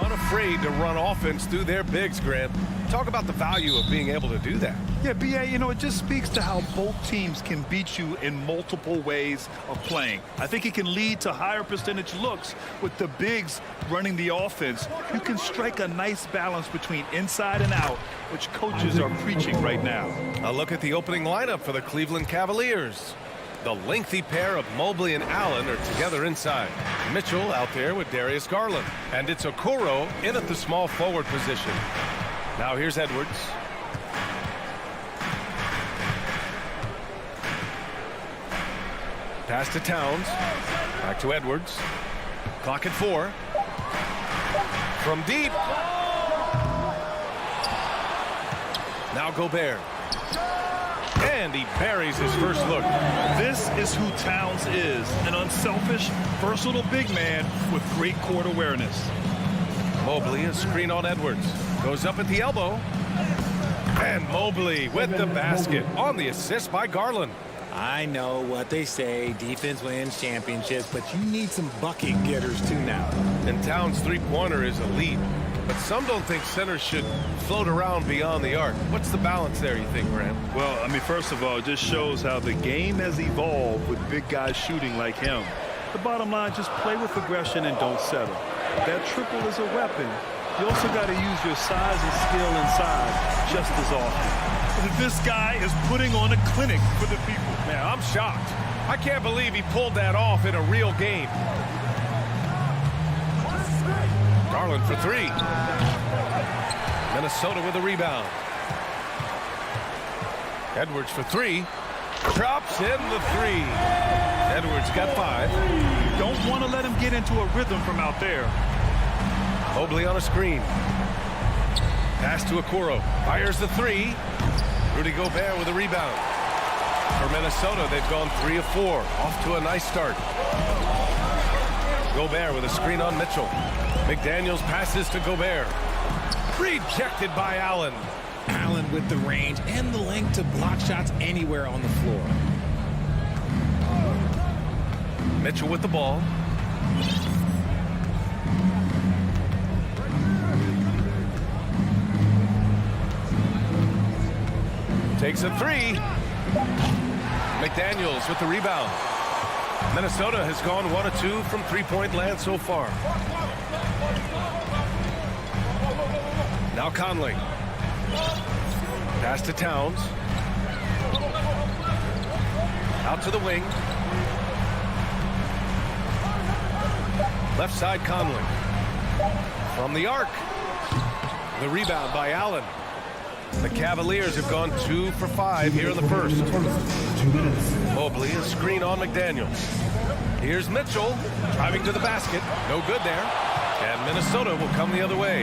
Unafraid to run offense through their bigs, Grant. Talk about the value of being able to do that. Yeah, B.A., you know, it just speaks to how both teams can beat you in multiple ways of playing. I think it can lead to higher percentage looks with the bigs running the offense. You can strike a nice balance between inside and out, which coaches are preaching right now. A look at the opening lineup for the Cleveland Cavaliers. The lengthy pair of Mobley and Allen are together inside. Mitchell out there with Darius Garland. And it's Okoro in at the small forward position. Now here's Edwards. Pass to Towns. Back to Edwards. Clock at 4. From deep. Now Gobert. And he buries his first look. This is who Towns is, an unselfish, versatile big man with great court awareness. Mobley, a screen on Edwards. Goes up at the elbow. And Mobley with the basket on the assist by Garland. I know what they say, defense wins championships, but you need some bucket getters too now. And Towns' three-pointer is elite. But some don't think centers should float around beyond the arc. What's the balance there, you think, Graham? Well, I mean, first of all, it just shows how the game has evolved with big guys shooting like him. The bottom line, just play with aggression and don't settle. That triple is a weapon. You also got to use your size and skill inside just as often. This guy is putting on a clinic for the people. Man, I'm shocked. I can't believe he pulled that off in a real game. Garland for 3. Minnesota with a rebound. Edwards for 3. Drops in the 3. Edwards got 5. You don't want to let him get into a rhythm from out there. Mobley on a screen. Pass to Okoro. Fires the 3. Rudy Gobert with a rebound. For Minnesota, they've gone 3 of 4. Off to a nice start. Gobert with a screen on Mitchell. McDaniels passes to Gobert. Rejected by Allen. Allen with the range and the length to block shots anywhere on the floor. Mitchell with the ball. Takes a 3. McDaniels with the rebound. Minnesota has gone 1 of 2 from three-point land so far. Now Conley. Pass to Towns. Out to the wing. Left side Conley. From the arc. The rebound by Allen. The Cavaliers have gone 2 for 5 here in the first. Mobley, a screen on McDaniels. Here's Mitchell driving to the basket. No good there. And Minnesota will come the other way.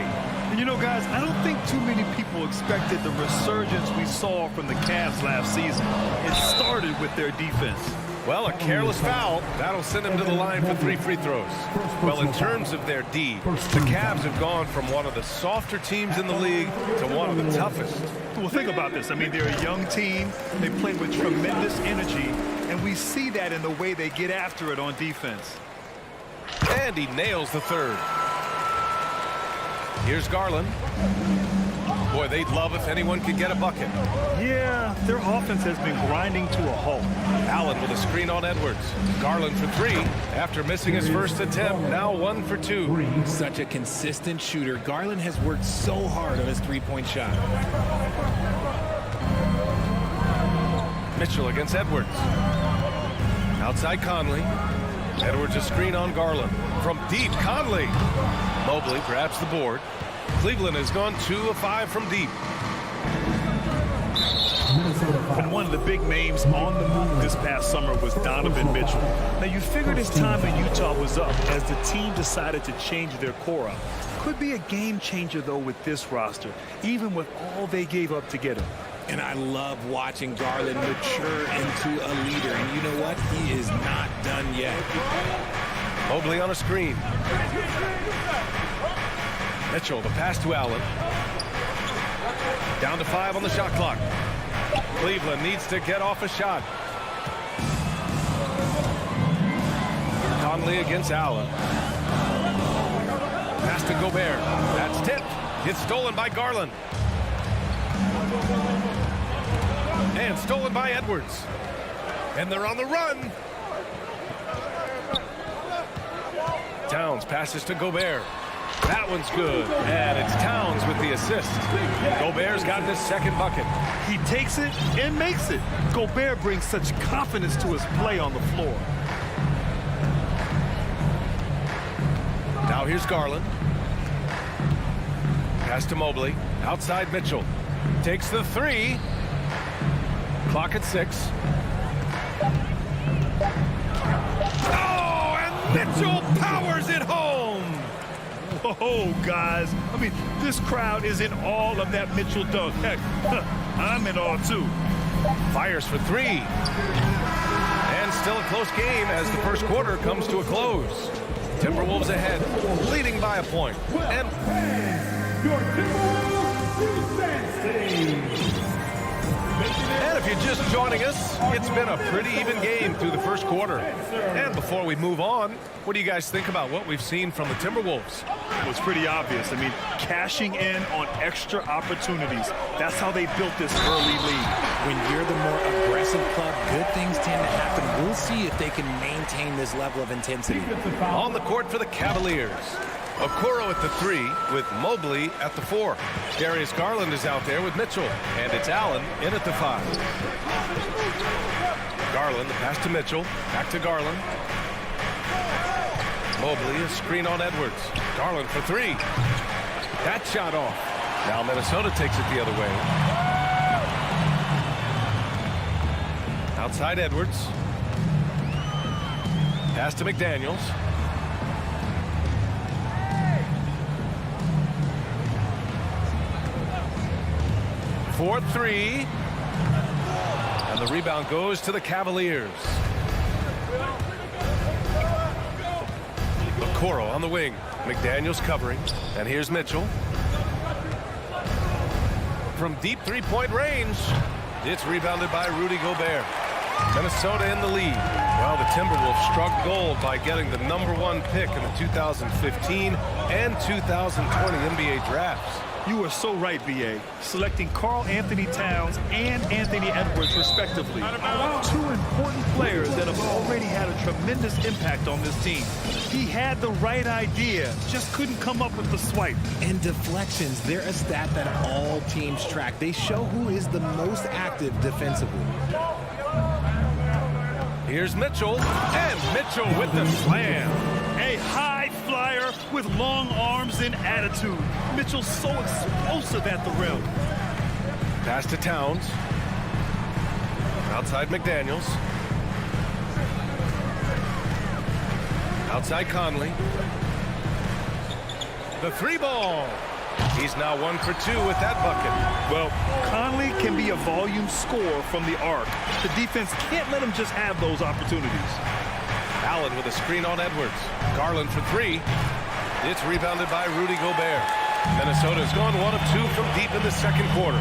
And you know, guys, I don't think too many people expected the resurgence we saw from the Cavs last season. It started with their defense. Well, a careless foul. That'll send him to the line for 3 free throws. Well, in terms of their D, the Cavs have gone from one of the softer teams in the league to one of the toughest. Well, think about this. I mean, they're a young team. They play with tremendous energy. and we see that in the way they get after it on defense. And he nails the third. Here's Garland. Boy, they'd love if anyone could get a bucket. Yeah, their offense has been grinding to a halt. Allen with a screen on Edwards. Garland for three. After missing his first attempt, now 1 for 2. Such a consistent shooter. Garland has worked so hard on his three-point shot. Mitchell against Edwards. Outside Conley. Edwards a screen on Garland. From deep, Conley. Mobley grabs the board. Cleveland has gone 2 of 5 from deep. And one of the big names on the move this past summer was Donovan Mitchell. Now, you figured his time in Utah was up as the team decided to change their core up. Could be a game changer, though, with this roster, even with all they gave up to get him. And I love watching Garland mature into a leader. And you know what? He is not done yet. Mobley on a screen. Mitchell, the pass to Allen. Down to 5 on the shot clock. Cleveland needs to get off a shot. Conley against Allen. Pass to Gobert. That's tipped. It's stolen by Garland. And stolen by Edwards. And they're on the run. Towns passes to Gobert. That one's good. And it's Towns with the assist. Gobert's got his second bucket. He takes it and makes it. Gobert brings such confidence to his play on the floor. Now here's Garland. Pass to Mobley. Outside Mitchell. Takes the three. Clock at 6. Oh, and Mitchell powers it home. Oh, guys. I mean, this crowd is in awe of that Mitchell dunk. Heck, I'm in awe, too. Fires for 3. And still a close game as the first quarter comes to a close. Timberwolves ahead, leading by a point. And if you're just joining us, it's been a pretty even game through the first quarter. And before we move on, what do you guys think about what we've seen from the Timberwolves? It was pretty obvious. I mean, cashing in on extra opportunities. That's how they built this early lead. When you're the more aggressive club, good things tend to happen. We'll see if they can maintain this level of intensity. On the court for the Cavaliers. Okoro at the 3 with Mobley at the 4. Darius Garland is out there with Mitchell. And it's Allen in at the 5. Garland, the pass to Mitchell. Back to Garland. Mobley, a screen on Edwards. Garland for 3. That shot off. Now Minnesota takes it the other way. Outside Edwards. Pass to McDaniels. For 3. And the rebound goes to the Cavaliers. Okoro on the wing. McDaniels covering. And here's Mitchell. From deep three-point range. It's rebounded by Rudy Gobert. Minnesota in the lead. Well, the Timberwolves struck gold by getting the #1 pick in the 2015 and 2020 NBA drafts. You are so right, B.A. Selecting Karl Anthony Towns and Anthony Edwards, respectively. 2 important players that have already had a tremendous impact on this team. He had the right idea, just couldn't come up with the swipe. And deflections, they're a stat that all teams track. They show who is the most active defensively. Here's Mitchell, and Mitchell with the slam. A high flyer with long arms and attitude. Mitchell's so explosive at the rim. Pass to Towns. Outside McDaniels. Outside Conley. The 3 ball. He's now 1 for 2 with that bucket. Well, Conley can be a volume scorer from the arc. The defense can't let him just have those opportunities. Allen with a screen on Edwards. Garland for 3. It's rebounded by Rudy Gobert. Minnesota's gone 1 of 2 from deep in the second quarter.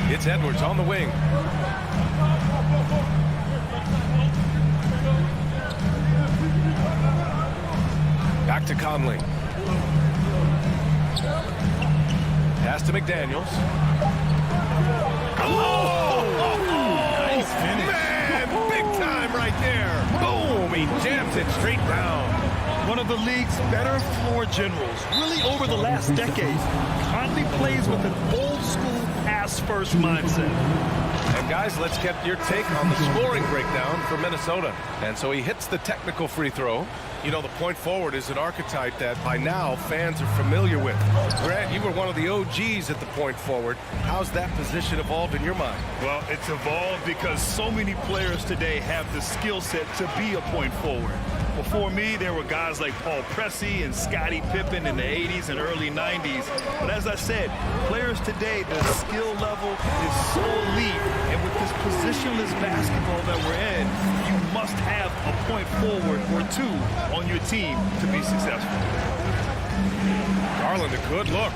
It's Edwards on the wing. to Conley. Pass to McDaniels. Oh! Nice finish. Man, big time right there. Boom, he jams it straight down. One of the league's better floor generals, really over the last decade. Conley plays with an old-school pass-first mindset. And guys, let's get your take on the scoring breakdown for Minnesota. And so he hits the technical free throw. You know, the point forward is an archetype that by now fans are familiar with. Grant, you were one of the OGs at the point forward. How's that position evolved in your mind? Well, it's evolved because so many players today have the skill set to be a point forward. Before me, there were guys like Paul Pressey and Scottie Pippen in the 80s and early 90s. But as I said, players today, the skill level is so elite. And with this positionless basketball that we're in, you must have a point forward or two on your team to be successful. Garland, a good look.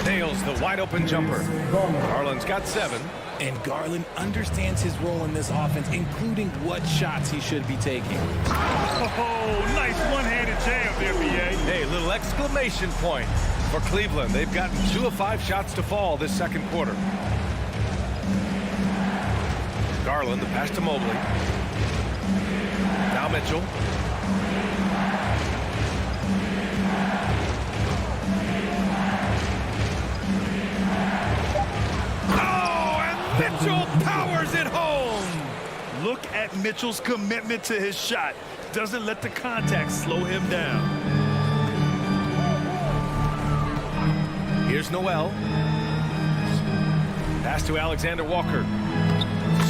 Nails the wide open jumper. Garland's got 7. And Garland understands his role in this offense, including what shots he should be taking. Oh, nice one-handed jam there, B.A. Hey, little exclamation point for Cleveland. They've gotten 2 of 5 shots to fall this second quarter. Garland, the pass to Mobley. Now Mitchell. Mitchell powers it home. Look at Mitchell's commitment to his shot. Doesn't let the contact slow him down. Here's Noel. Pass to Alexander Walker.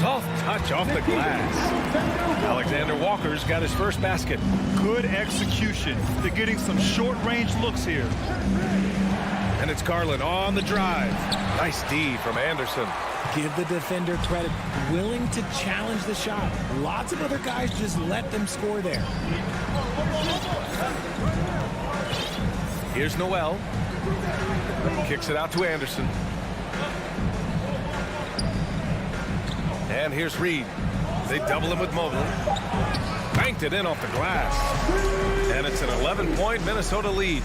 Soft touch off the glass. Alexander Walker's got his first basket. Good execution. They're getting some short-range looks here. And it's Garland on the drive. Nice D from Anderson. Give the defender credit, willing to challenge the shot. Lots of other guys just let them score there. Here's Noel. Kicks it out to Anderson. And here's Reed. They double him with Mobley. Banked it in off the glass. And it's an 11-point Minnesota lead.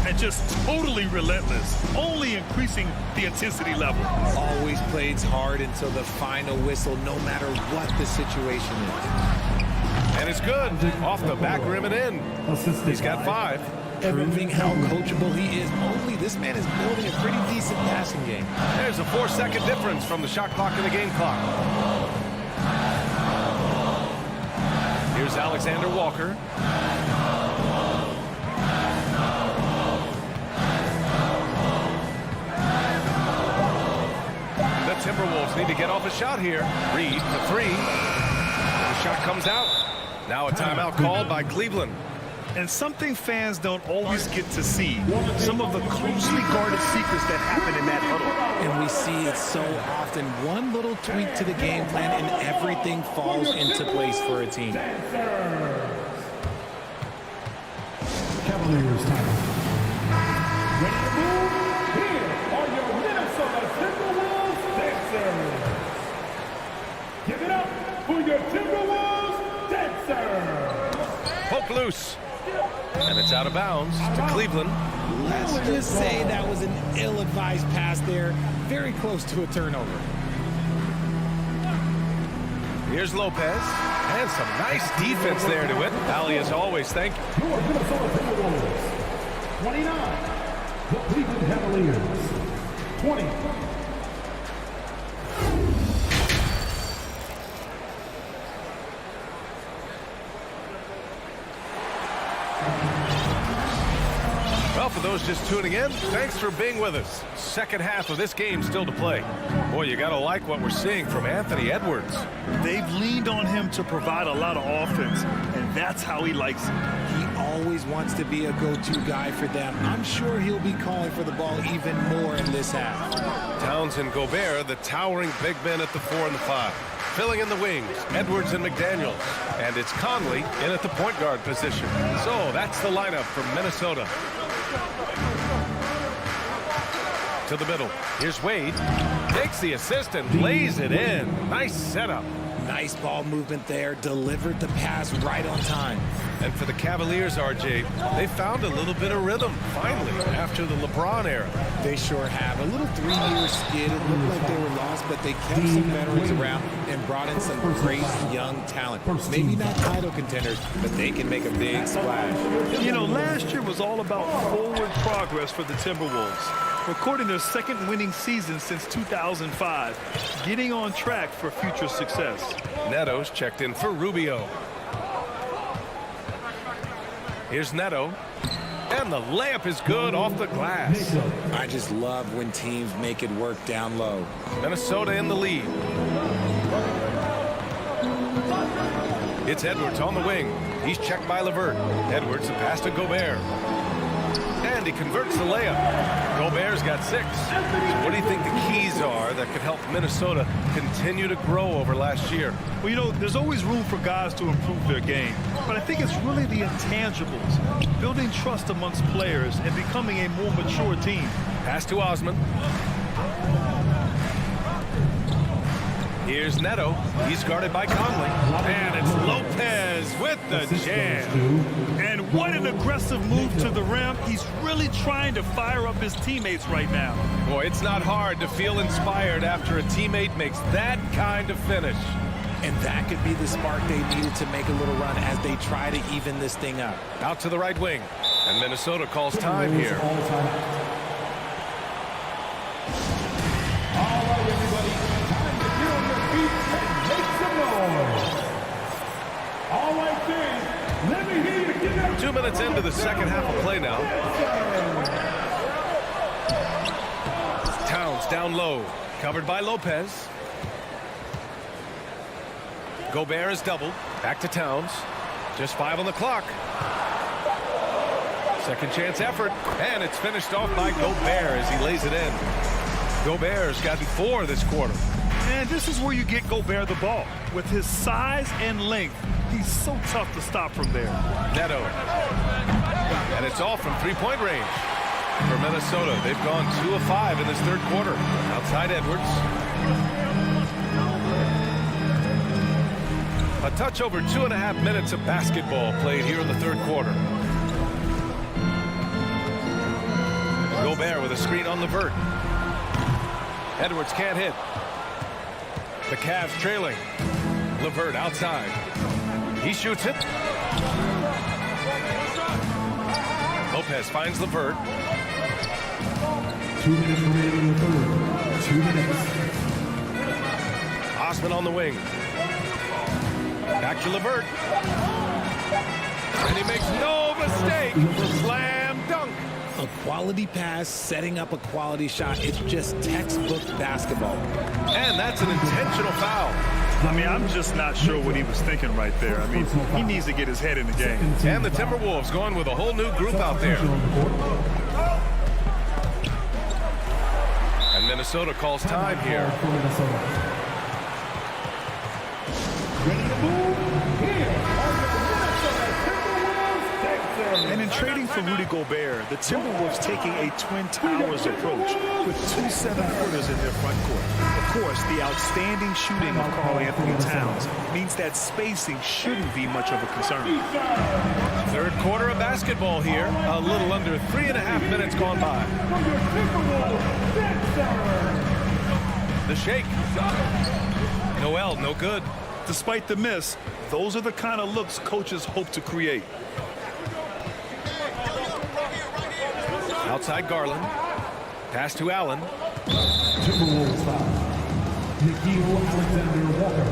And just totally relentless, only increasing the intensity level. Always plays hard until the final whistle, no matter what the situation is. And it's good. Off the back rim and in. He's got 5. Proving how coachable he is. Mobley, this man is building a pretty decent passing game. There's a 4-second difference from the shot clock and the game clock. Here's Alexander Walker. The Timberwolves need to get off a shot here. Reed, the 3. The shot comes out. Now a timeout called by Cleveland. And something fans don't always get to see. Some of the closely guarded secrets that happen in that huddle. And we see it so often. One little tweak to the game plan and everything falls into place for a team. Cavaliers time. Ready to move? Here are your Minnesota Timberwolves dancers. Give it up for your Timberwolves dancers. Poke loose. And it's out of bounds to Cleveland. Let's just say that was an ill-advised pass there. Very close to a turnover. Here's Lopez. And some nice defense there to it. Ali, as always, thank you. Your Minnesota Timberwolves. 29. The Cleveland Cavaliers. 20. Well, for those just tuning in, thanks for being with us. Second half of this game still to play. Boy, you got to like what we're seeing from Anthony Edwards. They've leaned on him to provide a lot of offense, and that's how he likes it. He always wants to be a go-to guy for them. I'm sure he'll be calling for the ball even more in this half. Towns and Gobert, the towering big men at the 4 and the 5. Filling in the wings, Edwards and McDaniels. And it's Conley in at the point guard position. So that's the lineup from Minnesota. To the middle. Here's Wade. Takes the assist and lays it in. Nice setup. Nice ball movement there. Delivered the pass right on time. And for the Cavaliers, RJ, they found a little bit of rhythm, finally, after the LeBron era. They sure have. A little 3-year skid. It looked like they were lost, but they kept some veterans around and brought in some great young talent. Maybe not title contenders, but they can make a big splash. You know, last year was all about forward progress for the Timberwolves, recording their second winning season since 2005, getting on track for future success. Neto's checked in for Rubio. Here's Neto. And the layup is good off the glass. I just love when teams make it work down low. Minnesota in the lead. It's Edwards on the wing. He's checked by LeVert. Edwards, a pass to Gobert. And he converts the layup. Gobert's got 6. What do you think the keys are that could help Minnesota continue to grow over last year? Well, you know, there's always room for guys to improve their game, but I think it's really the intangibles, building trust amongst players and becoming a more mature team. Pass to Osman. Here's Neto. He's guarded by Conley. And it's Lopez with the jam. And what an aggressive move to the rim. He's really trying to fire up his teammates right now. Boy, it's not hard to feel inspired after a teammate makes that kind of finish. And that could be the spark they needed to make a little run as they try to even this thing up. Out to the right wing. And Minnesota calls time here. All right, everybody. Time to get on your feet and make some noise. All right, then. Let me hear you get up. 2 minutes into the second half of play now. Towns down low. Covered by Lopez. Gobert is doubled. Back to Towns. Just 5 on the clock. Second chance effort. And it's finished off by Gobert as he lays it in. Gobert's gotten 4 this quarter. And this is where you get Gobert the ball. With his size and length, he's so tough to stop from there. Neto. And it's all from three-point range. For Minnesota, they've gone 2 of 5 in this third quarter. Outside Edwards. A touch over 2.5 minutes of basketball played here in the third quarter. Gobert with a screen on LeVert. Edwards can't hit. The Cavs trailing. LeVert outside. He shoots it. Lopez finds LeVert. 2 minutes remaining in the third. 2 minutes. Osman on the wing. Back to LeVert. And he makes no mistake. Slam dunk. A quality pass, setting up a quality shot. It's just textbook basketball. And that's an intentional foul. I mean, I'm just not sure what he was thinking right there. I mean, he needs to get his head in the game. And the Timberwolves going with a whole new group out there. And Minnesota calls time here. Ready to move? Here are your Minnesota Timberwolves, Texas. And in trading for Rudy Gobert, the Timberwolves taking a Twin Towers approach with 2 7-footers in their front court. Of course, the outstanding shooting of Karl-Anthony Towns means that spacing shouldn't be much of a concern. Third quarter of basketball here. A little under 3.5 minutes gone by. The shake. Noel, no good. Despite the miss, those are the kind of looks coaches hope to create. Outside Garland. Pass to Allen. Timberwolves foul. Nickeil Alexander-Walker.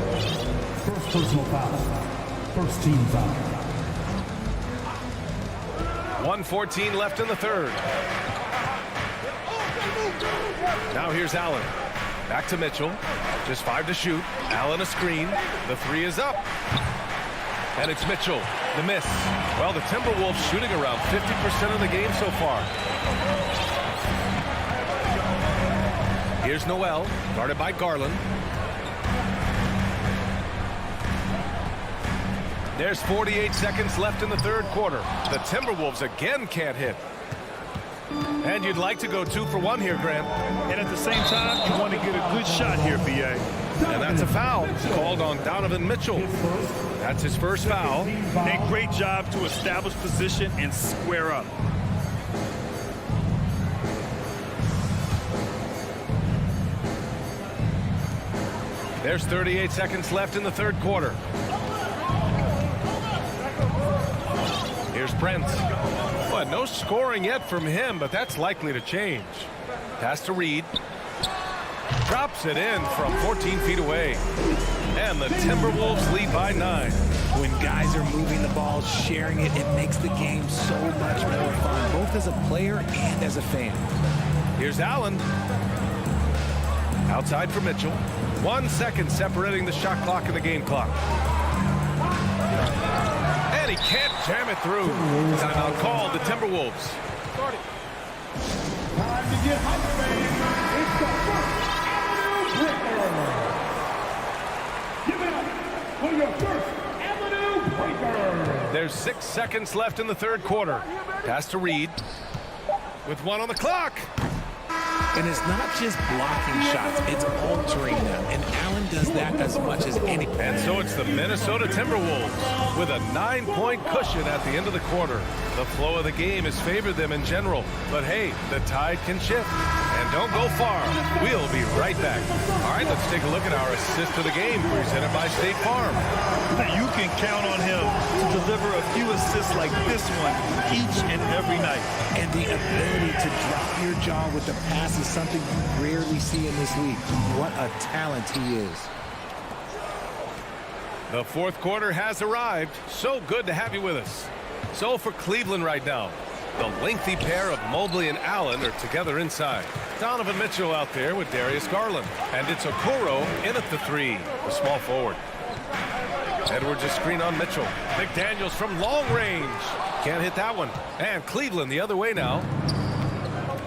First personal foul. First team foul. 1:14 left in the third. Now here's Allen. Back to Mitchell. Just 5 to shoot. Allen a screen. The 3 is up. And it's Mitchell. The miss. Well, the Timberwolves shooting around 50% of the game so far. Here's Noel. Guarded by Garland. There's 48 seconds left in the third quarter. The Timberwolves again can't hit. And you'd like to go 2 for 1 here, Grant. And at the same time, you want to get a good shot here, B.A. And that's a foul called on Donovan Mitchell. That's his first foul. A great job to establish position and square up. There's 38 seconds left in the third quarter. Here's Brent. Well, no scoring yet from him, but that's likely to change. Pass to Reed. Drops it in from 14 feet away. And the Timberwolves lead by 9. When guys are moving the ball, sharing it, it makes the game so much more fun, both as a player and as a fan. Here's Allen. Outside for Mitchell. 1 second separating the shot clock and the game clock. And he can't jam it through. Timeout called the Timberwolves. Time to get hype, fans. It's the first Avenue Breaker. Give it up for your first Avenue Breaker. There's 6 seconds left in the third quarter. Pass to Reed. With 1 on the clock. And it's not just blocking shots, it's altering them. And Allen does that as much as any. And so it's the Minnesota Timberwolves with a 9-point cushion at the end of the quarter. The flow of the game has favored them in general. But hey, the tide can shift. And don't go far. We'll be right back. All right, let's take a look at our assist of the game presented by State Farm. Now you can count on him to deliver a few assists like this one each and every night. And the ability to drop your jaw with the pass is something you rarely see in this league. What a talent he is. The fourth quarter has arrived. So good to have you with us. So for Cleveland right now, the lengthy pair of Mobley and Allen are together inside. Donovan Mitchell out there with Darius Garland. And it's Okoro in at the 3, the small forward. Edwards a screen on Mitchell. McDaniels from long range. Can't hit that one. And Cleveland the other way now.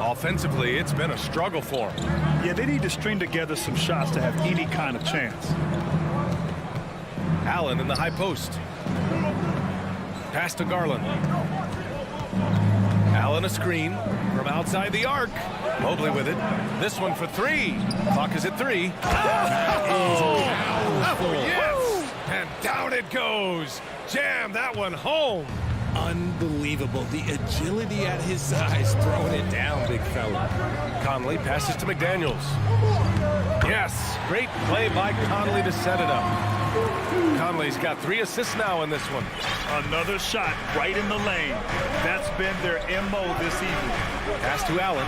Offensively, it's been a struggle for them. Yeah, they need to string together some shots to have any kind of chance. Allen in the high post. Pass to Garland. Allen a screen from outside the arc. Mobley with it. This one for 3. Clock is at 3. Oh, yes! And down it goes. Jam that one home. Unbelievable. The agility at his size, throwing it down, big fella. Conley passes to McDaniels. Yes, great play by Conley to set it up. Conley's got 3 assists now in this one. Another shot right in the lane. That's been their MO this evening. Pass to Allen.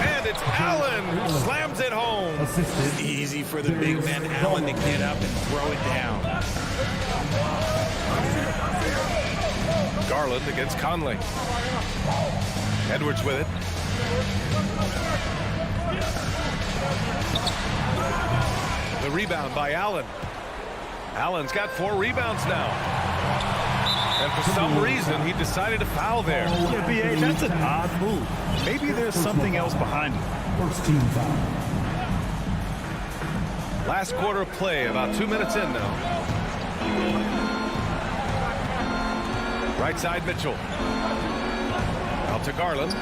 And it's Allen who slams it home. It's easy for the big man Allen to get up and throw it down. Garland against Conley. Edwards with it. The rebound by Allen. Allen's got 4 rebounds now. And for some reason, he decided to foul there. Yeah, B.A., that's an odd move. Maybe there's something else behind it. First team foul. Last quarter of play, about 2 minutes in now. Right side, Mitchell. Out to Garland.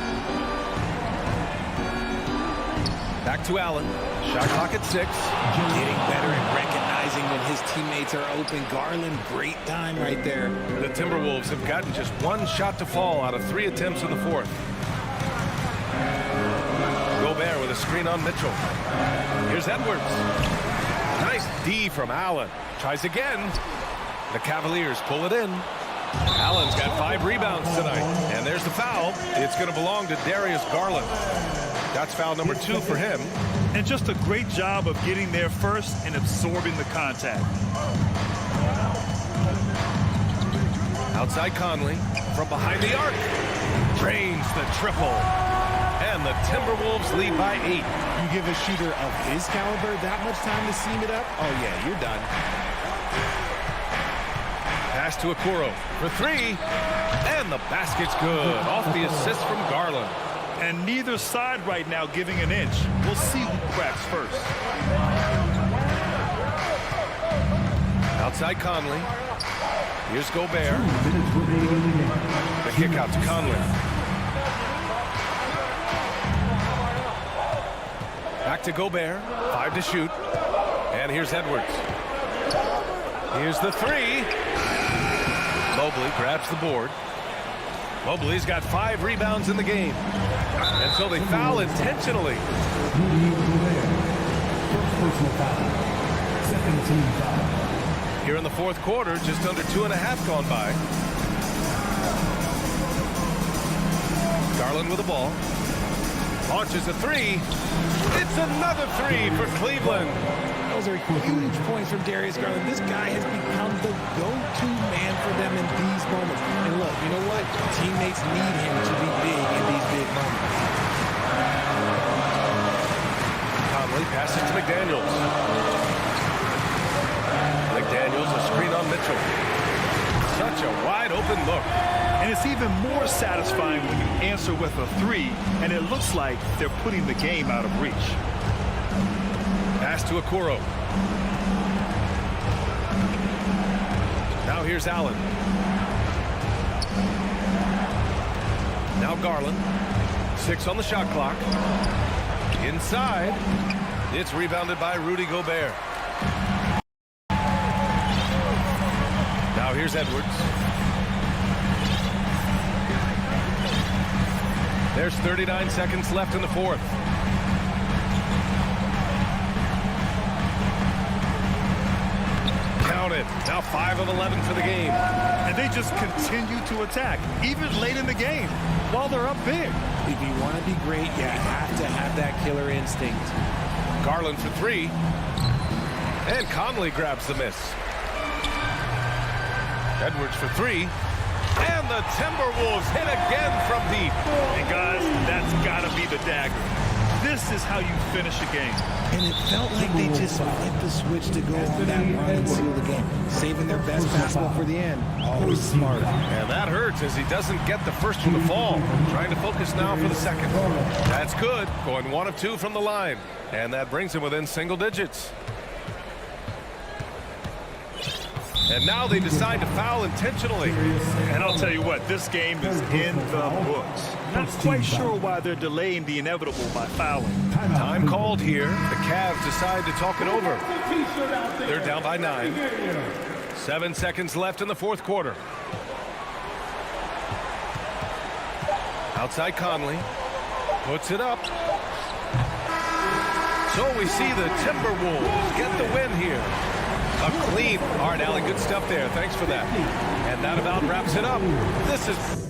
Back to Allen. Shot clock at 6. Getting better and recognizing when his teammates are open. Garland, great time right there. The Timberwolves have gotten just 1 shot to fall out of 3 attempts in the fourth. Gobert with a screen on Mitchell. Here's Edwards. Nice D from Allen. Tries again. The Cavaliers pull it in. Allen's got 5 rebounds tonight. And there's the foul. It's going to belong to Darius Garland. That's foul number 2 for him. And just a great job of getting there first and absorbing the contact. Outside Conley from behind the arc. Drains the triple. And the Timberwolves lead by 8. You give a shooter of his caliber that much time to seam it up? Oh, yeah, you're done. Pass to Okoro for 3. And the basket's good. Off the assist from Garland. And neither side right now giving an inch. We'll see who cracks first. Outside Conley. Here's Gobert. The kick out to Conley. Back Back to Gobert. 5 to shoot. And here's Edwards. Here's the 3. Mobley grabs the board. Mobley's got 5 rebounds in the game. And so they foul intentionally. Personal foul. Second team foul. Here in the fourth quarter, just under 2.5 gone by. Garland with the ball. Launches a 3. It's another 3 for Cleveland. Those are huge points from Darius Garland. This guy has become the go-to man for them in these moments. And look, you know what? Teammates need him to be big in these big moments. Conley passes to McDaniels. McDaniels, a screen on Mitchell. Such a wide open look. And it's even more satisfying when you answer with a 3, and it looks like they're putting the game out of reach. Pass to Okoro. Now here's Allen. Now Garland. 6 on the shot clock. Inside. It's rebounded by Rudy Gobert. Now here's Edwards. There's 39 seconds left in the fourth. Count it. Now 5 of 11 for the game. And they just continue to attack, even late in the game, while they're up big. If you want to be great, you have to have that killer instinct. Garland for 3. And Conley grabs the miss. Edwards for 3. And the Timberwolves hit again from deep. And guys, that's got to be the dagger. This is how you finish a game. And it felt like they just flipped the switch to go on that run and seal the game. Saving their best basketball for the end. Always smart. And that hurts as he doesn't get the first one to fall. Trying to focus now for the second. That's good. Going 1 of 2 from the line. And that brings him within single digits. And now they decide to foul intentionally. And I'll tell you what, this game is in the books. Not quite sure why they're delaying the inevitable by fouling. Time called here. The Cavs decide to talk it over. They're down by 9. 7 seconds left in the fourth quarter. Outside Conley. Puts it up. So we see the Timberwolves get the win here. A clean. All right, Allie, good stuff there. Thanks for that. And that about wraps it up. This is...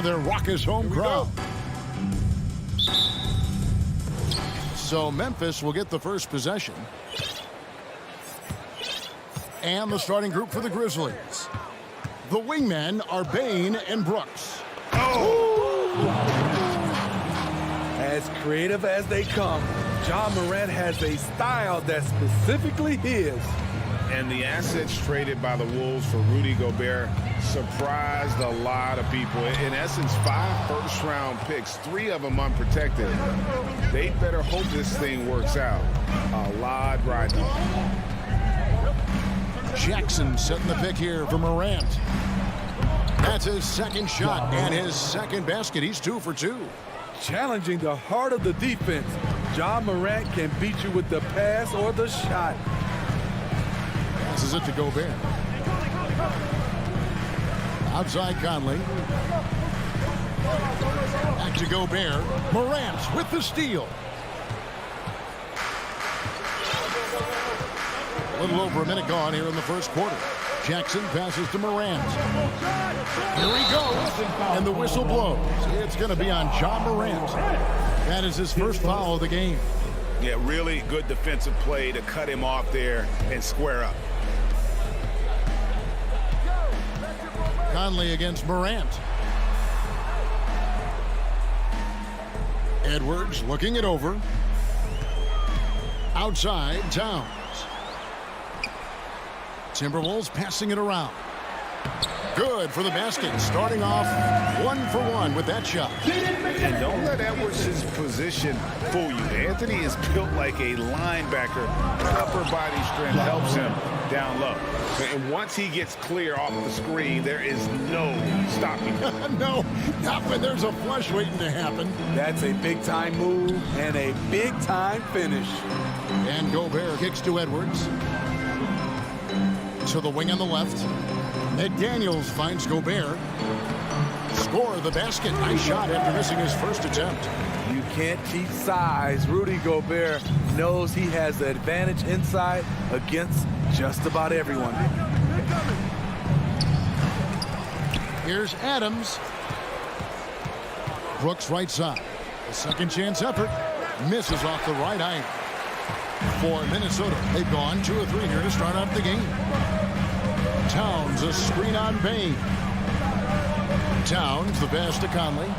Their raucous home crowd. So Memphis will get the first possession. And the starting group for the Grizzlies. The wingmen are Bain and Brooks. As creative as they come, John Morant has a style that's specifically his. And the assets traded by the Wolves for Rudy Gobert surprised a lot of people. In essence, 5 first-round picks, 3 of them unprotected. They better hope this thing works out. A lot riding on. Jackson setting the pick here for Morant. That's his second shot and his second basket. He's 2 for 2. Challenging the heart of the defense. John Morant can beat you with the pass or the shot. Passes it to Gobert. Outside Conley. Back to Gobert. Morant with the steal. A little over a minute gone here in the first quarter. Jackson passes to Morant. Here he goes. And the whistle blows. It's going to be on John Morant. That is his first foul of the game. Yeah, really good defensive play to cut him off there and square up. Conley against Morant. Edwards looking it over. Outside, Towns. Timberwolves passing it around. Good for the basket. Starting off 1 for 1 with that shot. And don't let Edwards' position fool you. Anthony is built like a linebacker. Upper body strength helps him down low. And once he gets clear off the screen, there is no stopping him. No, not when there's a flush waiting to happen. That's a big-time move and a big-time finish. And Gobert kicks to Edwards. To the wing on the left. McDaniels finds Gobert. Score the basket. Nice shot after missing his first attempt. You can't cheat size. Rudy Gobert knows he has the advantage inside against just about everyone. Here's Adams. Brooks right side. A second chance effort. Misses off the right iron. For Minnesota, they've gone 2 of 3 here to start out the game. Towns, a screen on Bain. Towns, the pass to Conley.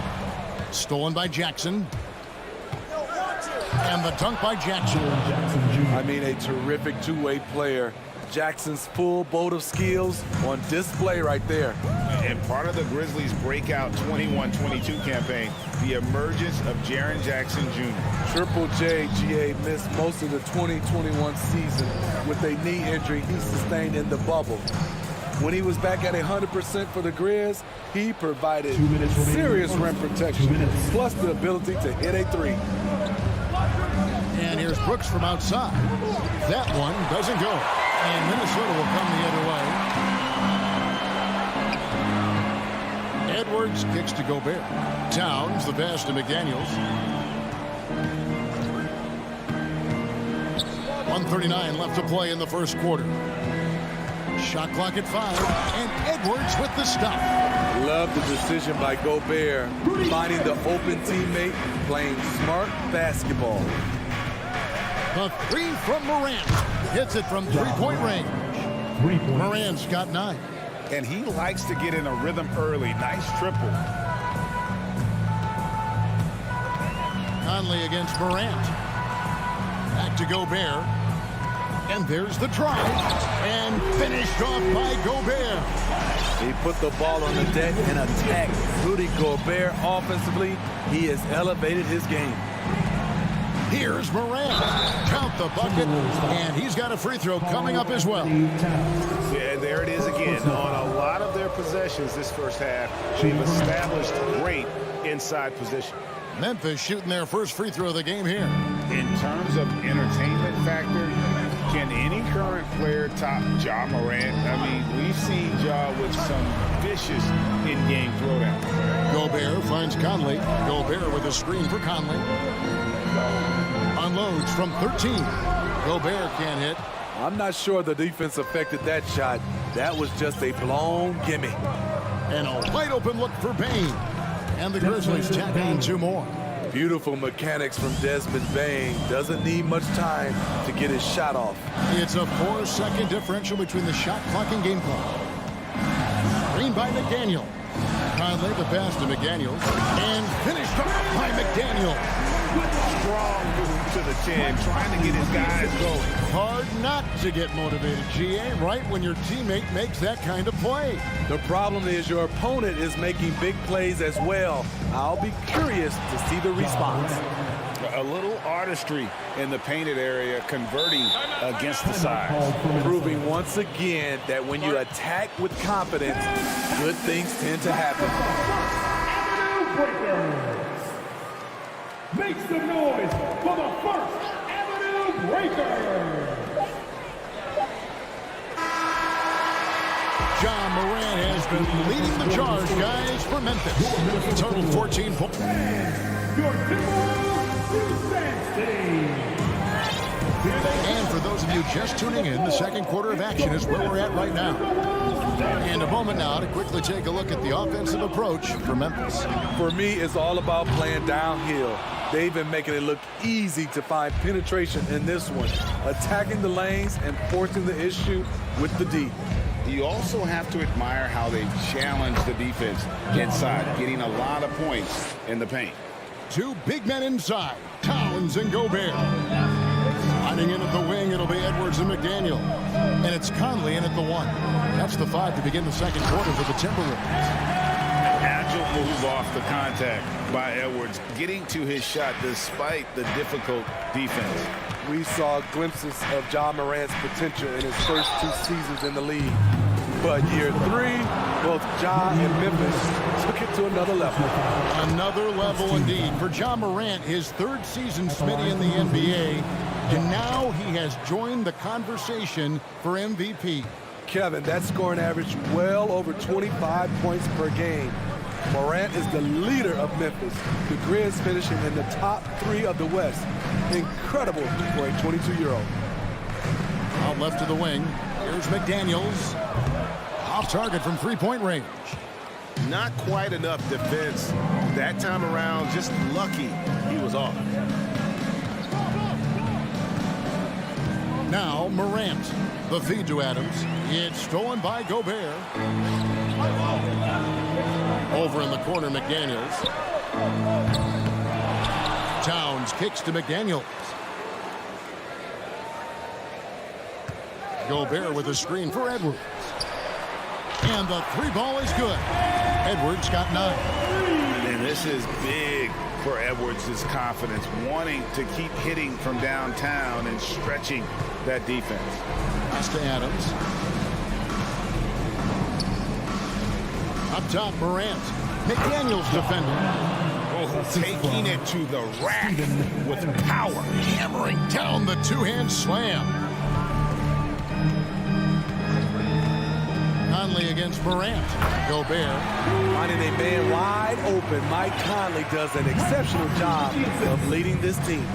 Stolen by Jackson. And the dunk by Jackson. I mean, a terrific two-way player. Jackson's full boat of skills on display right there. And part of the Grizzlies' breakout 21-22 campaign, the emergence of Jaren Jackson Jr. Triple J, GA, missed most of the 2021 season with a knee injury he sustained in the bubble. When he was back at 100% for the Grizz, he provided serious rim protection, plus the ability to hit a 3. And here's Brooks from outside. That one doesn't go. And Minnesota will come the other way. Edwards kicks to Gobert. Towns, the pass to McDaniels. 1:39 left to play in the first quarter. Shot clock at 5, and Edwards with the stop. Love the decision by Gobert, finding the open teammate, playing smart basketball. The three from Morant. Hits it from three-point range. Morant's got 9. And he likes to get in a rhythm early. Nice triple. Conley against Morant. Back to Gobert. And there's the drive. And finished off by Gobert. He put the ball on the deck and attacked Rudy Gobert offensively. He has elevated his game. Here's Morant. Count the bucket. And he's got a free throw coming up as well. Yeah, there it is again. On a lot of their possessions this first half, they've established great inside position. Memphis shooting their first free throw of the game here. In terms of entertainment factor, can any current player top Ja Morant? I mean, we've seen Ja with some vicious in-game throwdown. Gobert finds Conley. Gobert with a screen for Conley. Unloads from 13. Gobert can't hit. I'm not sure the defense affected that shot. That was just a blown gimme. And a wide open look for Bane. And the Grizzlies tack on 2 more. Beautiful mechanics from Desmond Bane. Doesn't need much time to get his shot off. It's a 4-second differential between the shot clock and game clock. Screen by McDaniel. Conley the pass to McDaniels. And finished off by McDaniel. Strong move to the 10, trying to get his guys going. Hard not to get motivated, GA, right when your teammate makes that kind of play. The problem is your opponent is making big plays as well. I'll be curious to see the response. A little artistry in the painted area, converting against the size. Proving once again that when you attack with confidence, good things tend to happen. Make some noise for the first Avenue Breaker. John Morant has been leading the charge, guys, for Memphis. Total 14 points. Your Timberwolves And for those of you just tuning in, the second quarter of action is where we're at right now. And a moment now to quickly take a look at the offensive approach for Memphis. For me, it's all about playing downhill. They've been making it look easy to find penetration in this one, attacking the lanes and forcing the issue with the D. You also have to admire how they challenge the defense inside, getting a lot of points in the paint. 2 big men inside, Towns and Gobert. Sliding in at the wing, it'll be Edwards and McDaniel. And it's Conley in at the 1. That's the 5 to begin the second quarter for the Timberwolves. Agile move off the contact by Edwards, getting to his shot despite the difficult defense. We saw glimpses of Ja Morant's potential in his first 2 seasons in the league. But year 3, both Ja and Memphis took it to another level. Another level indeed. For Ja Morant, his 3rd season, Smitty, in the NBA. And now he has joined the conversation for MVP. Kevin, that scoring average well over 25 points per game. Morant is the leader of Memphis. The Grizz finishing in the top 3 of the West. Incredible for a 22-year-old. Out left to the wing. Here's McDaniels. Off target from 3-point range. Not quite enough defense that time around. Just lucky he was off. Now Morant. The feed to Adams. It's stolen by Gobert. Over in the corner, McDaniels. Towns kicks to McDaniels. Gobert with a screen for Edwards. And the 3 ball is good. Edwards got 9. And this is big for Edwards' confidence, wanting to keep hitting from downtown and stretching that defense. Pass to Adams. Up top, Morant. McDaniels defending. Oh, taking it to the rack with power. Hammering down the 2-hand slam. Conley against Morant. Gobert. Finding a man wide open, Mike Conley does an exceptional job of leading this team.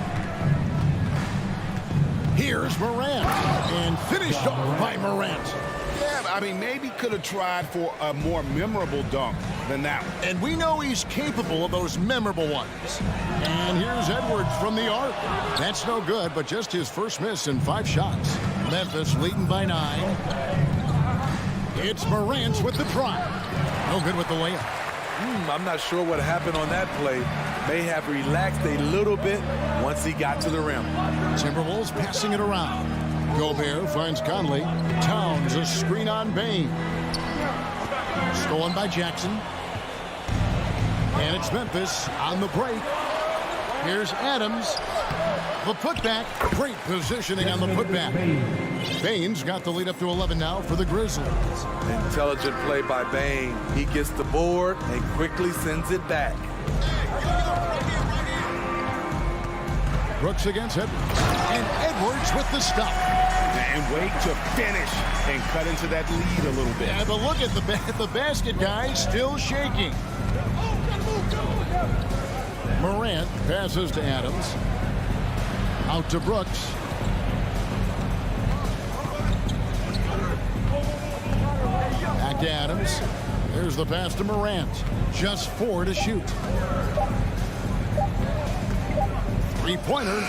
Here's Morant. And finished off by Morant. Yeah, I mean, maybe could have tried for a more memorable dunk than that one. And we know he's capable of those memorable ones. And here's Edwards from the arc. That's no good, but just his first miss in 5 shots. Memphis leading by 9. It's Morant with the drive. No good with the layup. I'm not sure what happened on that play. May have relaxed a little bit once he got to the rim. Timberwolves passing it around. Gobert finds Conley. Towns a screen on Bain. Stolen by Jackson. And it's Memphis on the break. Here's Adams. The putback. Great positioning on the putback. Bain's got the lead up to 11 now for the Grizzlies. Intelligent play by Bain. He gets the board and quickly sends it back. Brooks against Edwards. And Edwards with the stop. And wait to finish and cut into that lead a little bit. Yeah, but look at the basket guy still shaking. Morant passes to Adams. Out to Brooks. Back to Adams. There's the pass to Morant. Just 4 to shoot. Three-pointer.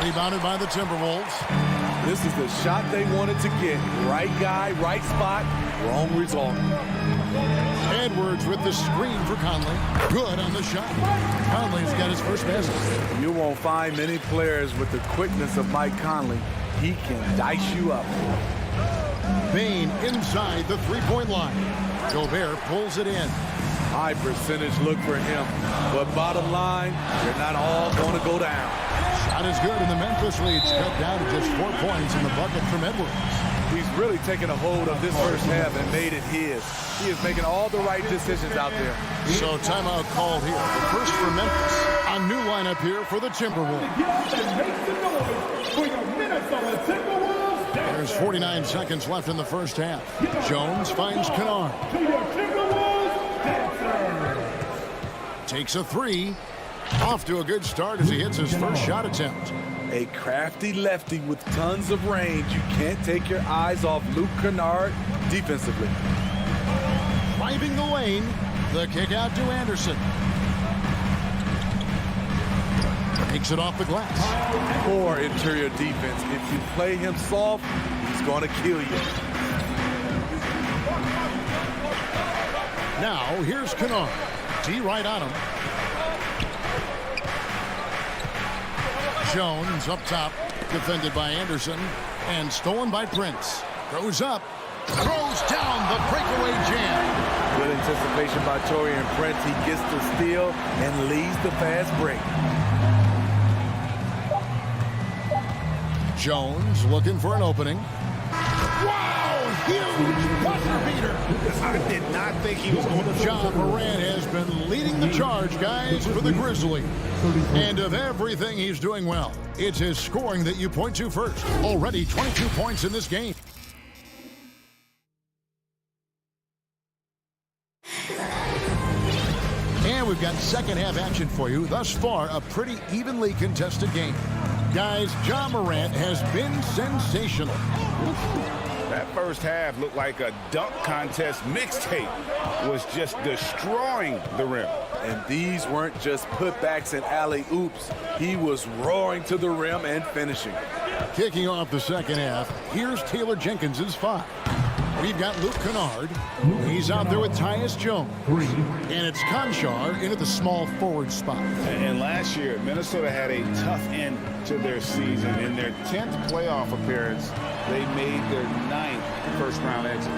Rebounded by the Timberwolves. This is the shot they wanted to get. Right guy, right spot, wrong result. Edwards with the screen for Conley. Good on the shot. Conley's got his first basket. You won't find many players with the quickness of Mike Conley. He can dice you up. Bain inside the three-point line. Gobert pulls it in. High percentage look for him. But bottom line, they're not all going to go down. Shot is good, and the Memphis lead's cut down to just 4 points in the bucket from Edwards. He's really taken a hold of this first half and made it his. He is making all the right decisions out there. So timeout called here. The first for Memphis. A new lineup here for the Timberwolves. There's 49 seconds left in the first half. Jones finds Kennard. Takes a 3. Off to a good start as he hits his first shot attempt. A crafty lefty with tons of range. You can't take your eyes off Luke Kennard defensively. Driving the lane. The kick out to Anderson. Takes it off the glass. Poor interior defense. If you play him soft, he's going to kill you. Now, here's Kennard. D right on him. Jones up top, defended by Anderson, and stolen by Prince. Goes up, throws down the breakaway jam. Good anticipation by Taurean Prince. He gets the steal and leads the fast break. Jones looking for an opening. Wow, huge buzzer beater. I did not think he was going to. John Morant has been leading the charge, guys, for the Grizzlies. And of everything he's doing well, it's his scoring that you point to first. Already 22 points in this game. And we've got second half action for you. Thus far, a pretty evenly contested game. Guys, John Morant has been sensational. That first half looked like a dunk contest mixtape. Was just destroying the rim. And these weren't just putbacks and alley-oops. He was roaring to the rim and finishing. Kicking off the second half, here's Taylor Jenkins' 5. We've got Luke Kennard. He's out there with Tyus Jones. And it's Conchar into the small forward spot. And last year, Minnesota had a tough end to their season. In their 10th playoff appearance, they made their 9th first-round exit.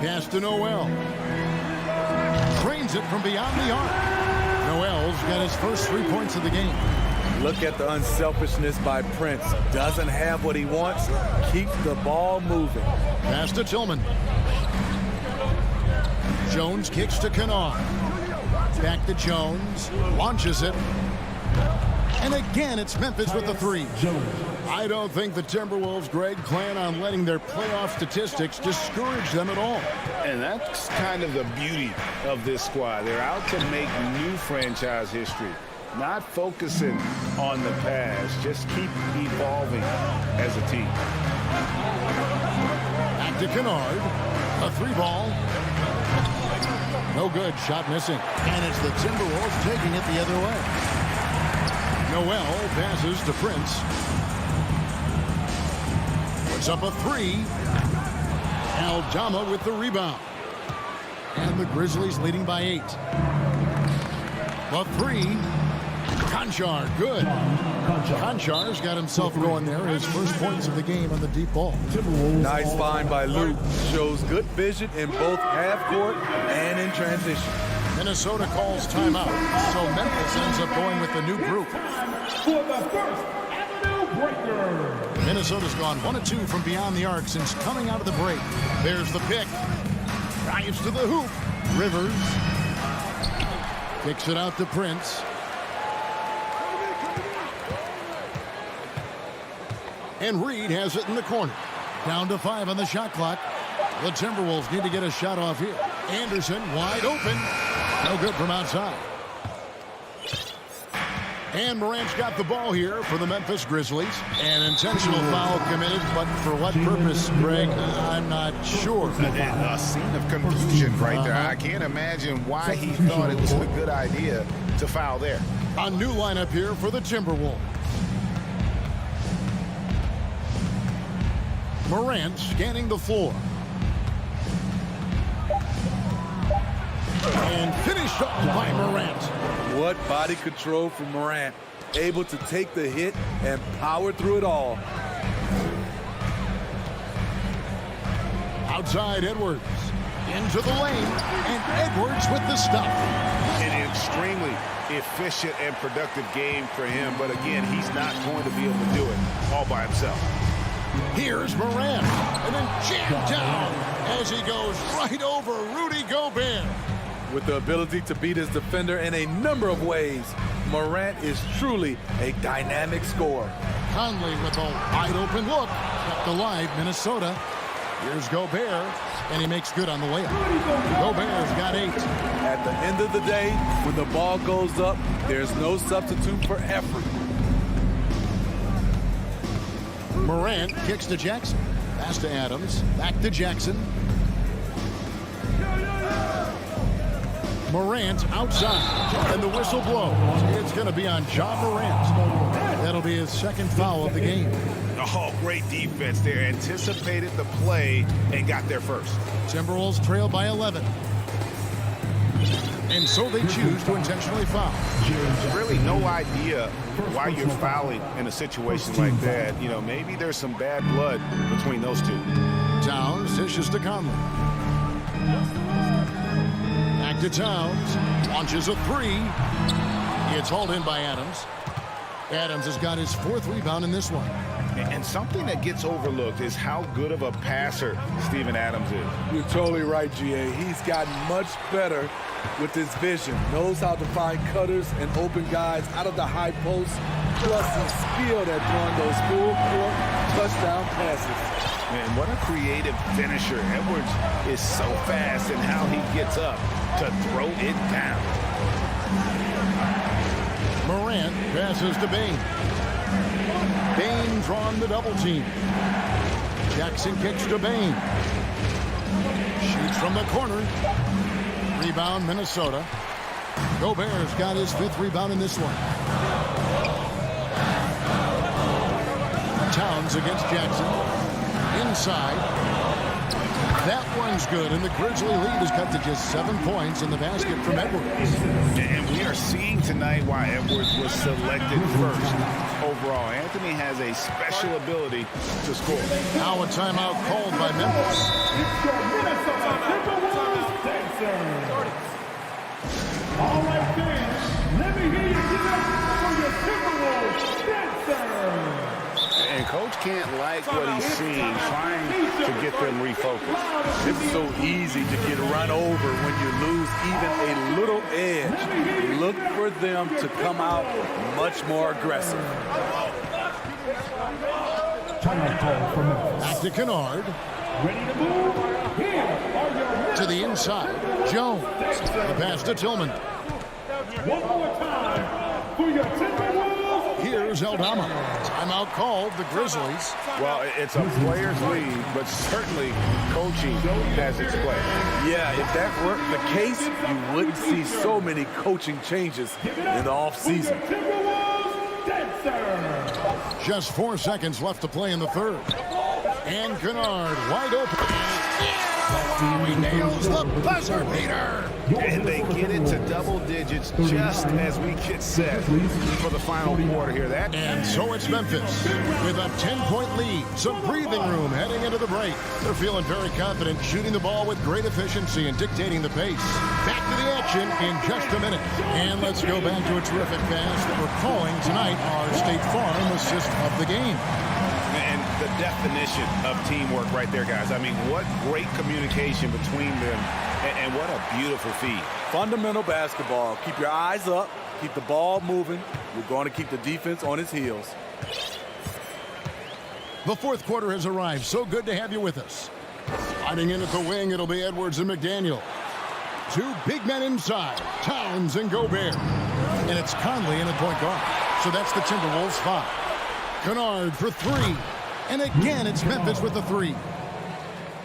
Pass to Noel. Trains it from beyond the arc. Noel's got his first 3 points of the game. Look at the unselfishness by Prince. Doesn't have what he wants. Keeps the ball moving. Pass to Tillman. Jones kicks to Kennard. Back to Jones. Launches it. And again, it's Memphis with the 3. I don't think the Timberwolves, Greg, plan on letting their playoff statistics discourage them at all. And that's kind of the beauty of this squad. They're out to make new franchise history, not focusing on the past. Just keep evolving as a team. Back to Kennard. A 3-ball. No good. Shot missing. And it's the Timberwolves taking it the other way. Noel passes to Prince. Puts up a 3. Aldama with the rebound. And the Grizzlies leading by 8. The 3. Conchar, good. Conchar's got himself going there. His first points of the game on the deep ball. Nice find by Luke. Shows good vision in both half court and in transition. Minnesota calls timeout, so Memphis ends up going with the new group. For the First Avenue Breaker. Minnesota's gone 1 of 2 from beyond the arc since coming out of the break. There's the pick. Drives to the hoop. Rivers. Kicks it out to Prince. And Reed has it in the corner. Down to 5 on the shot clock. The Timberwolves need to get a shot off here. Anderson wide open. No good from outside. And Morant's got the ball here for the Memphis Grizzlies. An intentional foul committed, but for what purpose, Greg? I'm not sure. A scene of confusion right there. I can't imagine why he thought it was a good idea to foul there. A new lineup here for the Timberwolves. Morant scanning the floor. And finished up by Morant. What body control from Morant. Able to take the hit and power through it all. Outside Edwards. Into the lane. And Edwards with the stop. An extremely efficient and productive game for him. But again, he's not going to be able to do it all by himself. Here's Morant, and then jammed down as he goes right over Rudy Gobert. With the ability to beat his defender in a number of ways, Morant is truly a dynamic scorer. Conley with a wide open look. Kept alive, Minnesota. Here's Gobert, and he makes good on the layup. Gobert's got 8. At the end of the day, when the ball goes up, there's no substitute for effort. Morant kicks to Jackson. Pass to Adams. Back to Jackson. Morant outside. And the whistle blows. It's going to be on John Morant. That'll be his second foul of the game. Oh, great defense there. Anticipated the play and got there first. Timberwolves trail by 11. And so they choose to intentionally foul. Really no idea why you're fouling in a situation like that. You know, maybe there's some bad blood between those two. Towns dishes to Conley. Back to Towns. Launches a 3. It's hauled in by Adams. Adams has got his 4th rebound in this one. And something that gets overlooked is how good of a passer Steven Adams is. You're totally right, GA. He's gotten much better with his vision. Knows how to find cutters and open guys out of the high post. Plus, he's skilled at throwing those full-court touchdown passes. Man, what a creative finisher. Edwards is so fast in how he gets up to throw it down. Morant passes to Bane. Bane drawn the double team. Jackson kicks to Bane. Shoots from the corner. Rebound, Minnesota. Gobert's got his 5th rebound in this one. Towns against Jackson. Inside. That one's good, and the Grizzly lead is cut to just 7 points in the basket from Edwards. And we are seeing tonight why Edwards was selected first. Overall, Anthony has a special ability to score. Now a timeout called by Memphis. All right, fans, let me hear you give up for your Timberwolves dancers. And Coach can't like what he's seeing, trying to get them refocused. It's so easy to get run over when you lose even a little edge. Look for them to come out much more aggressive. Timeout call for Memphis. Back to Kennard. Ready to move? Here are your To the inside. Jones. The pass to Tillman. one more time for your Timberwolves. Here's Eldama. Timeout called the Grizzlies. Well, it's a player's league, but certainly coaching has its play. Yeah, if that were the case, you wouldn't see so many coaching changes in the offseason. Timberwolves dancer. Just 4 seconds left to play in the third. And Kennard wide open. He nails the buzzer beater. And they get it to double digits just as we get set for the final quarter here. And so it's Memphis with a 10-point lead. Some breathing room heading into the break. They're feeling very confident, shooting the ball with great efficiency and dictating the pace. Back to the action in just a minute. And let's go back to a terrific pass that we're calling tonight our State Farm assist of the game. And the definition of teamwork right there, guys. I mean, what great communication between them, and what a beautiful feed. Fundamental basketball. Keep your eyes up. Keep the ball moving. You're going to keep the defense on its heels. The fourth quarter has arrived. So good to have you with us. Sliding in at the wing, it'll be Edwards and McDaniel. Two big men inside, Towns and Gobert. And it's Conley in at point guard. So that's the Timberwolves 5. Kennard for 3. And again, it's Memphis with the 3.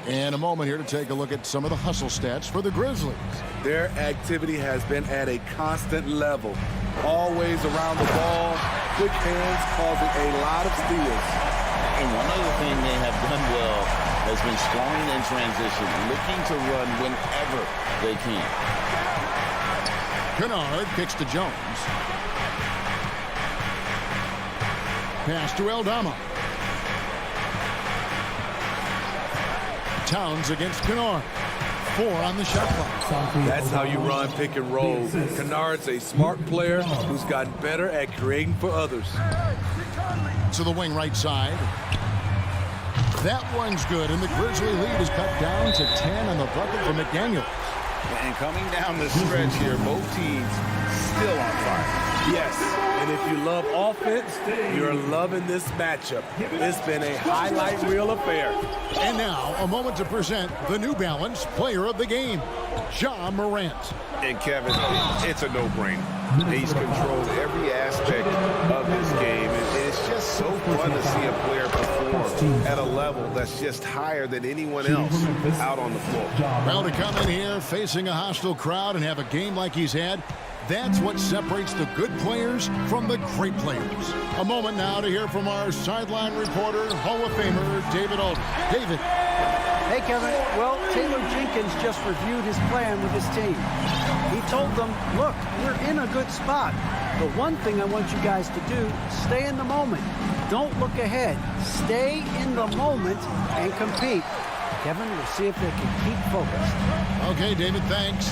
And a moment here to take a look at some of the hustle stats for the Grizzlies. Their activity has been at a constant level. Always around the ball. Quick hands causing a lot of steals. And one other thing they have done well has been scoring in transition, looking to run whenever they can. Kennard kicks to Jones. Pass to Eldama. Towns against Kennard. 4 on the shot clock. That's how you run pick and roll. Kennard's a smart player who's gotten better at creating for others. To the wing right side. That one's good, and the Grizzly lead is cut down to 10 on the bucket for McDaniel. And coming down the stretch here, both teams still on fire. Yes, and if you love offense, you're loving this matchup. It's been a highlight reel affair. And now, a moment to present the New Balance Player of the Game, John Morant. And Kevin, it's a no-brainer. He's controlled every aspect of this game, and it's just so fun to see a player perform at a level that's just higher than anyone else out on the floor. Well, to come in here facing a hostile crowd and have a game like he's had, that's what separates the good players from the great players. A moment now to hear from our sideline reporter, Hall of Famer David Alden. David. Hey, Kevin. Well, Taylor Jenkins just reviewed his plan with his team. He told them, look, we're in a good spot. The one thing I want you guys to do, stay in the moment. Don't look ahead. Stay in the moment and compete. Kevin, we'll see if they can keep focused. Okay, David, thanks.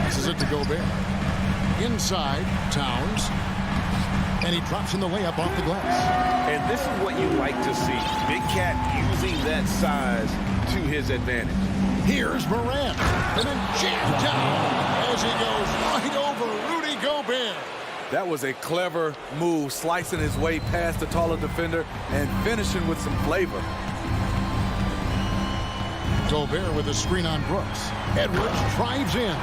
This is it to Gobert. Inside, Towns. And he drops in the layup off the glass. And this is what you like to see. Big Cat using that size to his advantage. Here's Morant. And then jammed down as he goes right over Rudy Gobert. That was a clever move, slicing his way past the taller defender and finishing with some flavor. Gobert with a screen on Brooks. Edwards drives in.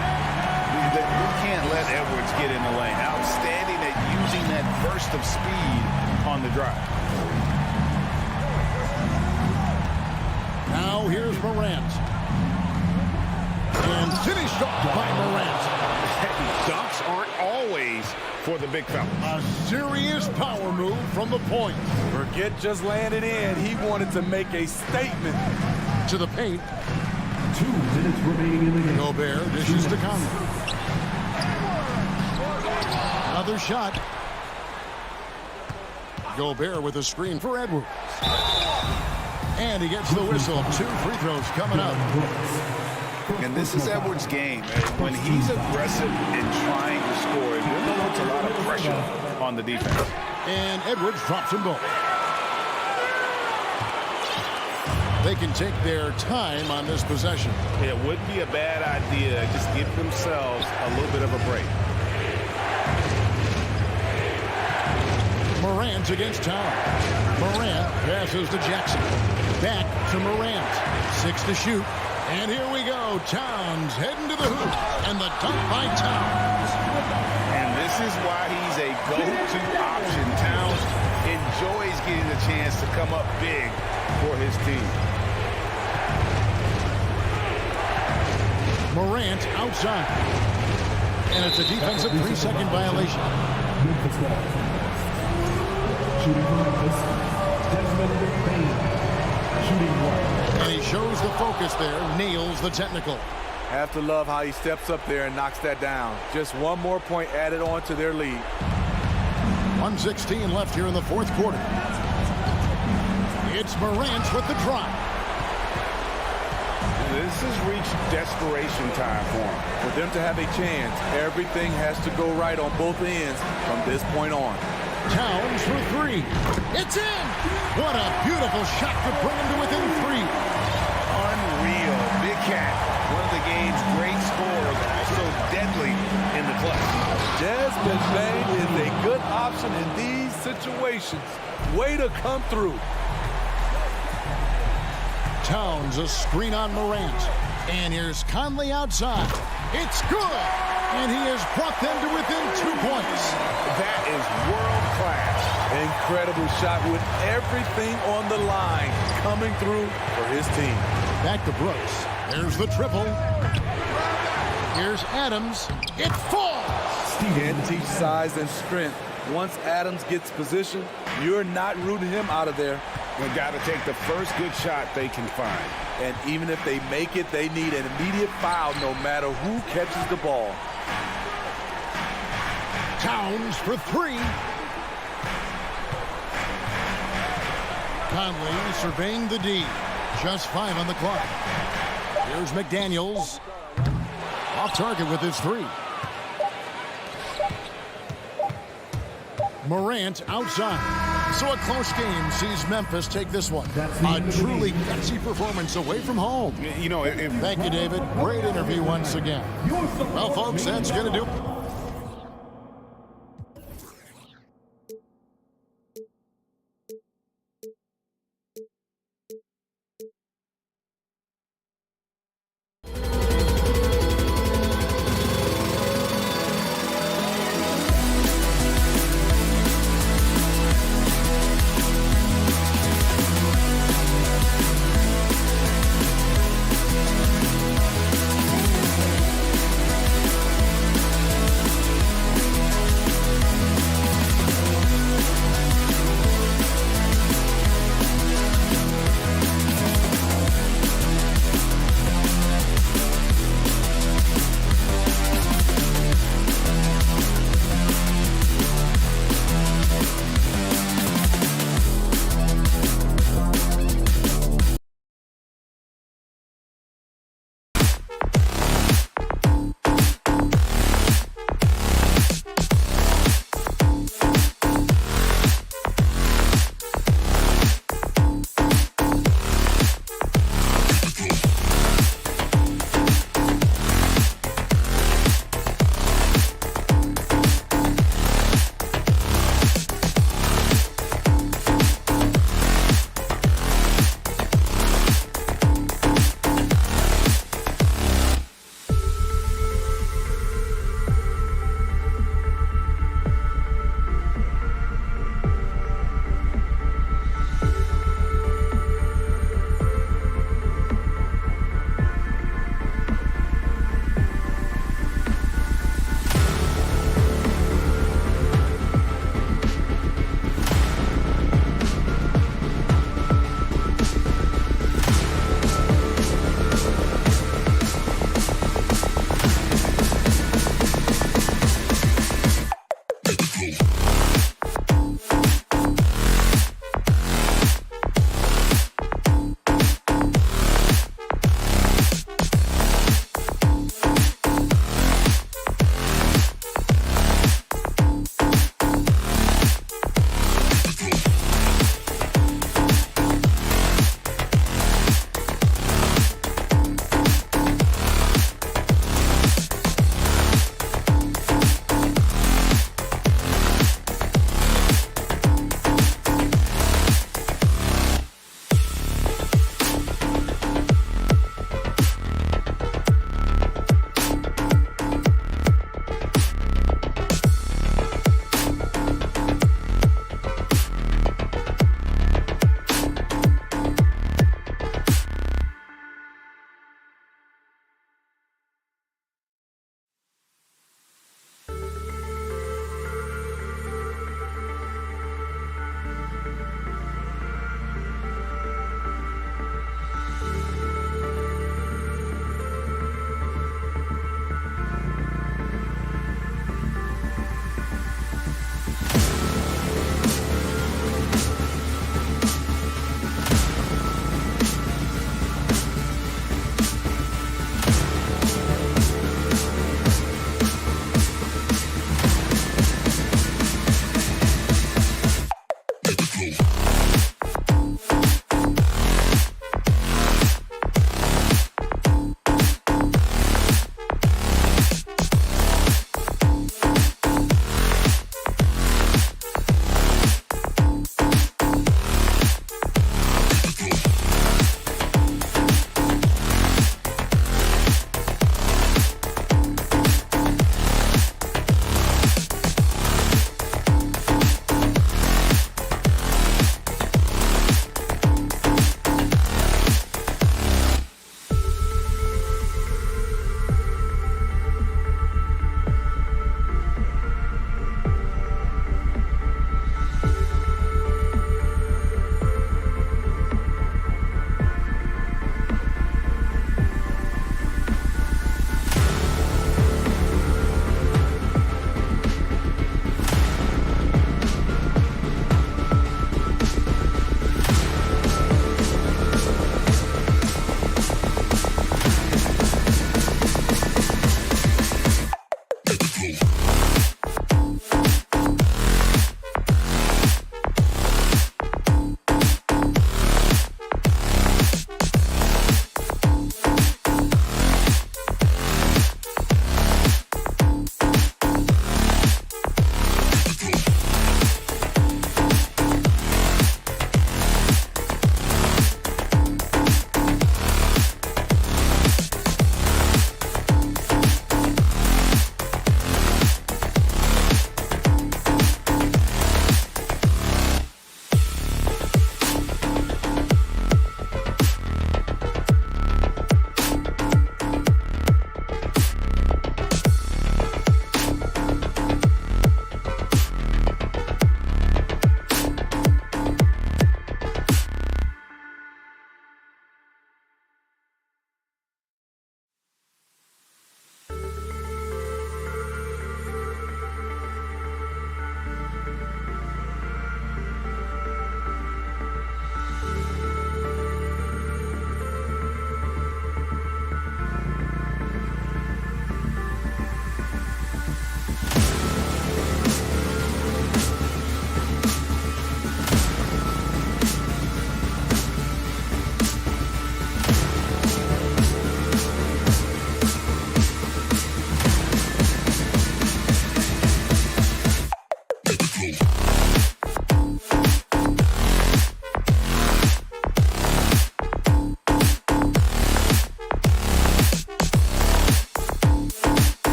You can't let Edwards get in the lane. Outstanding at using that burst of speed on the drive. Now here's Morant. And finished off by Morant. Dunks aren't always for the big fella. A serious power move from the point. Forget just laying it in. He wanted to make a statement. To the paint. 2 minutes remaining in the game. Gobert dishes to Conley. Another shot. Gobert with a screen for Edwards. And he gets the whistle. 2 free throws coming up. And this is Edwards' game. When he's aggressive and trying to score, it really puts a lot of pressure on the defense. And Edwards drops them both. They can take their time on this possession. It wouldn't be a bad idea. Just give themselves a little bit of a break. Morant against Town. Morant passes to Jackson. Back to Morant. 6 to shoot. And here we go. Towns heading to the hoop. And the dunk by Towns. And this is why he's a go-to option. Towns enjoys getting the chance to come up big for his team. Morant outside. And it's a defensive 3-second violation. Shooting for Memphis, Desmond Bain. Shooting 1. And he shows the focus there, nails the technical. Have to love how he steps up there and knocks that down. Just one more point added on to their lead. 1:16 left here in the fourth quarter. It's Morant with the drop. This has reached desperation time for him. For them to have a chance, everything has to go right on both ends from this point on. Towns for 3. It's in! What a beautiful shot to bring him to within 3. Unreal. Big Cat, one of the game's great scorers, also deadly in the clutch. Desmond Bain is a good option in these situations. Way to come through. Towns, a screen on Morant. And here's Conley outside. It's good! And he has brought them to within 2 points. That is world class. Incredible shot with everything on the line coming through for his team. Back to Brooks. There's the triple. Here's Adams. It falls! Can't teach size and strength. Once Adams gets position, you're not rooting him out of there. They've got to take the first good shot they can find. And even if they make it, they need an immediate foul no matter who catches the ball. Towns for 3. Conley surveying the D. Just 5 on the clock. Here's McDaniels. Off target with his 3. Morant outside. So a close game sees Memphis take this one. A truly gutsy performance away from home. You know, Thank you, David. Great interview once again. Well, folks, that's going to do it.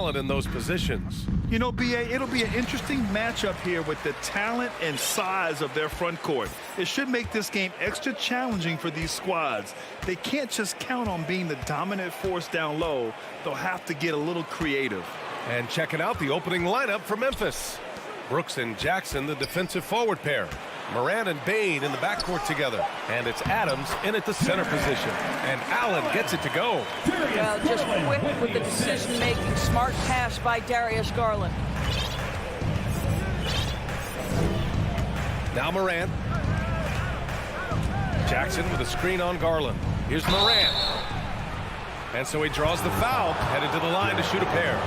talent in those positions. You know, B.A., it'll be an interesting matchup here with the talent and size of their front court. It should make this game extra challenging for these squads. They can't just count on being the dominant force down low. They'll have to get a little creative. And checking out the opening lineup for Memphis. Brooks and Jackson, the defensive forward pair. Morant and Bane in the backcourt together. And it's Adams in at the center position. And Allen gets it to go. Well, just quick with the decision-making. Smart pass by Darius Garland. Now Morant. Jackson with a screen on Garland. Here's Morant. And so he draws the foul, headed to the line to shoot a pair.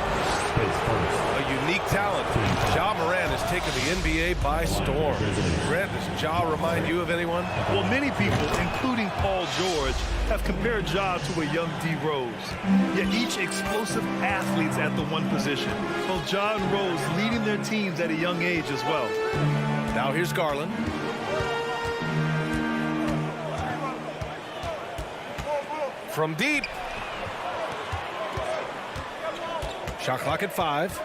A unique talent. Ja Morant has taken the NBA by storm. Grant, does Ja remind you of anyone? Well, many people, including Paul George, have compared Ja to a young D. Rose. Yet each explosive athletes at the one position. Well, Ja and Rose leading their teams at a young age as well. Now here's Garland. From deep. Shot clock at 5.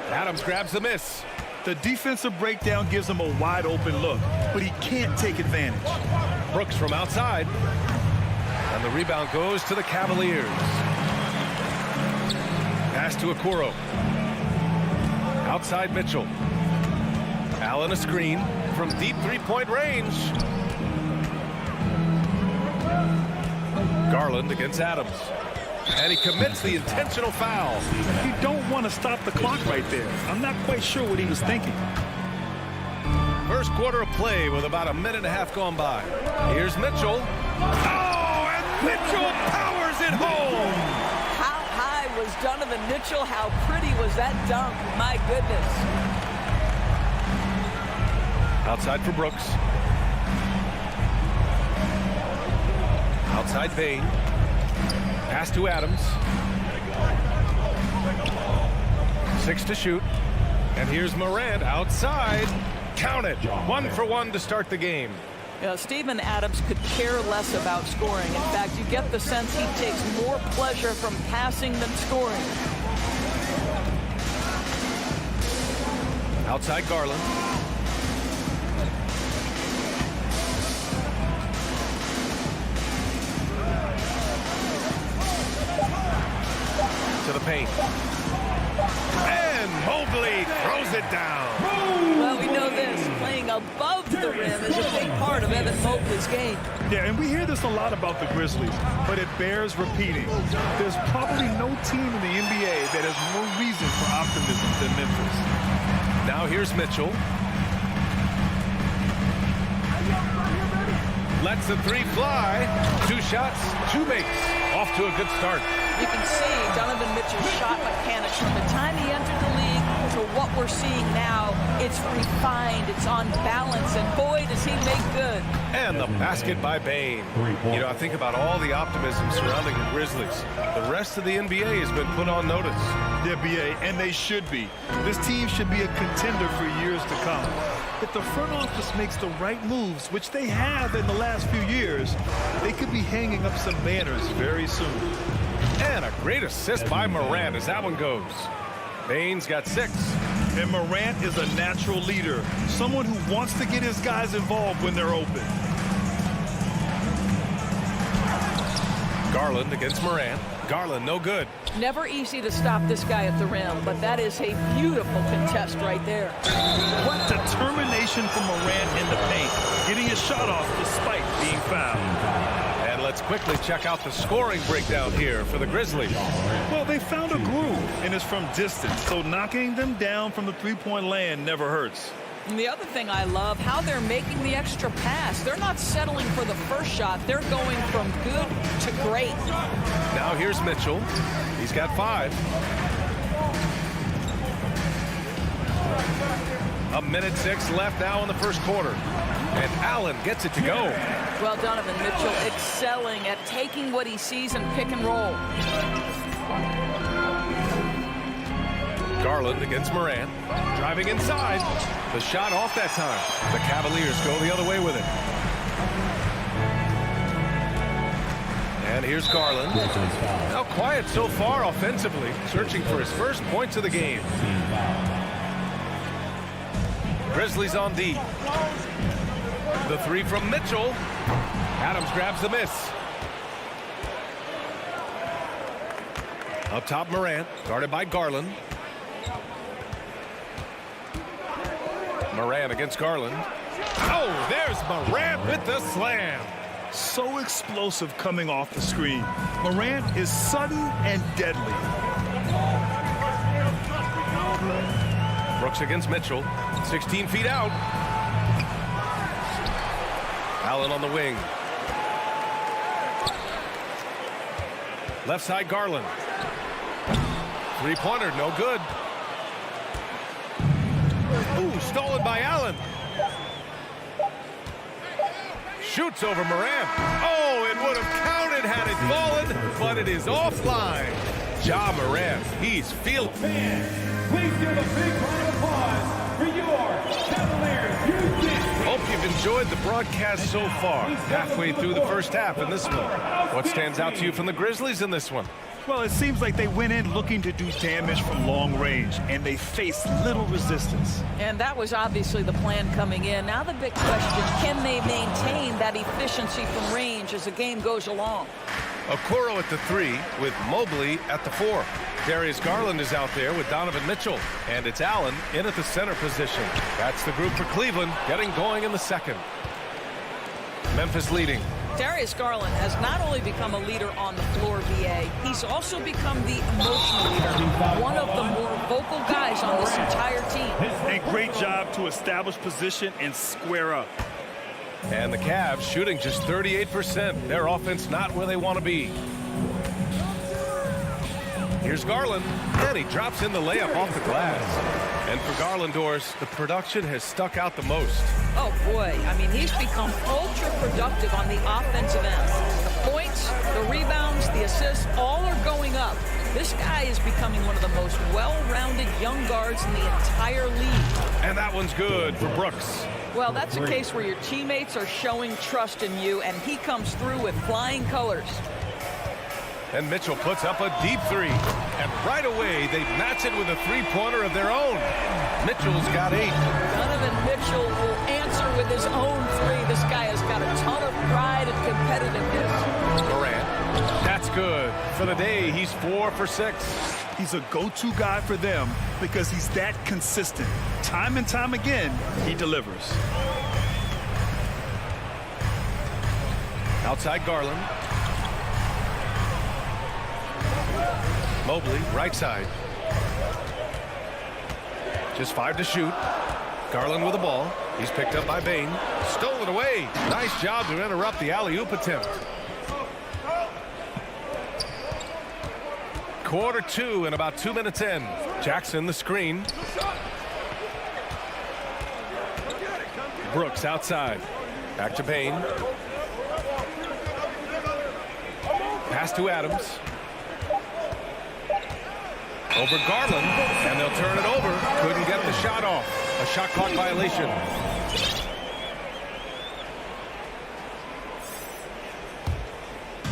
Adams grabs the miss. The defensive breakdown gives him a wide open look, but he can't take advantage. Brooks from outside. And the rebound goes to the Cavaliers. Pass to Okoro. Outside Mitchell. Allen a screen from deep three-point range. Garland against Adams. And he commits the intentional foul. You don't want to stop the clock right there. I'm not quite sure what he was thinking. First quarter of play with about a minute and a half gone by. Here's Mitchell. Oh, and Mitchell powers it home. How high was Donovan Mitchell? How pretty was that dunk? My goodness. Outside for Brooks. Outside Bane. Pass to Adams. 6 to shoot. And here's Morant outside. Count it. 1 for 1 to start the game. You know, Steven Adams could care less about scoring. In fact, you get the sense he takes more pleasure from passing than scoring. Outside Garland. To the paint. And Mobley throws it down. Well, we know this. Playing above the rim is a big part of Evan Mobley's game. Yeah, and we hear this a lot about the Grizzlies, but it bears repeating. There's probably no team in the NBA that has more reason for optimism than Memphis. Now here's Mitchell. Lets the 3 fly. 2 shots, 2 makes. Off to a good start. You can see Donovan Mitchell's shot mechanics from the time he entered the league to what we're seeing now. It's refined, it's on balance, and boy, does he make good. And the basket by Bane. You know, I think about all the optimism surrounding the Grizzlies. The rest of the NBA has been put on notice. Yeah, BA, and they should be. This team should be a contender for years to come. If the front office makes the right moves, which they have in the last few years, they could be hanging up some banners very soon. And a great assist by Morant as that one goes. Bane's got 6. And Morant is a natural leader, someone who wants to get his guys involved when they're open. Garland against Morant. Garland, no good. Never easy to stop this guy at the rim, but that is a beautiful contest right there. What determination from Morant in the paint, getting his shot off despite being fouled. And let's quickly check out the scoring breakdown here for the Grizzlies. Well, they found a groove, and it's from distance, so knocking them down from the three-point land never hurts. And the other thing I love, how they're making the extra pass. They're not settling for the first shot. They're going from good to great. Now here's Mitchell. He's got 5. A minute 6 left now in the first quarter. And Allen gets it to go. Well, Donovan Mitchell excelling at taking what he sees in pick and roll. Garland against Morant. Driving inside. The shot off that time. The Cavaliers go the other way with it. And here's Garland. Now quiet so far offensively, searching for his first points of the game. Grizzlies on D. The three from Mitchell. Adams grabs the miss. Up top, Morant, guarded by Garland. Morant against Garland. Oh, there's Morant with the slam. So explosive coming off the screen. Morant is sudden and deadly. Brooks against Mitchell. 16 feet out. Allen on the wing. Left side, Garland. Three-pointer, no good. Ooh, stolen by Allen. Shoots over Morant. Oh, it would have counted had it fallen, but it is offline. Ja Morant, he's feeling. Please give a big round of applause for your Cavaliers. Hope you've enjoyed the broadcast so far. Halfway through the first half in this one. What stands out to you from the Grizzlies in this one? Well, it seems like they went in looking to do damage from long range, and they faced little resistance. And that was obviously the plan coming in. Now the big question, can they maintain that efficiency from range as the game goes along? Okoro at the 3 with Mobley at the 4. Darius Garland is out there with Donovan Mitchell. And it's Allen in at the center position. That's the group for Cleveland getting going in the second. Memphis leading. Darius Garland has not only become a leader on the floor, VA, he's also become the emotional leader. One of the more vocal guys on this entire team. A great job to establish position and square up. And the Cavs shooting just 38%. Their offense not where they want to be. Here's Garland, and he drops in the layup off the glass. And for Garlandors, the production has stuck out the most. Oh, boy. I mean, he's become ultra-productive on the offensive end. The points, the rebounds, the assists, all are going up. This guy is becoming one of the most well-rounded young guards in the entire league. And that one's good for Brooks. Well, that's a case where your teammates are showing trust in you, and he comes through with flying colors. And Mitchell puts up a deep 3. And right away, they match it with a three-pointer of their own. Mitchell's got 8. Donovan Mitchell will answer with his own 3. This guy has got a ton of pride and competitiveness. Morant, that's good. For the day, he's 4 for 6. He's a go-to guy for them because he's that consistent. Time and time again, he delivers. Outside Garland. Mobley, right side. Just 5 to shoot. Garland with the ball. He's picked up by Bane. Stolen away. Nice job to interrupt the alley-oop attempt. Quarter 2 and about 2 minutes in. Jackson the screen. Brooks outside. Back to Bane. Pass to Adams. Over Garland, and they'll turn it over. Couldn't get the shot off. A shot clock violation.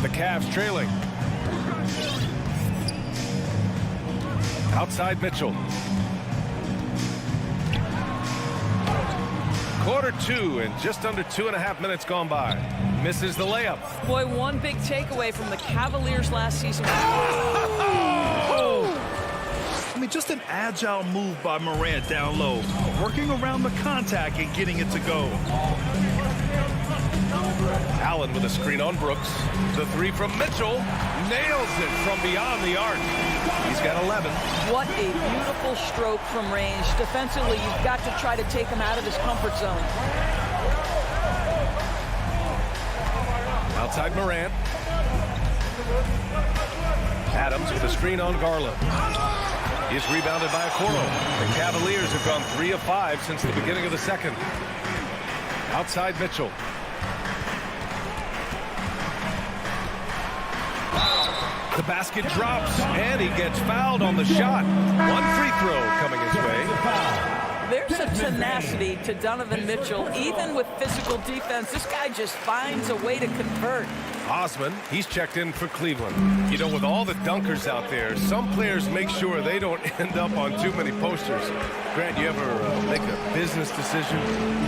The Cavs trailing. Outside Mitchell. Quarter 2 and just under 2.5 minutes gone by. Misses the layup. Boy, one big takeaway from the Cavaliers last season. I mean, just an agile move by Morant down low, working around the contact and getting it to go. Allen with a screen on Brooks. The 3 from Mitchell. Nails it from beyond the arc. He's got 11. What a beautiful stroke from range. Defensively, you've got to try to take him out of his comfort zone. Outside Morant. Adams with a screen on Garland. He's rebounded by Okoro. The Cavaliers have gone 3 of 5 since the beginning of the second. Outside Mitchell. The basket drops, and he gets fouled on the shot. One free throw coming his way. There's a tenacity to Donovan Mitchell. Even with physical defense, this guy just finds a way to convert. Osman, he's checked in for Cleveland. You know, with all the dunkers out there, some players make sure they don't end up on too many posters. Grant, you ever make a business decision?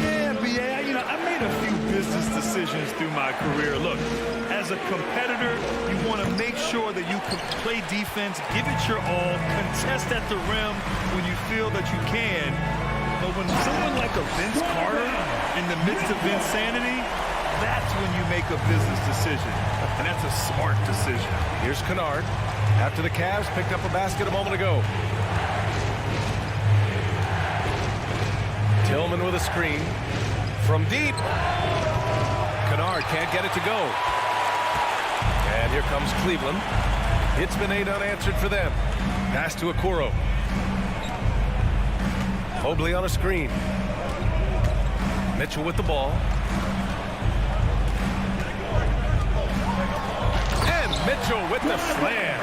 Yeah, B.A., you know, I made a few business decisions through my career. Look, as a competitor, you want to make sure that you can play defense, give it your all, contest at the rim when you feel that you can. But when someone like a Vince Carter in the midst of insanity, that's when you make a business decision. And that's a smart decision. Here's Kennard. After the Cavs picked up a basket a moment ago. Tillman with a screen. From deep. Kennard can't get it to go. And here comes Cleveland. It's been 8 unanswered for them. Pass to Okoro. Mobley on a screen. Mitchell with the ball. And Mitchell with the slam.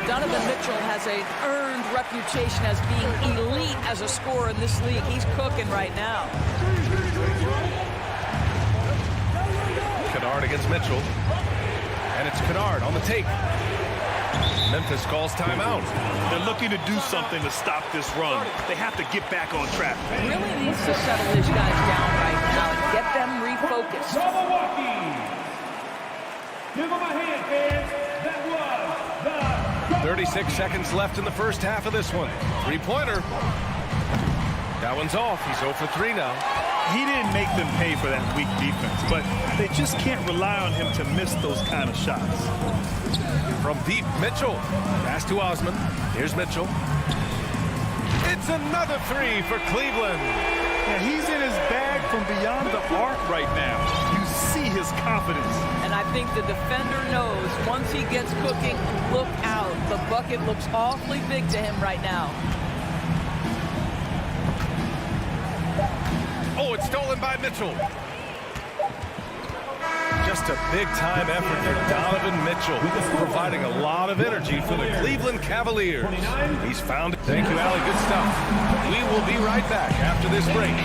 Donovan Mitchell has an earned reputation as being elite as a scorer in this league. He's cooking right now. Kennard against Mitchell. And it's Kennard on the take. Memphis calls timeout. They're looking to do something to stop this run. They have to get back on track. Really needs to settle these guys down right now and get them refocused. Give him a hand, fans. That was the 36 seconds left in the first half of this one. Three-pointer. That one's off. He's 0 for 3 now. He didn't make them pay for that weak defense, but they just can't rely on him to miss those kind of shots. From deep, Mitchell. Pass to Osman. Here's Mitchell. It's another 3 for Cleveland. Yeah, he's in his bag from beyond the arc right now. You see his confidence. And I think the defender knows once he gets cooking, look out. The bucket looks awfully big to him right now. Oh, it's stolen by Mitchell. Just a big-time effort for Donovan Mitchell, providing a lot of energy for the Cleveland Cavaliers. He's found it. Thank you, Allie. Good stuff. We will be right back after this break.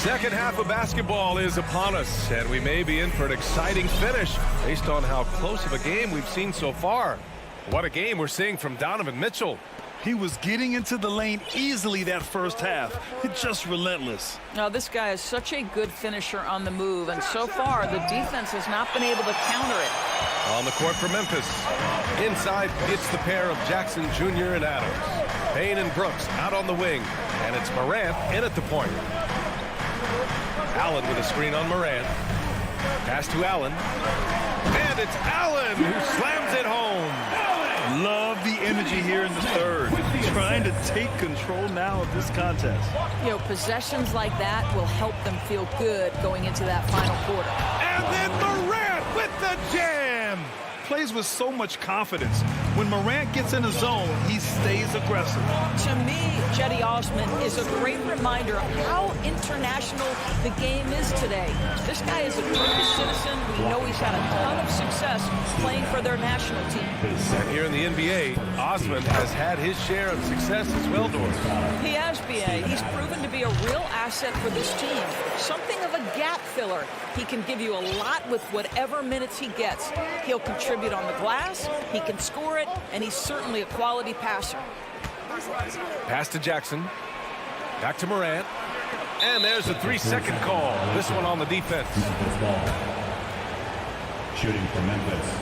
Second half of basketball is upon us, and we may be in for an exciting finish based on how close of a game we've seen so far. What a game we're seeing from Donovan Mitchell. He was getting into the lane easily that first half. It's just relentless. Now, this guy is such a good finisher on the move, and so far the defense has not been able to counter it. On the court for Memphis. Inside gets the pair of Jackson Jr. and Adams. Payne and Brooks out on the wing, and it's Morant in at the point. Allen with a screen on Morant. Pass to Allen. And it's Allen who slams it home. Love the energy here in the third. Trying to take control now of this contest. You know, possessions like that will help them feel good going into that final quarter. And then Morant with the jam. Plays with so much confidence. When Morant gets in a zone, he stays aggressive. To me, Cedi Osman is a great reminder of how international the game is today. This guy is a British citizen. We know he's had a ton of success playing for their national team. And here in the NBA, Osman has had his share of success as well, Doris. He has, B.A. He's proven to be a real asset for this team. Something of a gap filler. He can give you a lot with whatever minutes he gets. He'll contribute on the glass, he can score it, and he's certainly a quality passer. Pass to Jackson. Back to Morant. And there's a 3-second call. This one on the defense. Shooting for Memphis.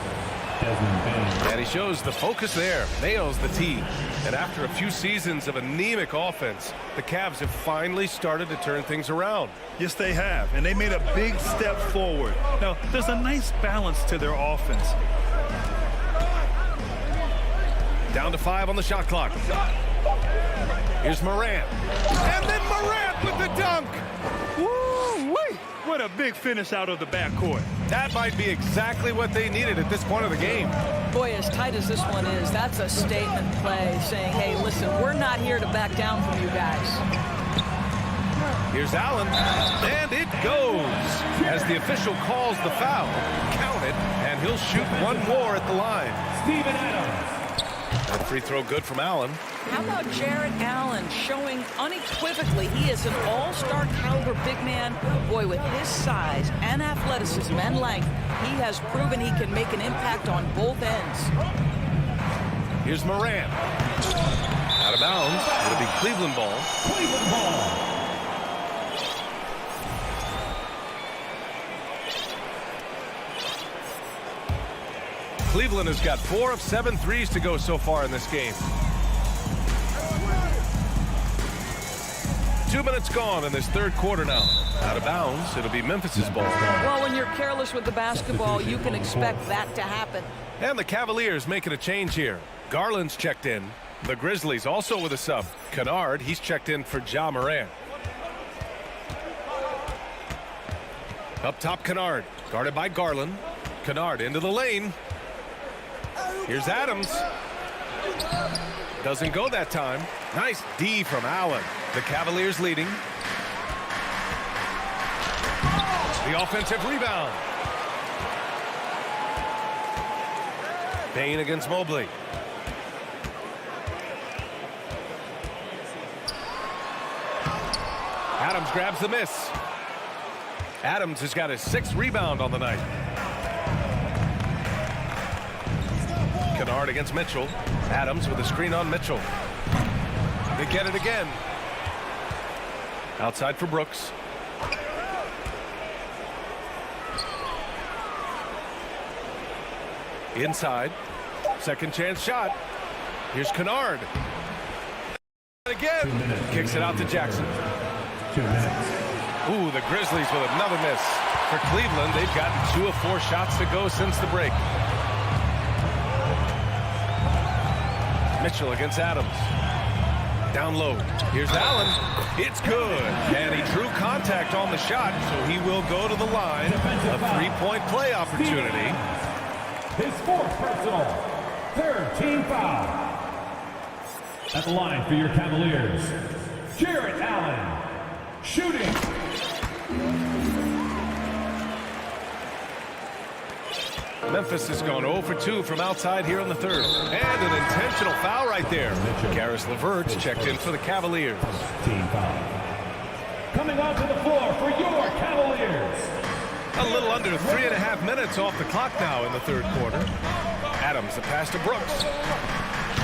And he shows the focus there. Nails the tee. And after a few seasons of anemic offense, the Cavs have finally started to turn things around. Yes, they have. And they made a big step forward. Now, there's a nice balance to their offense. Down to 5 on the shot clock. Here's Morant. And then Morant with the dunk. Woo-wee! What a big finish out of the backcourt. That might be exactly what they needed at this point of the game. Boy, as tight as this one is, that's a statement play saying, hey, listen, we're not here to back down from you guys. Here's Allen, and it goes. As the official calls the foul, count it, and he'll shoot one more at the line. Steven Adams. That free throw good from Allen. How about Jared Allen showing unequivocally he is an all-star caliber big man? Boy, with his size and athleticism and length, he has proven he can make an impact on both ends. Here's Moran. Out of bounds. It'll be Cleveland ball. Cleveland ball. Cleveland has got 4 of 7 threes to go so far in this game. 2 minutes gone in this third quarter now. Out of bounds, it'll be Memphis's ball. Well, when you're careless with the basketball, you can expect that to happen. And the Cavaliers making a change here. Garland's checked in. The Grizzlies also with a sub. Kennard, he's checked in for Ja Morant. Up top, Kennard, guarded by Garland. Kennard into the lane. Here's Adams. Doesn't go that time. Nice D from Allen. The Cavaliers leading. The offensive rebound. Payne against Mobley. Adams grabs the miss. Adams has got his 6th rebound on the night. Kennard against Mitchell. Adams with a screen on Mitchell. They get it again. Outside for Brooks. Inside. Second chance shot. Here's Kennard. Again. Kicks it out to Jackson. 2 minutes. Ooh, the Grizzlies with another miss. For Cleveland, they've gotten 2 of 4 shots to go since the break. Mitchell against Adams. Down low. Here's Allen. It's good. And he drew contact on the shot, so he will go to the line. A 3-point play opportunity. His 4th personal. 3rd team foul. At the line for your Cavaliers, Jared Allen. Shooting. Memphis has gone 0 for 2 from outside here in the third. And an intentional foul right there. Karis LeVert's checked in for the Cavaliers. Team foul. Coming onto the floor for your Cavaliers. A little under 3.5 minutes off the clock now in the third quarter. Adams, the pass to Brooks.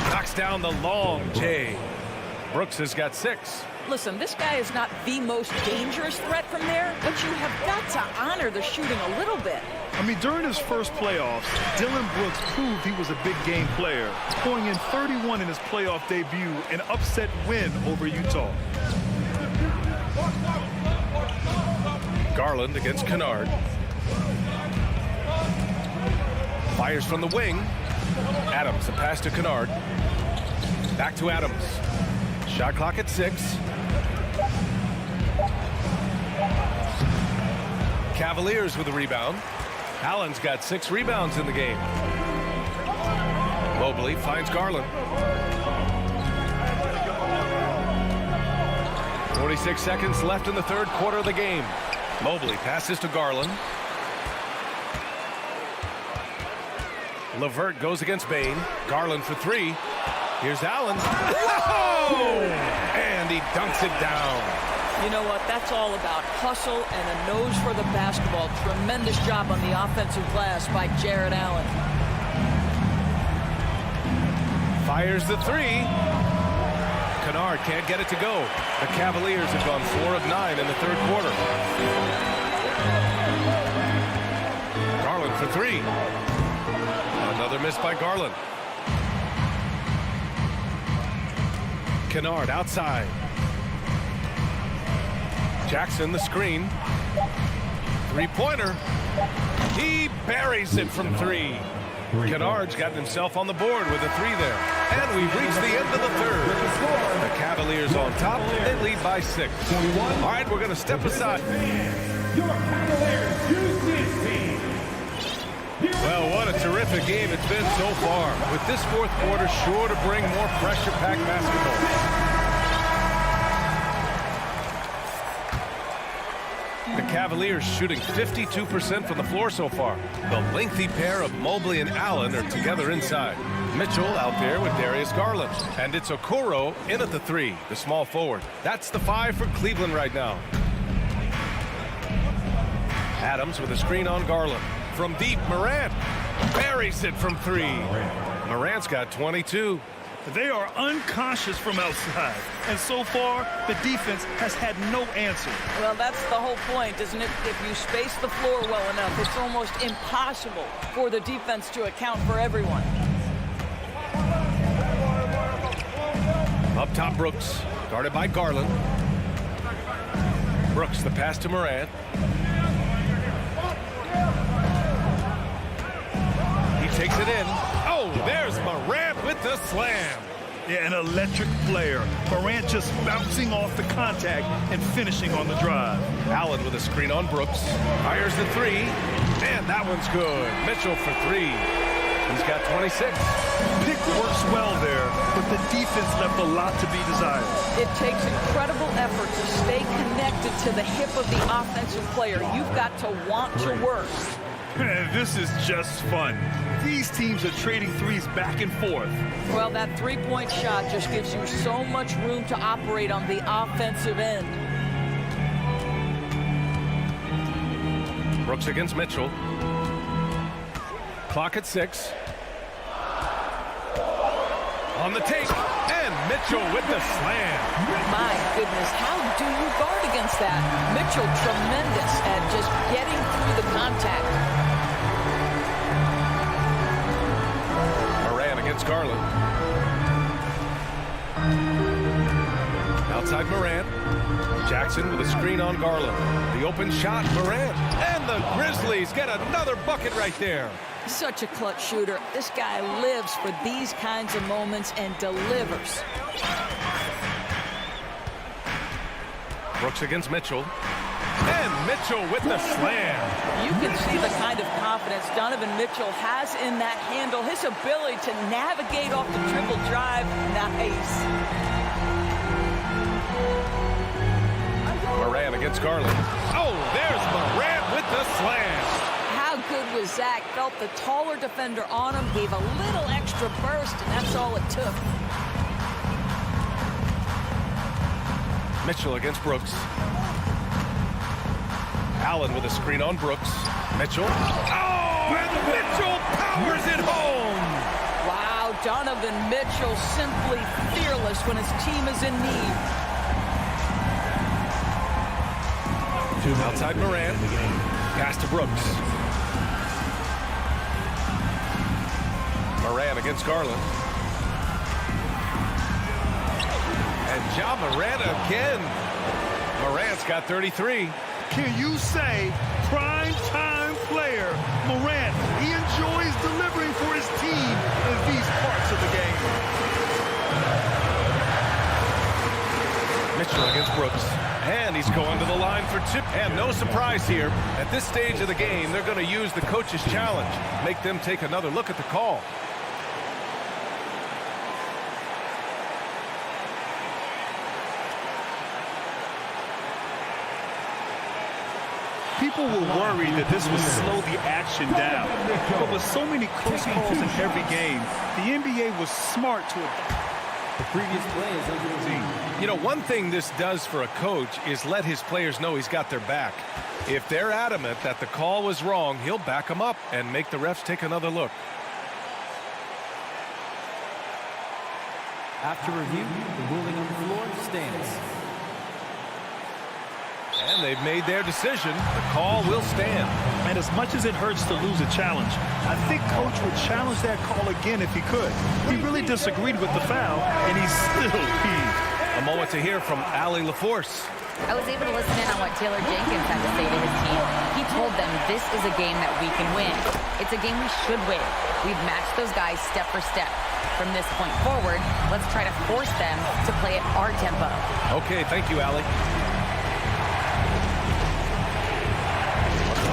Knocks down the long J. Brooks has got 6. Listen, this guy is not the most dangerous threat from there, but you have got to honor the shooting a little bit. I mean, during his first playoffs, Dillon Brooks proved he was a big game player, scoring in 31 in his playoff debut, an upset win over Utah. Garland against Kennard. Fires from the wing. Adams, the pass to Kennard. Back to Adams. Shot clock at 6. Cavaliers with a rebound. Allen's got 6 rebounds in the game. Mobley finds Garland. 46 seconds left in the third quarter of the game. Mobley passes to Garland. LeVert goes against Bane. Garland for 3. Here's Allen. Oh! And he dunks it down. You know what? That's all about hustle and a nose for the basketball. Tremendous job on the offensive glass by Jared Allen. Fires the 3. Kennard can't get it to go. The Cavaliers have gone 4 of 9 in the third quarter. Garland for 3. Another miss by Garland. Kennard outside. Jackson the screen. 3-pointer. He buries it from 3. Kennard's gotten himself on the board with a 3 there. And we've reached the end of the third. The Cavaliers on top. They lead by 6. All right, we're going to step aside. Your Cavaliers use this team. Well, what a terrific game it's been so far. With this fourth quarter sure to bring more pressure-packed basketball. The Cavaliers shooting 52% from the floor so far. The lengthy pair of Mobley and Allen are together inside. Mitchell out there with Darius Garland. And it's Okoro in at the 3, the small forward. That's the 5 for Cleveland right now. Adams with a screen on Garland. From deep, Morant buries it from 3. Morant's got 22. They are unconscious from outside, and so far the defense has had no answer. Well, that's the whole point, isn't it? If you space the floor well enough, it's almost impossible for the defense to account for everyone. Up top, Brooks, guarded by Garland. Brooks, the pass to Morant. He takes it in. Oh, there's Morant with the slam. Yeah, an electric player. Morant just bouncing off the contact and finishing on the drive. Allen with a screen on Brooks. Fires the 3. And that one's good. Mitchell for 3. He's got 26. Pick works well there, but the defense left a lot to be desired. It takes incredible effort to stay connected to the hip of the offensive player. You've got to want to work. This is just fun. These teams are trading threes back and forth. Well, that three-point shot just gives you so much room to operate on the offensive end. Brooks against Mitchell. Clock at 6. On the take, and Mitchell with the slam. My goodness, how do you guard against that? Mitchell tremendous at just getting through the contact. Against Garland. Outside Morant. Jackson with a screen on Garland. The open shot, Morant. And the Grizzlies get another bucket right there. Such a clutch shooter. This guy lives for these kinds of moments and delivers. Brooks against Mitchell. And Mitchell with the slam. You can see the kind of confidence Donovan Mitchell has in that handle. His ability to navigate off the dribble drive. Nice. Morant against Garland. Oh, there's Morant with the slam. How good was Zach? Felt the taller defender on him, gave a little extra burst, and that's all it took. Mitchell against Brooks. Allen with a screen on Brooks. Mitchell. Oh, and Mitchell powers it home. Wow, Donovan Mitchell simply fearless when his team is in need. Outside Morant. Pass to Brooks. Morant against Garland. And Ja Morant again. Morant's got 33. Can you say prime-time player Morant? He enjoys delivering for his team in these parts of the game. Mitchell against Brooks. And he's going to the line for 2. And no surprise here. At this stage of the game, they're going to use the coach's challenge. Make them take another look at the call. People were worried that this would slow the action down. But with so many close calls in every game, the NBA was smart to adopt. The previous play is under the team. You know, one thing this does for a coach is let his players know he's got their back. If they're adamant that the call was wrong, he'll back them up and make the refs take another look. After review, the ruling on the floor stands. And they've made their decision. The call will stand. And as much as it hurts to lose a challenge, I think Coach would challenge that call again if he could. He really disagreed with the foul, and he's still peeved. A moment to hear from Allie LaForce. I was able to listen in on what Taylor Jenkins had to say to his team. He told them this is a game that we can win. It's a game we should win. We've matched those guys step for step. From this point forward, let's try to force them to play at our tempo. Okay, thank you, Allie.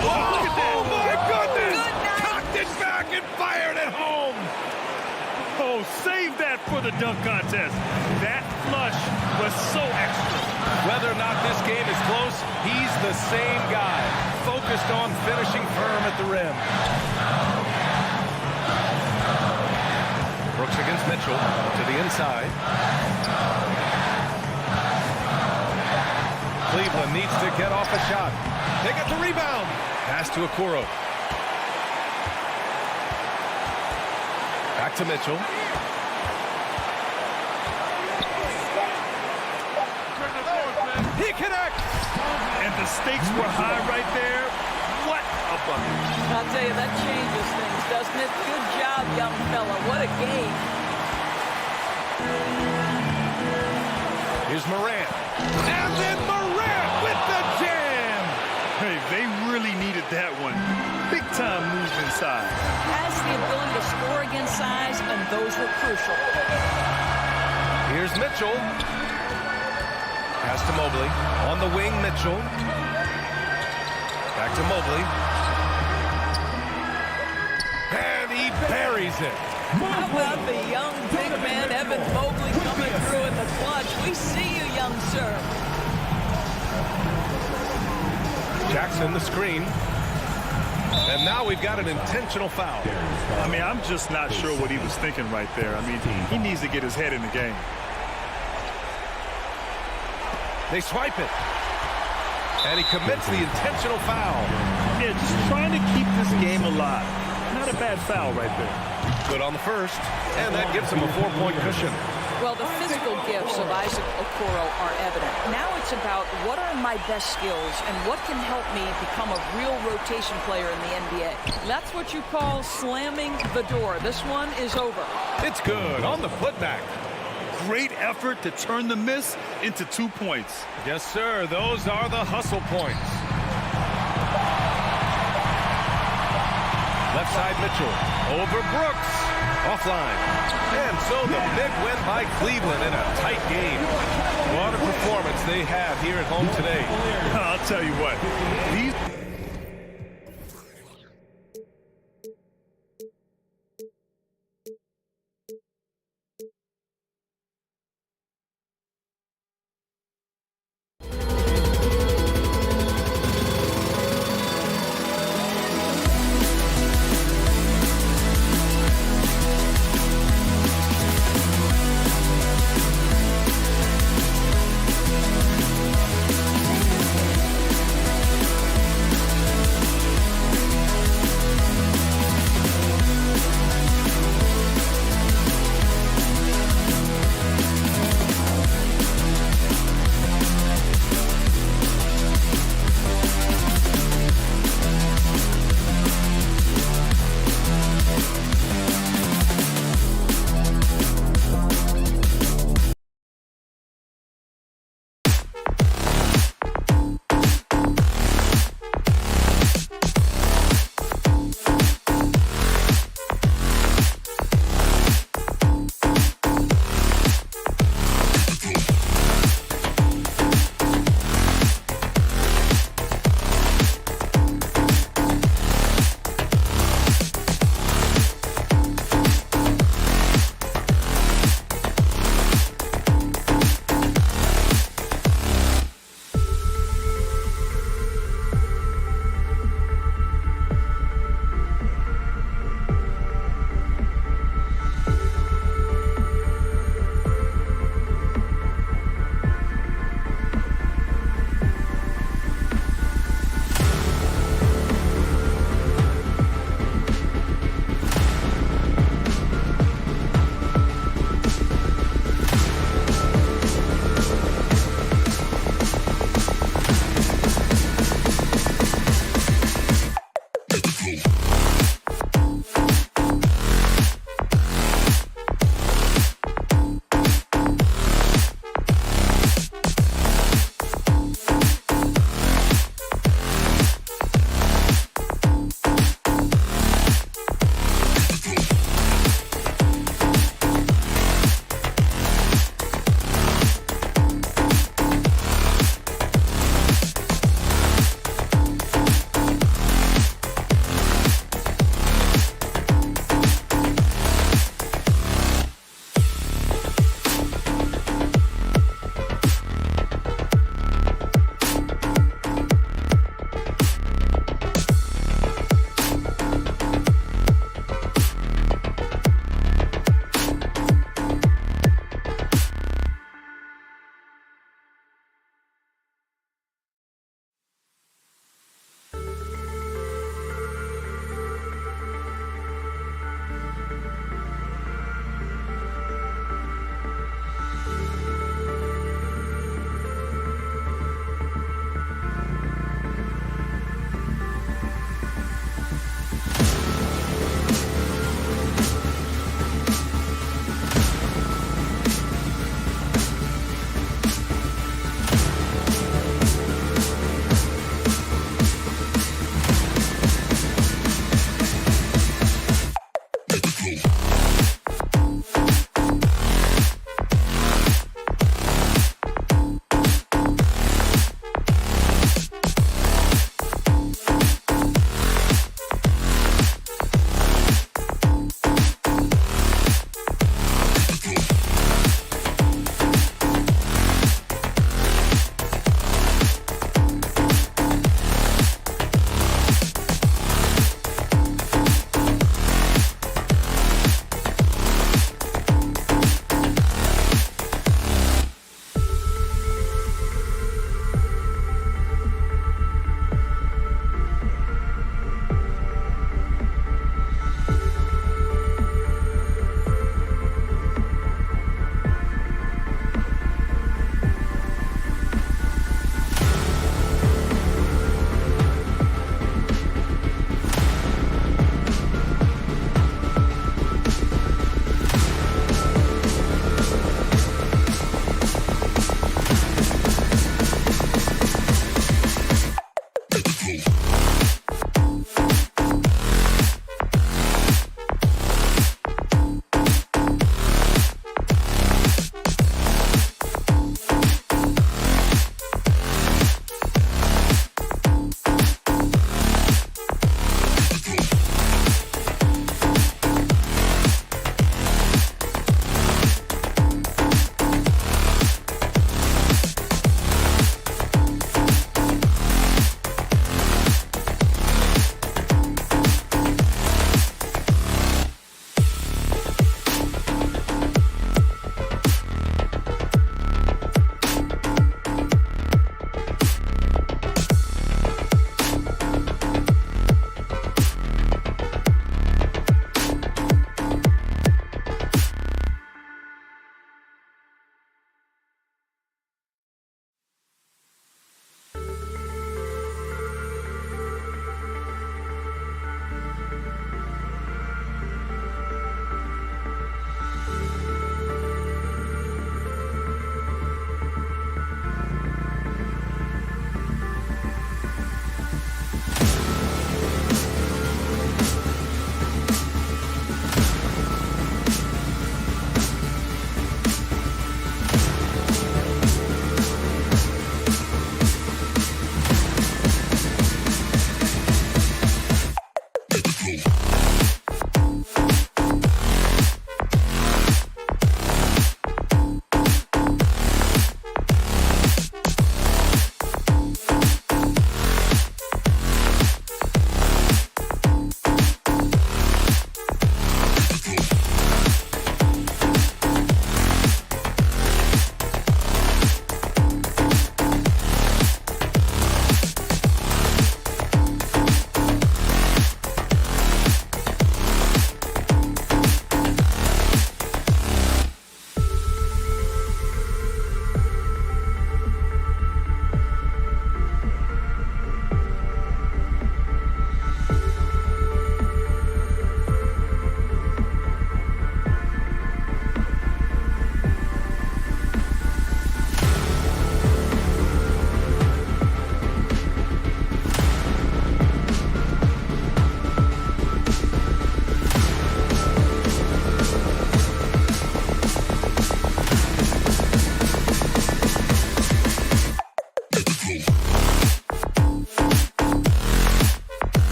Oh, my goodness! Cocked it back and fired it home! Oh, save that for the dunk contest. That flush was so extra. Whether or not this game is close, he's the same guy, focused on finishing firm at the rim. Brooks against Mitchell to the inside. Cleveland needs to get off a shot. They get the rebound. Pass to Okoro. Back to Mitchell. He connects. And the stakes were high right there. What a bucket. I'll tell you, that changes things, doesn't it? Good job, young fella. What a game. Here's Morant. And then Morant with the jam. Hey, they really needed that one. Big time move inside. Has the ability to score against size, and those were crucial. Here's Mitchell. Pass to Mobley. On the wing, Mitchell. Back to Mobley. And he buries it. How about the young big man, Evan Mobley, coming through in the clutch? We see you, young sir. Jackson, the screen. And now we've got an intentional foul. I mean, I'm just not sure what he was thinking right there. I mean, he needs to get his head in the game. They swipe it. And he commits the intentional foul. Yeah, just trying to keep this game alive. Not a bad foul right there. Good on the first. And that gives him a 4-point cushion. Well, the physical gifts of Isaac Okoro are evident. Now it's about what are my best skills and what can help me become a real rotation player in the NBA. That's what you call slamming the door. This one is over. It's good on the putback. Great effort to turn the miss into 2 points. Yes, sir. Those are the hustle points. Left side Mitchell. Over Brooks. Offline. And so the big win by Cleveland in a tight game. What a performance they have here at home today. I'll tell you what. These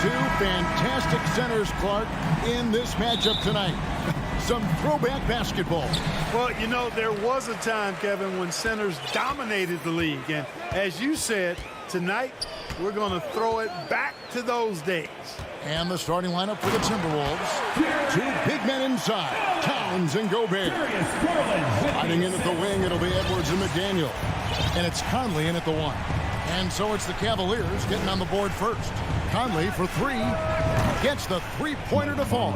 Two fantastic centers, Clark, in this matchup tonight. Some throwback basketball. Well, you know, there was a time, Kevin, when centers dominated the league. And as you said, tonight we're going to throw it back to those days. And the starting lineup for the Timberwolves. Two big men inside, Towns and Gobert. Fighting in at the wing, it'll be Edwards and McDaniel. And it's Conley in at the 1. And so it's the Cavaliers getting on the board first. Conley for 3, gets the three-pointer to fall.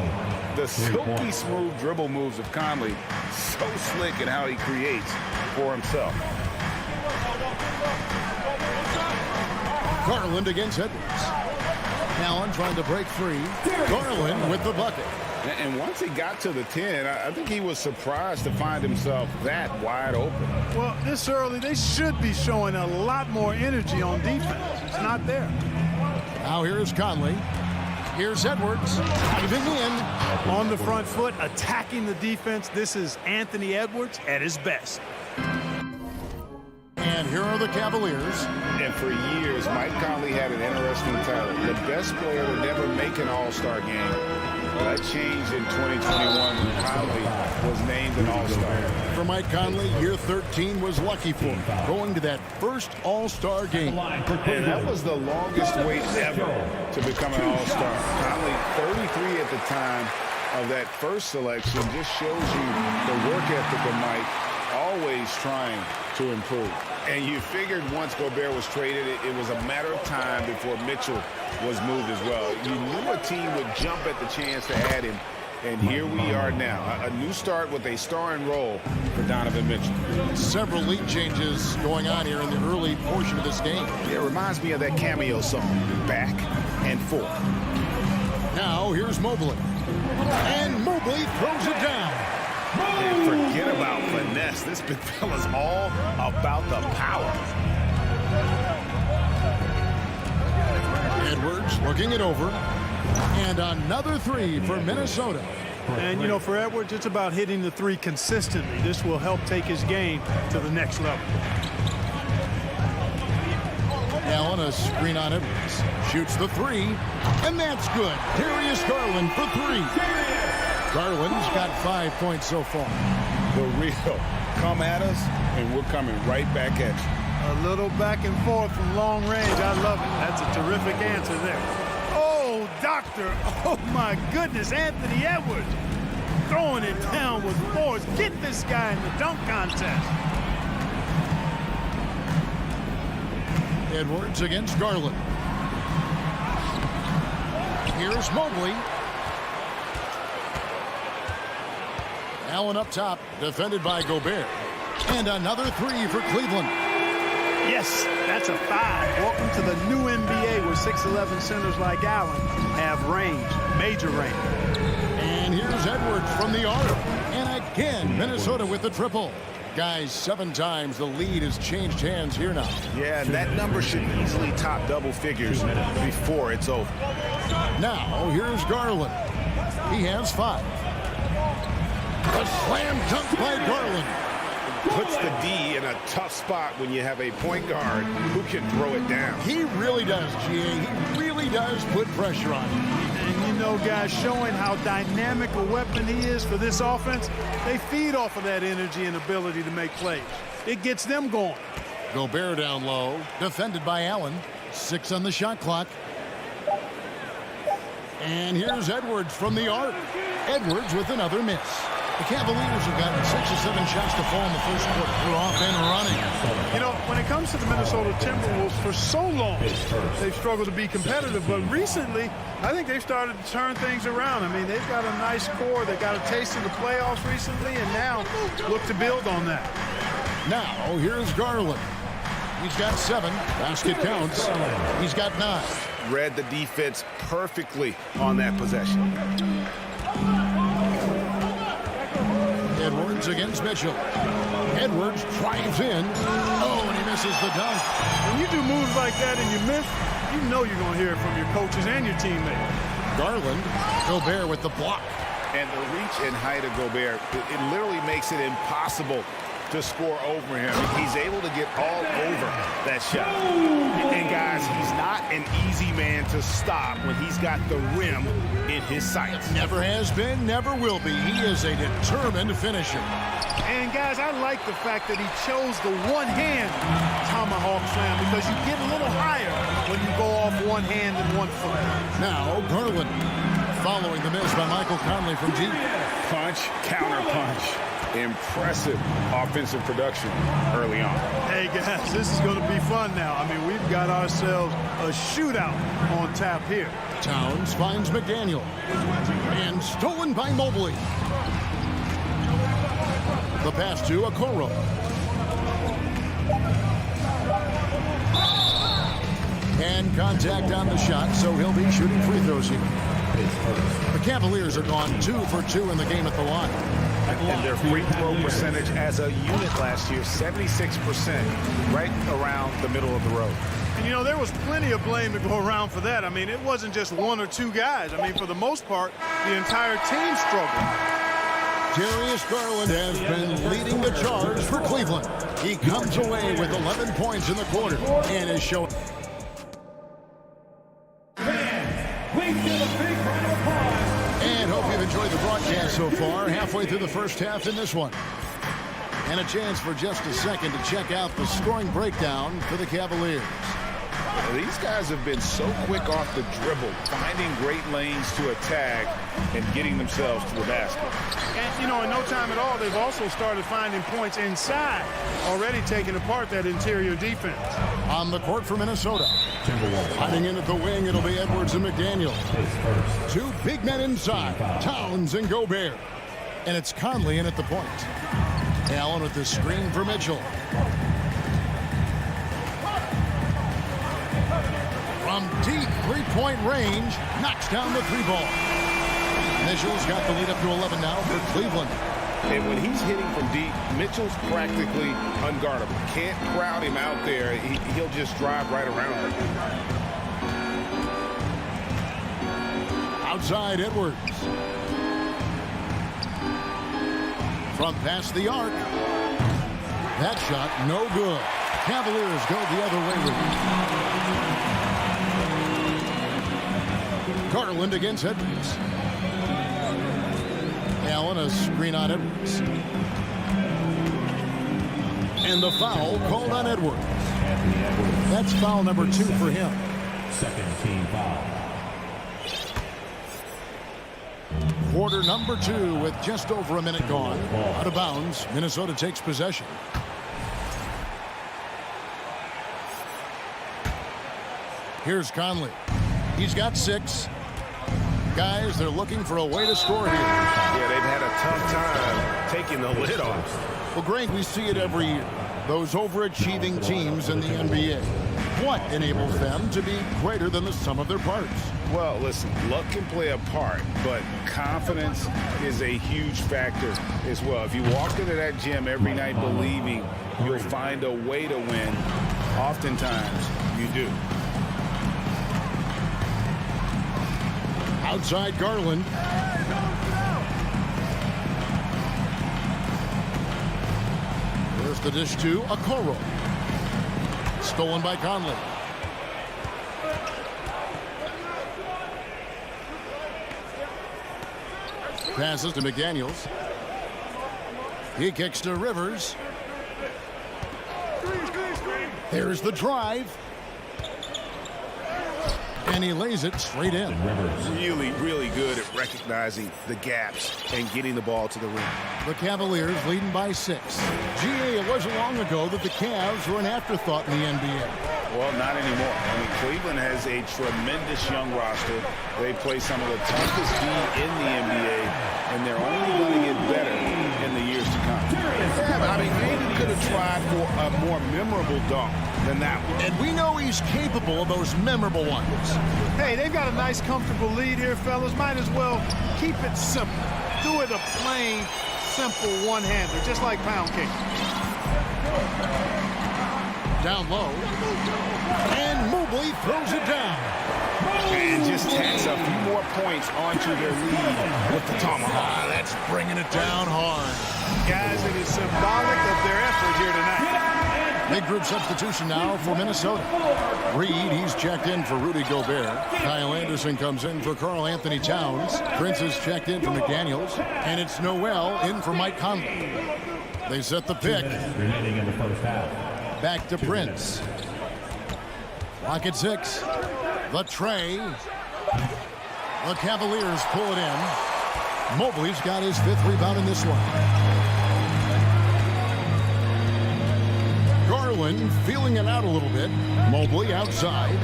The silky smooth dribble moves of Conley, so slick in how he creates for himself. Garland against Edwards. Allen trying to break free. Garland with the bucket. And once he got to the 10, I think he was surprised to find himself that wide open. Well, this early, they should be showing a lot more energy on defense. It's not there. Now here's Conley. Here's Edwards diving in. On the front foot, attacking the defense. This is Anthony Edwards at his best. And here are the Cavaliers. And for years, Mike Conley had an interesting title. The best player to never make an All-Star game. That changed in 2021 when Conley was named an All-Star. For Mike Conley, year 13 was lucky for him, going to that first All-Star game. And that was the longest wait ever to become an All-Star. Conley, 33 at the time of that first selection, just shows you the work ethic of Mike, always trying to improve. And you figured once Gobert was traded, it was a matter of time before Mitchell was moved as well. You knew a team would jump at the chance to add him, and here we are now. A new start with a starring role for Donovan Mitchell. Several lead changes going on here in the early portion of this game. It reminds me of that cameo song, Back and Forth. Now here's Mobley. And Mobley throws it down. And forget about finesse. This big fella's all about the power. Edwards looking it over. And another 3 for Minnesota. And, you know, for Edwards, it's about hitting the 3 consistently. This will help take his game to the next level. Allen, a screen on Edwards. Shoots the 3. And that's good. Darius Garland for 3. Garland's got 5 points so far. The real come at us, and we're coming right back at you. A little back and forth from long range. I love it. That's a terrific answer there. Oh, doctor. Oh, my goodness. Anthony Edwards throwing it down with force. Get this guy in the dunk contest. Edwards against Garland. Here's Mobley. Allen up top, defended by Gobert. And another 3 for Cleveland. Yes, that's a 5. Welcome to the new NBA where 6'11" centers like Allen have range, major range. And here's Edwards from the arc. And again, Minnesota with the triple. Guys, 7 times the lead has changed hands here now. Yeah, and that number should easily top double figures before it's over. Now, here's Garland. He has 5. A slam dunk by Garland. Puts the D in a tough spot when you have a point guard who can throw it down. He really does, GA. He really does put pressure on him. And you know, guys, showing how dynamic a weapon he is for this offense, they feed off of that energy and ability to make plays. It gets them going. Gobert down low, defended by Allen. 6 on the shot clock. And here's Edwards from the arc. Edwards with another miss. The Cavaliers have gotten 6 or 7 shots to fall in the first quarter. They're off and running. You know, when it comes to the Minnesota Timberwolves, for so long, they've struggled to be competitive. But recently, I think they've started to turn things around. I mean, they've got a nice core. They got a taste of the playoffs recently, and now look to build on that. Now, here's Garland. He's got 7. Basket counts. He's got 9. Read the defense perfectly on that possession. Edwards against Mitchell. Edwards drives in. Oh, and he misses the dunk. When you do moves like that and you miss, you know you're going to hear it from your coaches and your teammates. Garland, Gobert with the block. And the reach and height of Gobert, it literally makes it impossible to score over him. He's able to get all over that shot. And guys, he's not an easy man to stop when he's got the rim in his sights. Never has been, never will be. He is a determined finisher. And guys, I like the fact that he chose the one-hand tomahawk slam because you get a little higher when you go off one hand and one foot. Now, Garland following the miss by Michael Conley from deep. Punch, counter punch. Impressive offensive production early on. Hey, guys, this is going to be fun now. I mean, we've got ourselves a shootout on tap here. Towns finds McDaniel. And stolen by Mobley. The pass to Okoro. And contact on the shot, so he'll be shooting free throws here. The Cavaliers are gone 2 for 2 in the game at the line. And their free throw percentage as a unit last year, 76%, right around the middle of the road. And, you know, there was plenty of blame to go around for that. I mean, it wasn't just one or two guys. I mean, for the most part, the entire team struggled. Darius Garland has been leading the charge for Cleveland. He comes away with 11 points in the quarter and is showing. And hope you've enjoyed the broadcast so far. Halfway through the first half in this one. And a chance for just a second to check out the scoring breakdown for the Cavaliers. These guys have been so quick off the dribble, finding great lanes to attack and getting themselves to the basket. And, you know, in no time at all, they've also started finding points inside, already taking apart that interior defense. On the court for Minnesota. Timberwolves. Hiding in at the wing, it'll be Edwards and McDaniel. Two big men inside, Towns and Gobert. And it's Conley in at the point. Allen with the screen for Mitchell. From deep three-point range, knocks down the three ball. Mitchell's got the lead up to 11 now for Cleveland. And when he's hitting from deep, Mitchell's practically unguardable. Can't crowd him out there. He'll just drive right around him. Outside Edwards. From past the arc. That shot no good. Cavaliers go the other way with it. Garland against Edwards. Allen a screen on Edwards. And the foul called on Edwards. That's foul number 2 for him. Second team foul. Quarter number 2 with just over a minute gone. Out of bounds. Minnesota takes possession. Here's Conley. He's got 6. Guys, they're looking for a way to score here. Yeah, they've had a tough time taking the lid off. Well, Greg, we see it every year. Those overachieving teams in the NBA. What enables them to be greater than the sum of their parts? Well, listen, luck can play a part, but confidence is a huge factor as well. If you walk into that gym every night believing you'll find a way to win, oftentimes you do. Outside Garland. There's the dish to Okoro. Stolen by Conley. Passes to McDaniels. He kicks to Rivers. There's the drive. And he lays it straight in. Really, really good at recognizing the gaps and getting the ball to the rim. The Cavaliers leading by 6. GA, it wasn't long ago that the Cavs were an afterthought in the NBA. Well, not anymore. I mean, Cleveland has a tremendous young roster. They play some of the toughest D in the NBA, and they're only going to get better in the years to come. Yeah, I mean, maybe could have tried for a more memorable dunk than that one. And we know he's capable of those memorable ones. Hey, they've got a nice, comfortable lead here, fellas. Might as well keep it simple. Do it a plain, simple one-hander, just like pound cake. Down low. And Mobley throws it down. And just tacks a few more points onto their lead with the tomahawk. That's bringing it down hard. Guys, it is symbolic of their effort here tonight. Big group substitution now for Minnesota. Reed, he's checked in for Rudy Gobert. Kyle Anderson comes in for Karl Anthony Towns. Prince is checked in for McDaniels. And it's Noel in for Mike Conley. They set the pick. Remaining in the first half. Back to Prince. Lock at 6. The tray. The Cavaliers pull it in. Mobley's got his 5th rebound in this one. Garland feeling it out a little bit. Mobley outside.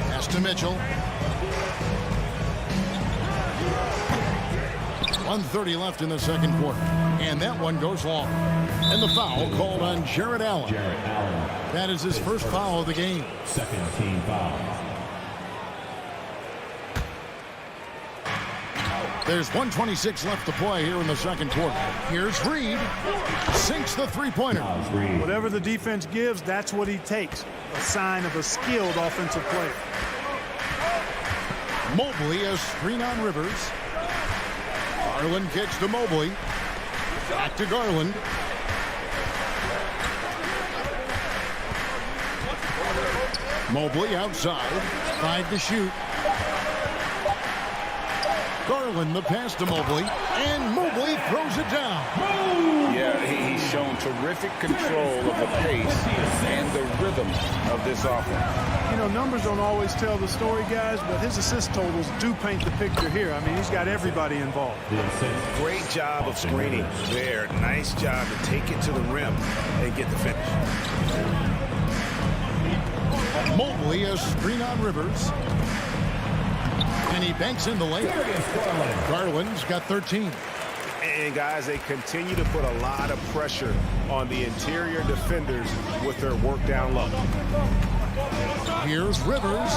Pass to Mitchell. 1:30 left in the second quarter. And that one goes long. And the foul called on Jarrett Allen. That is his first foul of the game. Second team foul. There's 1:26 left to play here in the second quarter. Here's Reed. Sinks the three-pointer. Whatever the defense gives, that's what he takes. A sign of a skilled offensive player. Mobley a screen on Rivers. Garland kicks to Mobley. Back to Garland. Mobley outside. 5 to shoot. Garland the pass to Mobley. And Mobley throws it down. Yeah, he's shown terrific control of the pace and the rhythm of this offense. You know, numbers don't always tell the story, guys, but his assist totals do paint the picture here. I mean, he's got everybody involved. Great job of screening there. Nice job to take it to the rim and get the finish. Mobley a screen on Rivers. And he banks in the lane. Garland's got 13. And guys, they continue to put a lot of pressure on the interior defenders with their work down low. Here's Rivers.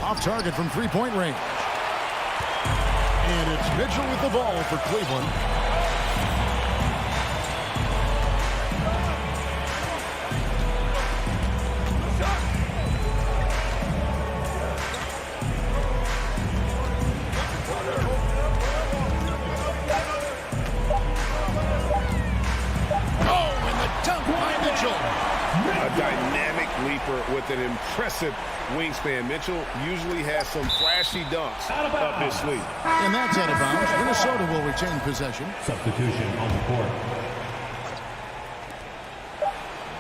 Off target from three-point range. And it's Mitchell with the ball for Cleveland. With an impressive wingspan. Mitchell usually has some flashy dunks up his sleeve. And that's out of bounds. Minnesota will retain possession. Substitution on the court.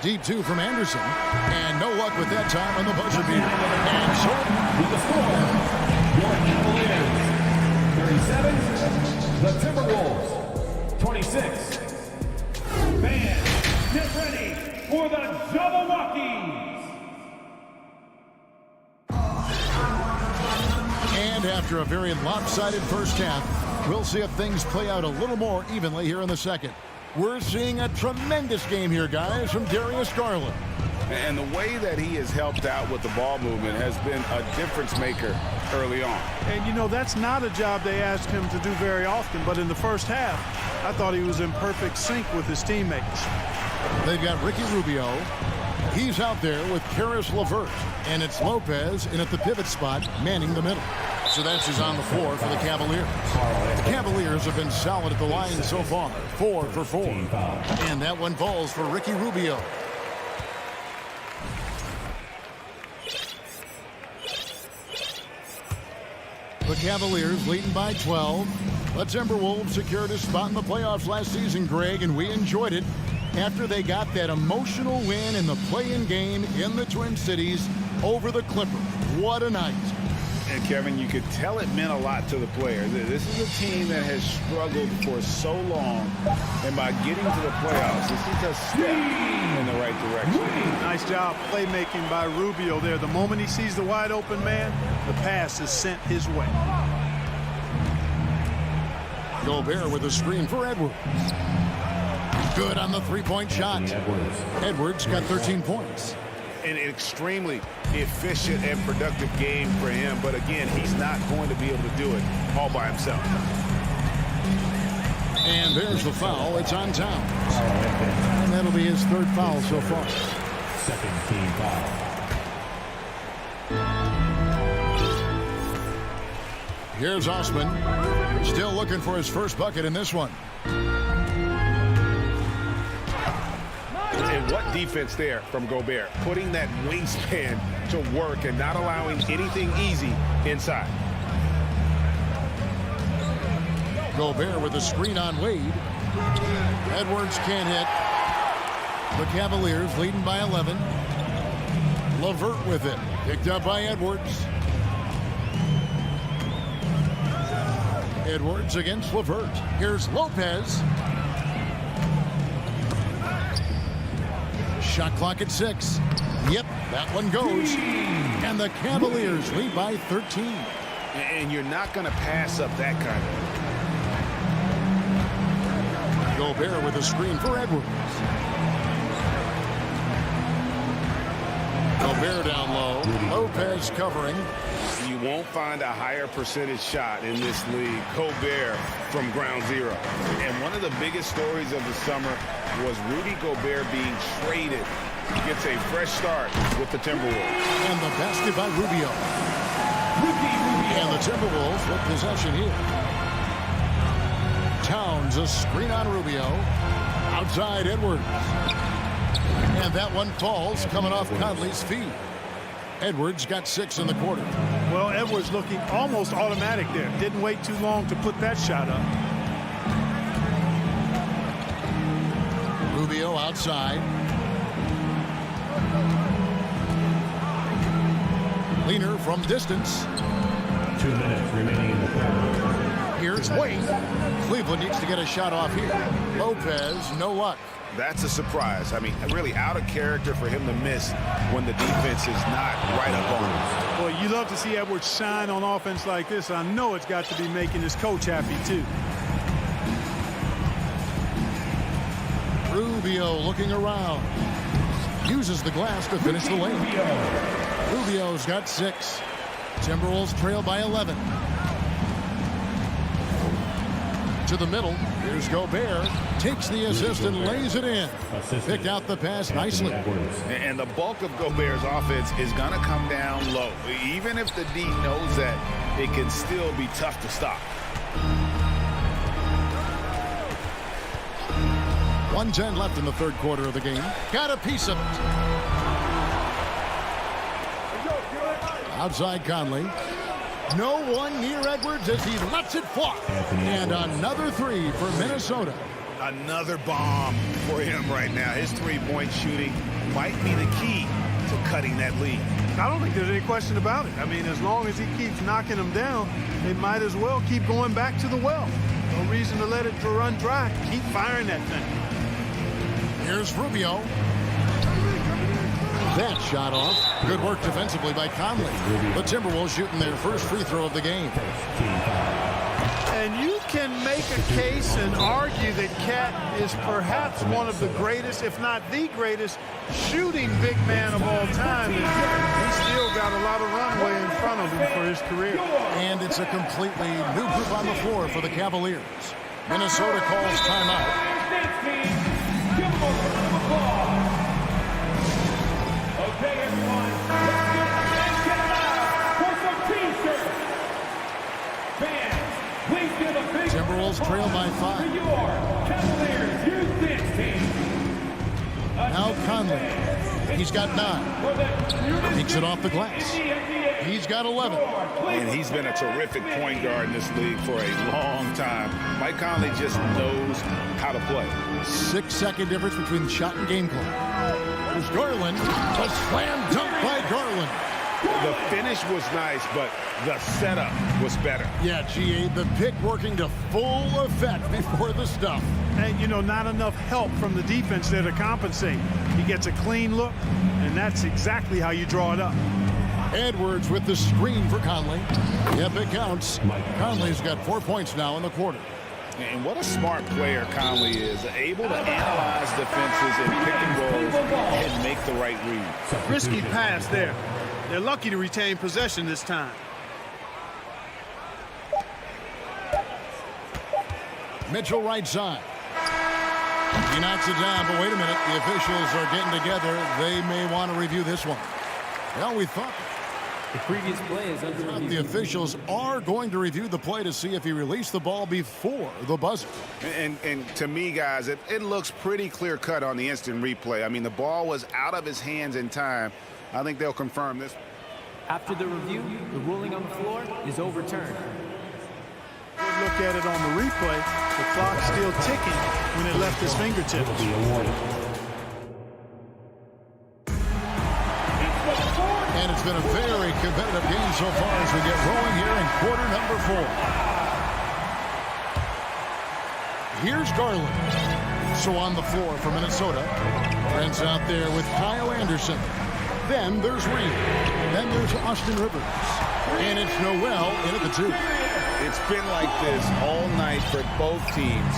Deep 2 from Anderson. And no luck with that time on the buzzer beater. And so With the score, your Cavaliers, 37, the Timberwolves, 26. Fans, get ready for the JohnWick. And after a very lopsided first half, we'll see if things play out a little more evenly here in the second. We're seeing a tremendous game here, guys, from Darius Garland. And the way that he has helped out with the ball movement has been a difference maker early on. And, you know, that's not a job they asked him to do very often, but in the first half, I thought he was in perfect sync with his teammates. They've got Ricky Rubio. He's out there with Karis LeVert. And it's Lopez in at the pivot spot, manning the middle. So that's who's on the floor for the Cavaliers. The Cavaliers have been solid at the line so far. 4 for 4. And that one falls for Ricky Rubio. The Cavaliers leading by 12. The Timberwolves secured a spot in the playoffs last season, Greg, and we enjoyed it after they got that emotional win in the play-in game in the Twin Cities over the Clippers. What a night. And Kevin, you could tell it meant a lot to the players. This is a team that has struggled for so long, and by getting to the playoffs, this is a step in the right direction. Nice job playmaking by Rubio there. The moment he sees the wide open man, the pass is sent his way. Gobert with a screen for Edwards. Good on the three-point shot. Edwards got 13 points. An extremely efficient and productive game for him, but again, he's not going to be able to do it all by himself. And there's the foul. It's on Towns. And that'll be his third foul so far. Second team foul. Here's Osman, still looking for his first bucket in this one. And what defense there from Gobert, putting that wingspan to work and not allowing anything easy inside. Gobert with a screen on Wade. Edwards can't hit. The Cavaliers leading by 11. LeVert with it, picked up by Edwards. Edwards against LeVert. Here's Lopez. Shot clock at 6. Yep, that one goes. And the Cavaliers lead by 13. And you're not going to pass up that kind of. Gobert with a screen for Edwards. Gobert down low. Lopez covering. You won't find a higher percentage shot in this league. Gobert from ground zero. And one of the biggest stories of the summer was Rudy Gobert being traded. He gets a fresh start with the Timberwolves. And the basket by Rubio. And the Timberwolves with possession here. Towns a screen on Rubio. Outside Edwards. And that one falls coming off Conley's feet. Edwards got 6 in the quarter. Well, Edwards looking almost automatic there. Didn't wait too long to put that shot up. Rubio outside. Leaner from distance. 2 minutes remaining in the third. Here's Wade. Cleveland needs to get a shot off here. Lopez, no luck. That's a surprise. I mean, really out of character for him to miss when the defense is not right up on him. Boy, you love to see Edwards shine on offense like this. I know it's got to be making his coach happy, too. Rubio looking around. Uses the glass to finish the lane. Rubio's got 6. Timberwolves trail by 11. To the middle. Here's Gobert. Takes the assist and lays it in. Picked out the pass nicely. And the bulk of Gobert's offense is going to come down low. Even if the D knows that, it can still be tough to stop. 1:10 left in the third quarter of the game. Got a piece of it. Outside Conley. No one near Edwards as he lets it fly. And another 3 for Minnesota. Another bomb for him right now. His three-point shooting might be the key to cutting that lead. I don't think there's any question about it. I mean, as long as he keeps knocking them down, they might as well keep going back to the well. No reason to let it run dry. Keep firing that thing. Here's Rubio. That shot off. Good work defensively by Conley. The Timberwolves shooting their first free throw of the game. And you can make a case and argue that Cat is perhaps one of the greatest, if not the greatest, shooting big man of all time. He's still got a lot of runway in front of him for his career. And it's a completely new group on the floor for the Cavaliers. Minnesota calls timeout. Okay, everyone, let's get out for some t-shirts. Fans, please give a big Timberwolves trail by 5. to your Cavaliers Youth Dance Team. Now Conley. He's got 9. Takes it off the glass. He's got 11. And he's been a terrific point guard in this league for a long time. Mike Conley just knows how to play. 6-second difference between shot and game clock. There's Garland. A slam dunk by Garland. The finish was nice, but the setup was better. Yeah, GA, the pick working to full effect before the stuff. And, you know, not enough help from the defense there to compensate. He gets a clean look, and that's exactly how you draw it up. Edwards with the screen for Conley. Yep, it counts. Conley's got 4 points now in the quarter. And what a smart player Conley is, able to analyze defenses and pick and rolls and make the right read. Risky pass there. They're lucky to retain possession this time. Mitchell right side. He knocks it down, but wait a minute. The officials are getting together. They may want to review this one. Well, we thought The previous play is under review. the officials are going to review the play to see if he released the ball before the buzzer. And to me, guys, it looks pretty clear-cut on the instant replay. I mean, the ball was out of his hands in time. I think they'll confirm this. After the review, the ruling on the floor is overturned. Look at it on the replay. The clock's still ticking when it left his fingertips. And it's been a very competitive game so far as we get rolling here in quarter number 4. Here's Garland. So on the floor for Minnesota. Friends out there with Kyle Anderson. Then there's Reed. Then there's Austin Rivers. And it's Noel in at the 2. It's been like this all night for both teams.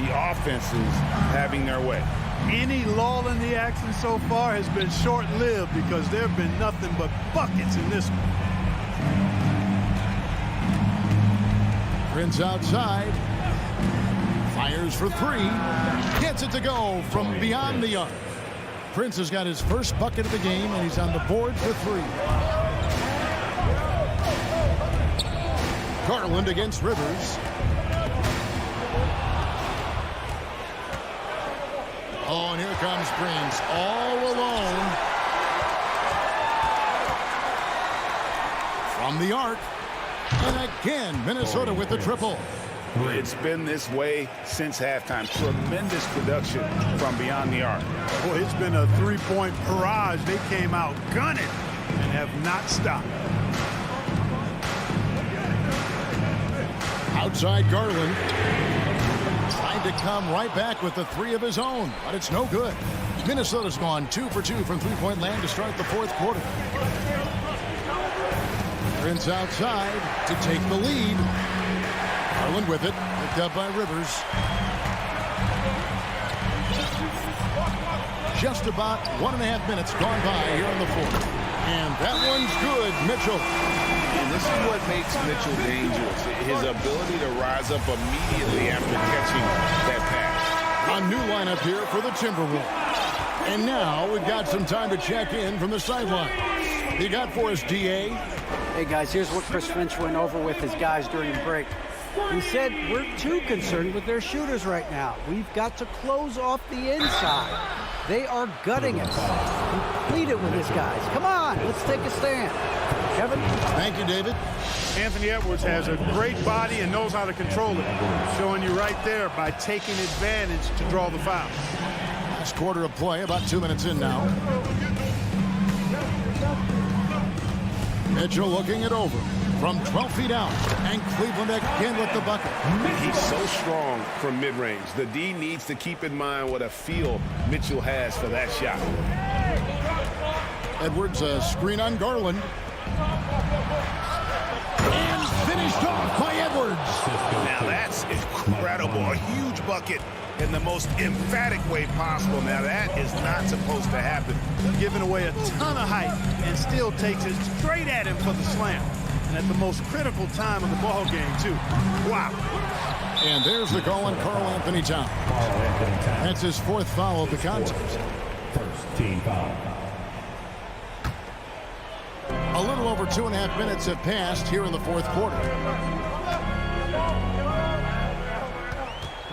The offenses having their way. Any lull in the action so far has been short-lived because there have been nothing but buckets in this one. Prince outside. Fires for 3. Gets it to go from beyond the arc. Prince has got his first bucket of the game, and he's on the board for 3. Garland against Rivers. Oh, and here comes Prince all alone. From the arc. And again, Minnesota with the triple. It's been this way since halftime. Tremendous production from beyond the arc. Boy, it's been a three-point barrage. They came out gunning and have not stopped. Outside Garland. Trying to come right back with the 3 of his own, but it's no good. Minnesota's gone 2 for 2 from three-point land to start the 4th quarter. Prince outside to take the lead. Garland with it, picked up by Rivers. Just about 1.5 minutes gone by here on the 4th. And that one's good, Mitchell. And this is what makes Mitchell dangerous. His ability to rise up immediately after catching that pass. A new lineup here for the Timberwolves. And now we've got some time to check in from the sideline. You got for us, DA? Hey, guys, here's what Chris Finch went over with his guys during the break. He said, we're too concerned with their shooters right now. We've got to close off the inside. They are gutting us. He pleaded with his guys. Come on, let's take a stand. Kevin? Thank you, David. Anthony Edwards has a great body and knows how to control it. Showing you right there by taking advantage to draw the foul. Last quarter of play, about 2 minutes in now. Mitchell looking it over from 12 feet out. And Cleveland again with the bucket. He's so strong from mid-range. The D needs to keep in mind what a feel Mitchell has for that shot. Edwards, a screen on Garland. And finished off by Edwards. Now that's incredible. A huge bucket in the most emphatic way possible. Now that is not supposed to happen. Giving away a ton of height and still takes it straight at him for the slam. And at the most critical time of the ball game, too. Wow. And there's the call on Karl Anthony Towns. That's his 4th foul of the contest. First team foul. A little over 2.5 minutes have passed here in the 4th quarter.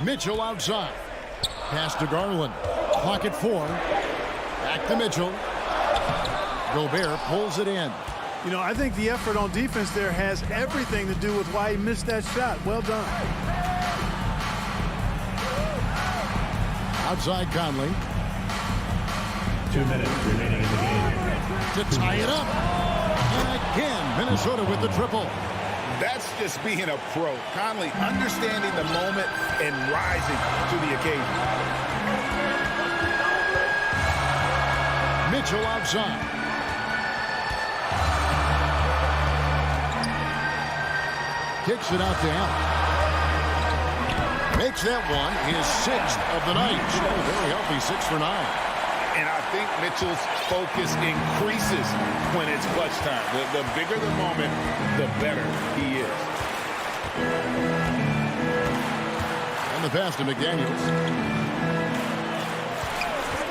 Mitchell outside. Pass to Garland. Clock at 4. Back to Mitchell. Gobert pulls it in. You know, I think the effort on defense there has everything to do with why he missed that shot. Well done. Outside Conley. 2 minutes remaining in the game. To tie it up. And again, Minnesota with the triple. That's just being a pro. Conley understanding the moment and rising to the occasion. Mitchell outside. Kicks it out to Allen. Makes that one his 6th of the night. Very healthy, 6 for 9. And I think Mitchell's focus increases when it's clutch time. The bigger the moment, the better he is. And the pass to McDaniels.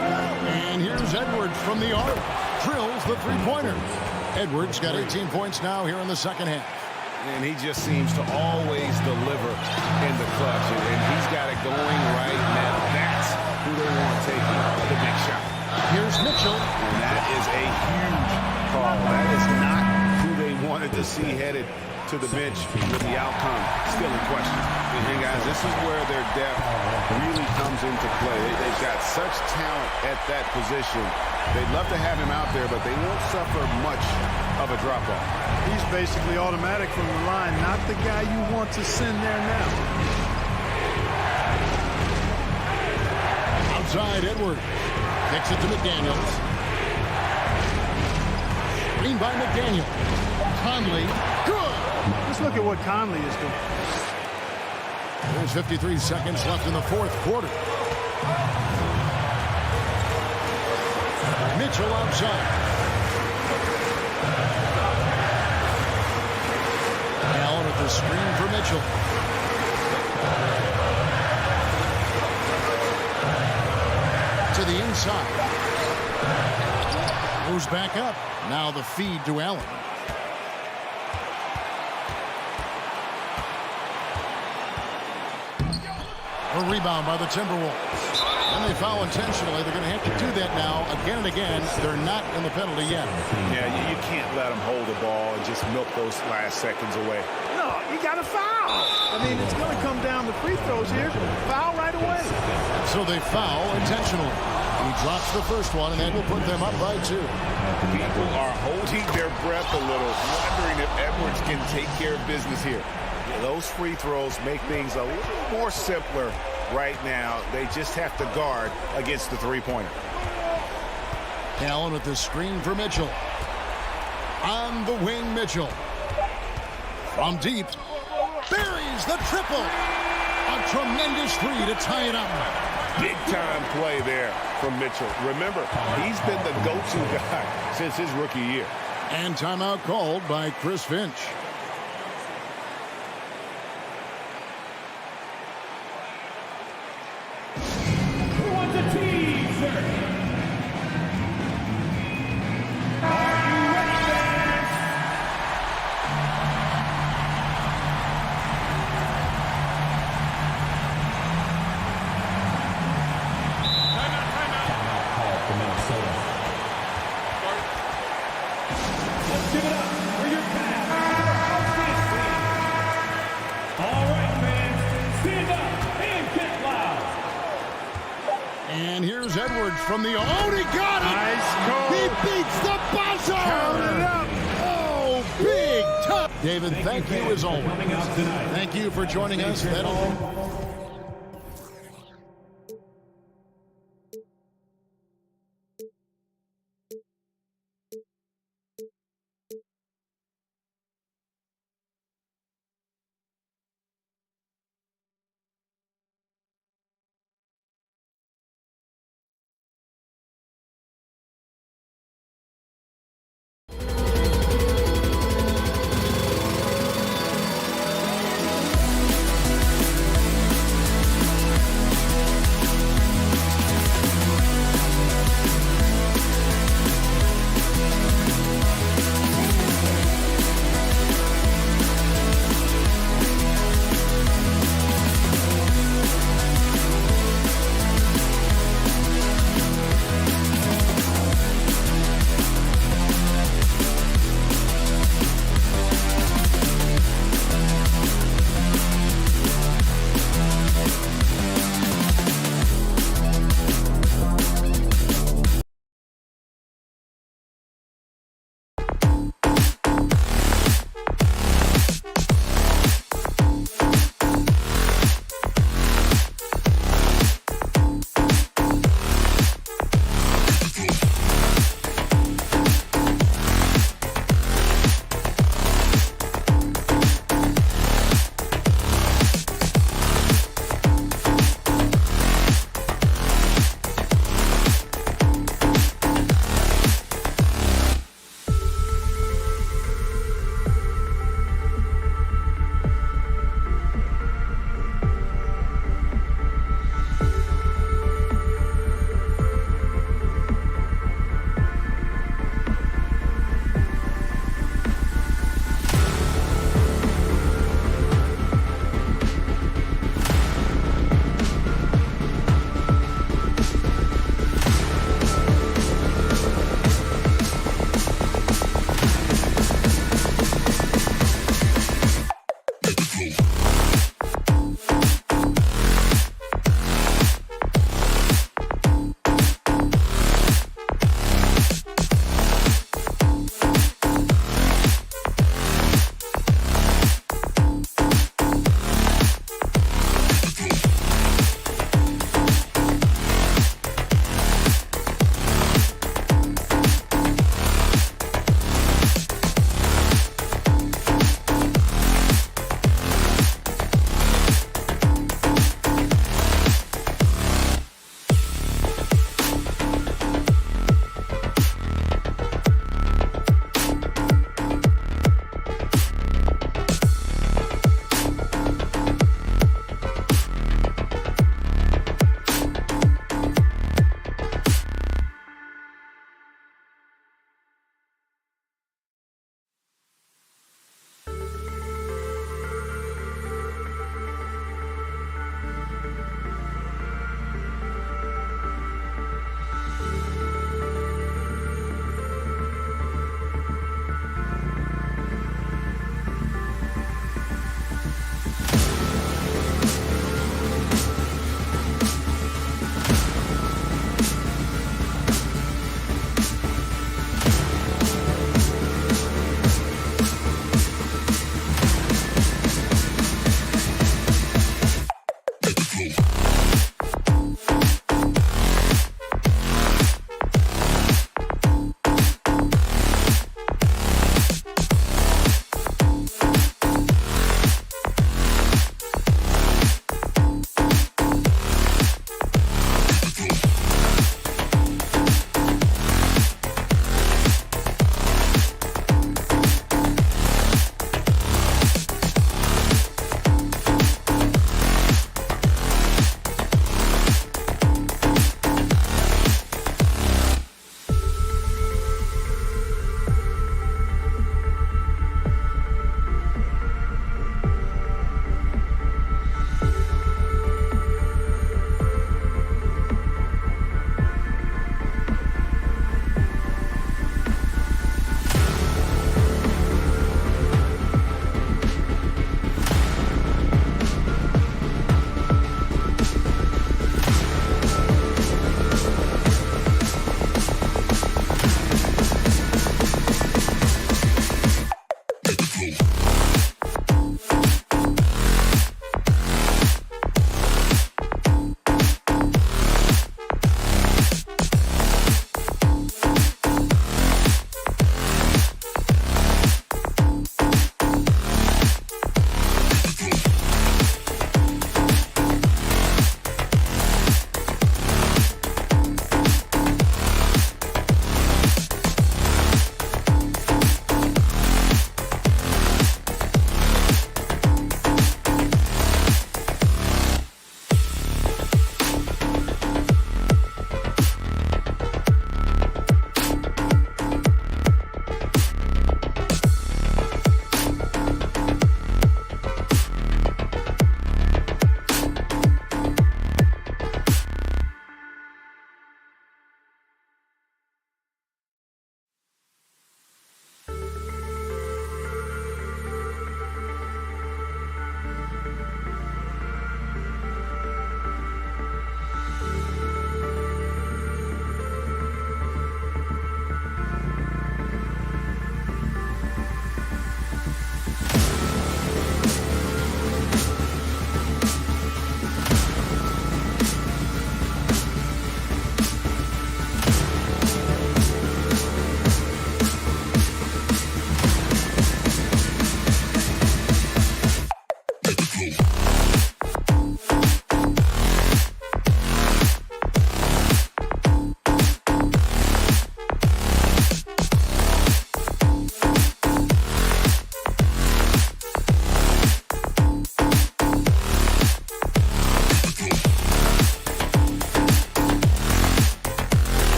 And here's Edwards from the arc. Drills the three-pointer. Edwards got 18 points now here in the second half. And he just seems to always deliver in the clutch. And he's got it going right now. That's who they want taking the big shot. Here's Mitchell. And that is a huge call. That is not who they wanted to see headed to the bench with the outcome still in question. And guys, this is where their depth really comes into play. They've got such talent at that position. They'd love to have him out there, but they won't suffer much of a drop-off. He's basically automatic from the line, not the guy you want to send there now. Outside Edwards. Kicks it to McDaniels. Screen by McDaniel. Conley. Good. Let's look at what Conley is doing. There's 53 seconds left in the fourth quarter. Mitchell outside. Allen with the screen for Mitchell. To the inside. Moves back up. Now the feed to Allen. A rebound by the Timberwolves. And they foul intentionally. They're going to have to do that now again and again. They're not in the penalty yet. Yeah, you can't let them hold the ball and just milk those last seconds away. No, you got to foul. I mean, it's going to come down to free throws here. Foul right away. So they foul intentionally. He drops the first one, and that will put them up by 2. People are holding their breath a little, wondering if Edwards can take care of business here. Those free throws make things a little more simpler right now. They just have to guard against the three-pointer. Allen with the screen for Mitchell. On the wing, Mitchell. From deep. Buries the triple. A tremendous three to tie it up. Big-time play there from Mitchell. Remember, he's been the go-to guy since his rookie year. And timeout called by Chris Finch. From the he got it! Nice. He beats the buzzer! Count it up! Oh, big top! David, thank you as always. Thank you for joining us. That'll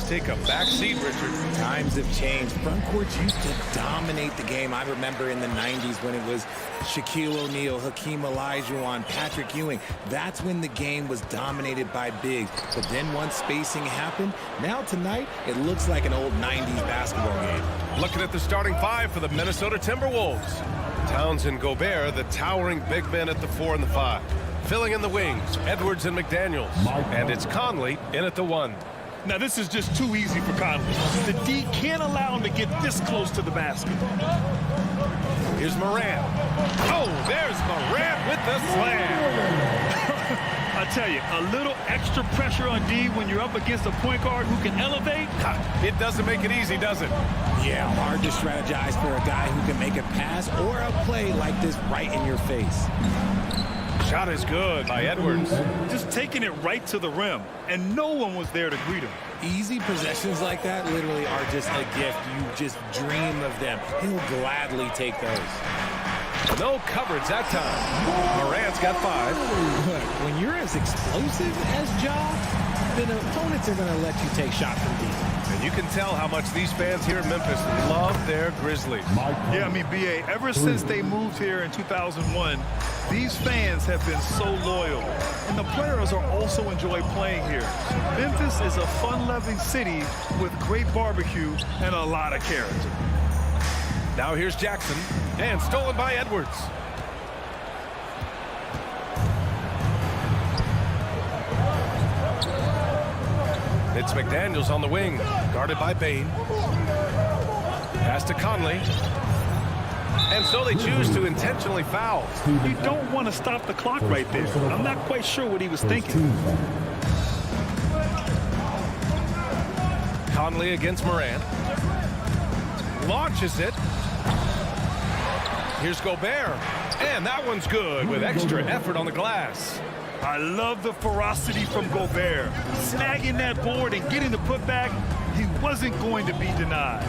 fronts take a back seat, Richard. Times have changed. Front courts used to dominate the game. I remember in the 90s when it was Shaquille O'Neal, Hakeem Olajuwon, Patrick Ewing. That's when the game was dominated by bigs. But then once spacing happened, now tonight it looks like an old 90s basketball game. Looking at the starting five for the Minnesota Timberwolves. Towns and Gobert, the towering big men at the 4 and the 5. Filling in the wings, Edwards and McDaniels. And it's Conley in at the 1. Now, this is just too easy for Conley. The D can't allow him to get this close to the basket. Here's Morant. Oh, there's Morant with the slam. I tell you, a little extra pressure on D when you're up against a point guard who can elevate. It doesn't make it easy, does it? Yeah, hard to strategize for a guy who can make a pass or a play like this right in your face. Shot is good by Edwards. Just taking it right to the rim, and no one was there to greet him. Easy possessions like that literally are just a gift. You just dream of them. He'll gladly take those. No coverage that time. Morant's got 5. Look, when you're as explosive as Ja, then opponents are going to let you take shots from deep. And you can tell how much these fans here in Memphis love their Grizzlies. Yeah, I mean, BA, ever since they moved here in 2001, these fans have been so loyal. And the players are also enjoy playing here. Memphis is a fun-loving city with great barbecue and a lot of character. Now here's Jackson, and stolen by Edwards. It's McDaniels on the wing, guarded by Bain. Pass to Conley. And so they choose to intentionally foul. You don't want to stop the clock right there. I'm not quite sure what he was thinking. Conley against Morant. Launches it. Here's Gobert. And that one's good with extra effort on the glass. I love the ferocity from Gobert. Snagging that board and getting the putback, he wasn't going to be denied.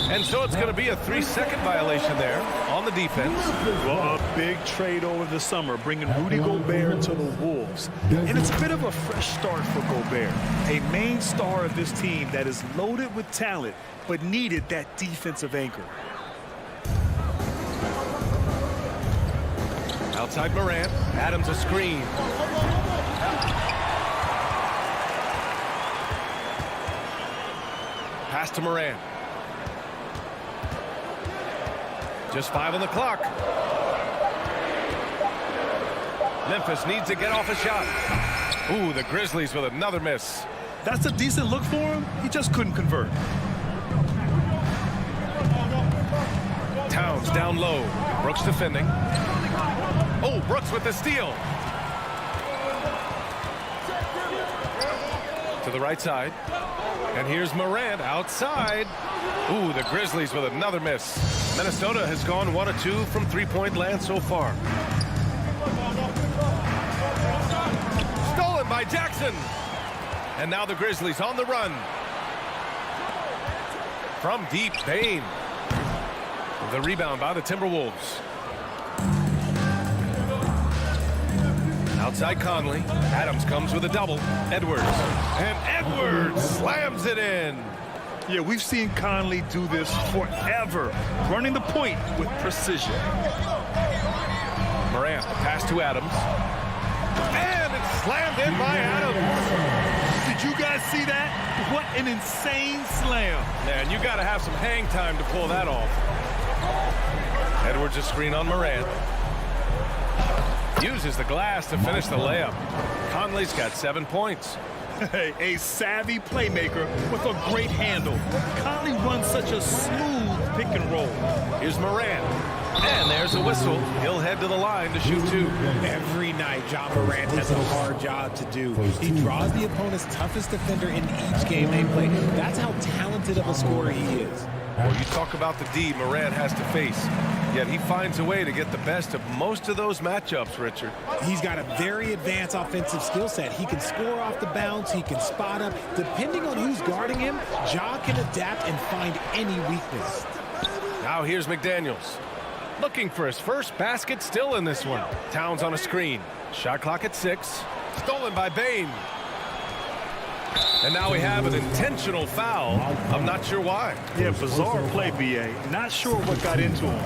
And so it's going to be a 3-second violation there on the defense. Well, a big trade over the summer, bringing Rudy Gobert to the Wolves. And it's a bit of a fresh start for Gobert, a main star of this team that is loaded with talent, but needed that defensive anchor. Outside Morant, Adams a screen. Pass to Morant. Just 5 on the clock. Memphis needs to get off a shot. Ooh, the Grizzlies with another miss. That's a decent look for him. He just couldn't convert. Towns down low. Brooks defending. Oh, Brooks with the steal. To the right side. And here's Morant outside. Ooh, the Grizzlies with another miss. Minnesota has gone 1 of 2 from three-point land so far. Stolen by Jackson. And now the Grizzlies on the run. From deep, Bain. The rebound by the Timberwolves. Outside Conley. Adams comes with a double. Edwards. And Edwards slams it in. Yeah, we've seen Conley do this forever, running the point with precision. Morant, pass to Adams. And it's slammed in by Adams. Did you guys see that? What an insane slam. Man, you got to have some hang time to pull that off. Edwards a screen on Morant. Uses the glass to finish the layup. Conley's got 7 points. A savvy playmaker with a great handle. Conley runs such a smooth pick and roll. Here's Morant. And there's a whistle. He'll head to the line to shoot 2. Every night, John Morant has a hard job to do. He draws the opponent's toughest defender in each game they play. That's how talented of a scorer he is. Well, you talk about the D Morant has to face, yet he finds a way to get the best of most of those matchups, Richard. He's got a very advanced offensive skill set. He can score off the bounce. He can spot up. Depending on who's guarding him, Ja can adapt and find any weakness. Now here's McDaniels. Looking for his first basket, still in this one. Towns on a screen. Shot clock at 6. Stolen by Bain. And now we have an intentional foul. I'm not sure why. Yeah, bizarre play, B.A. Not sure what got into him.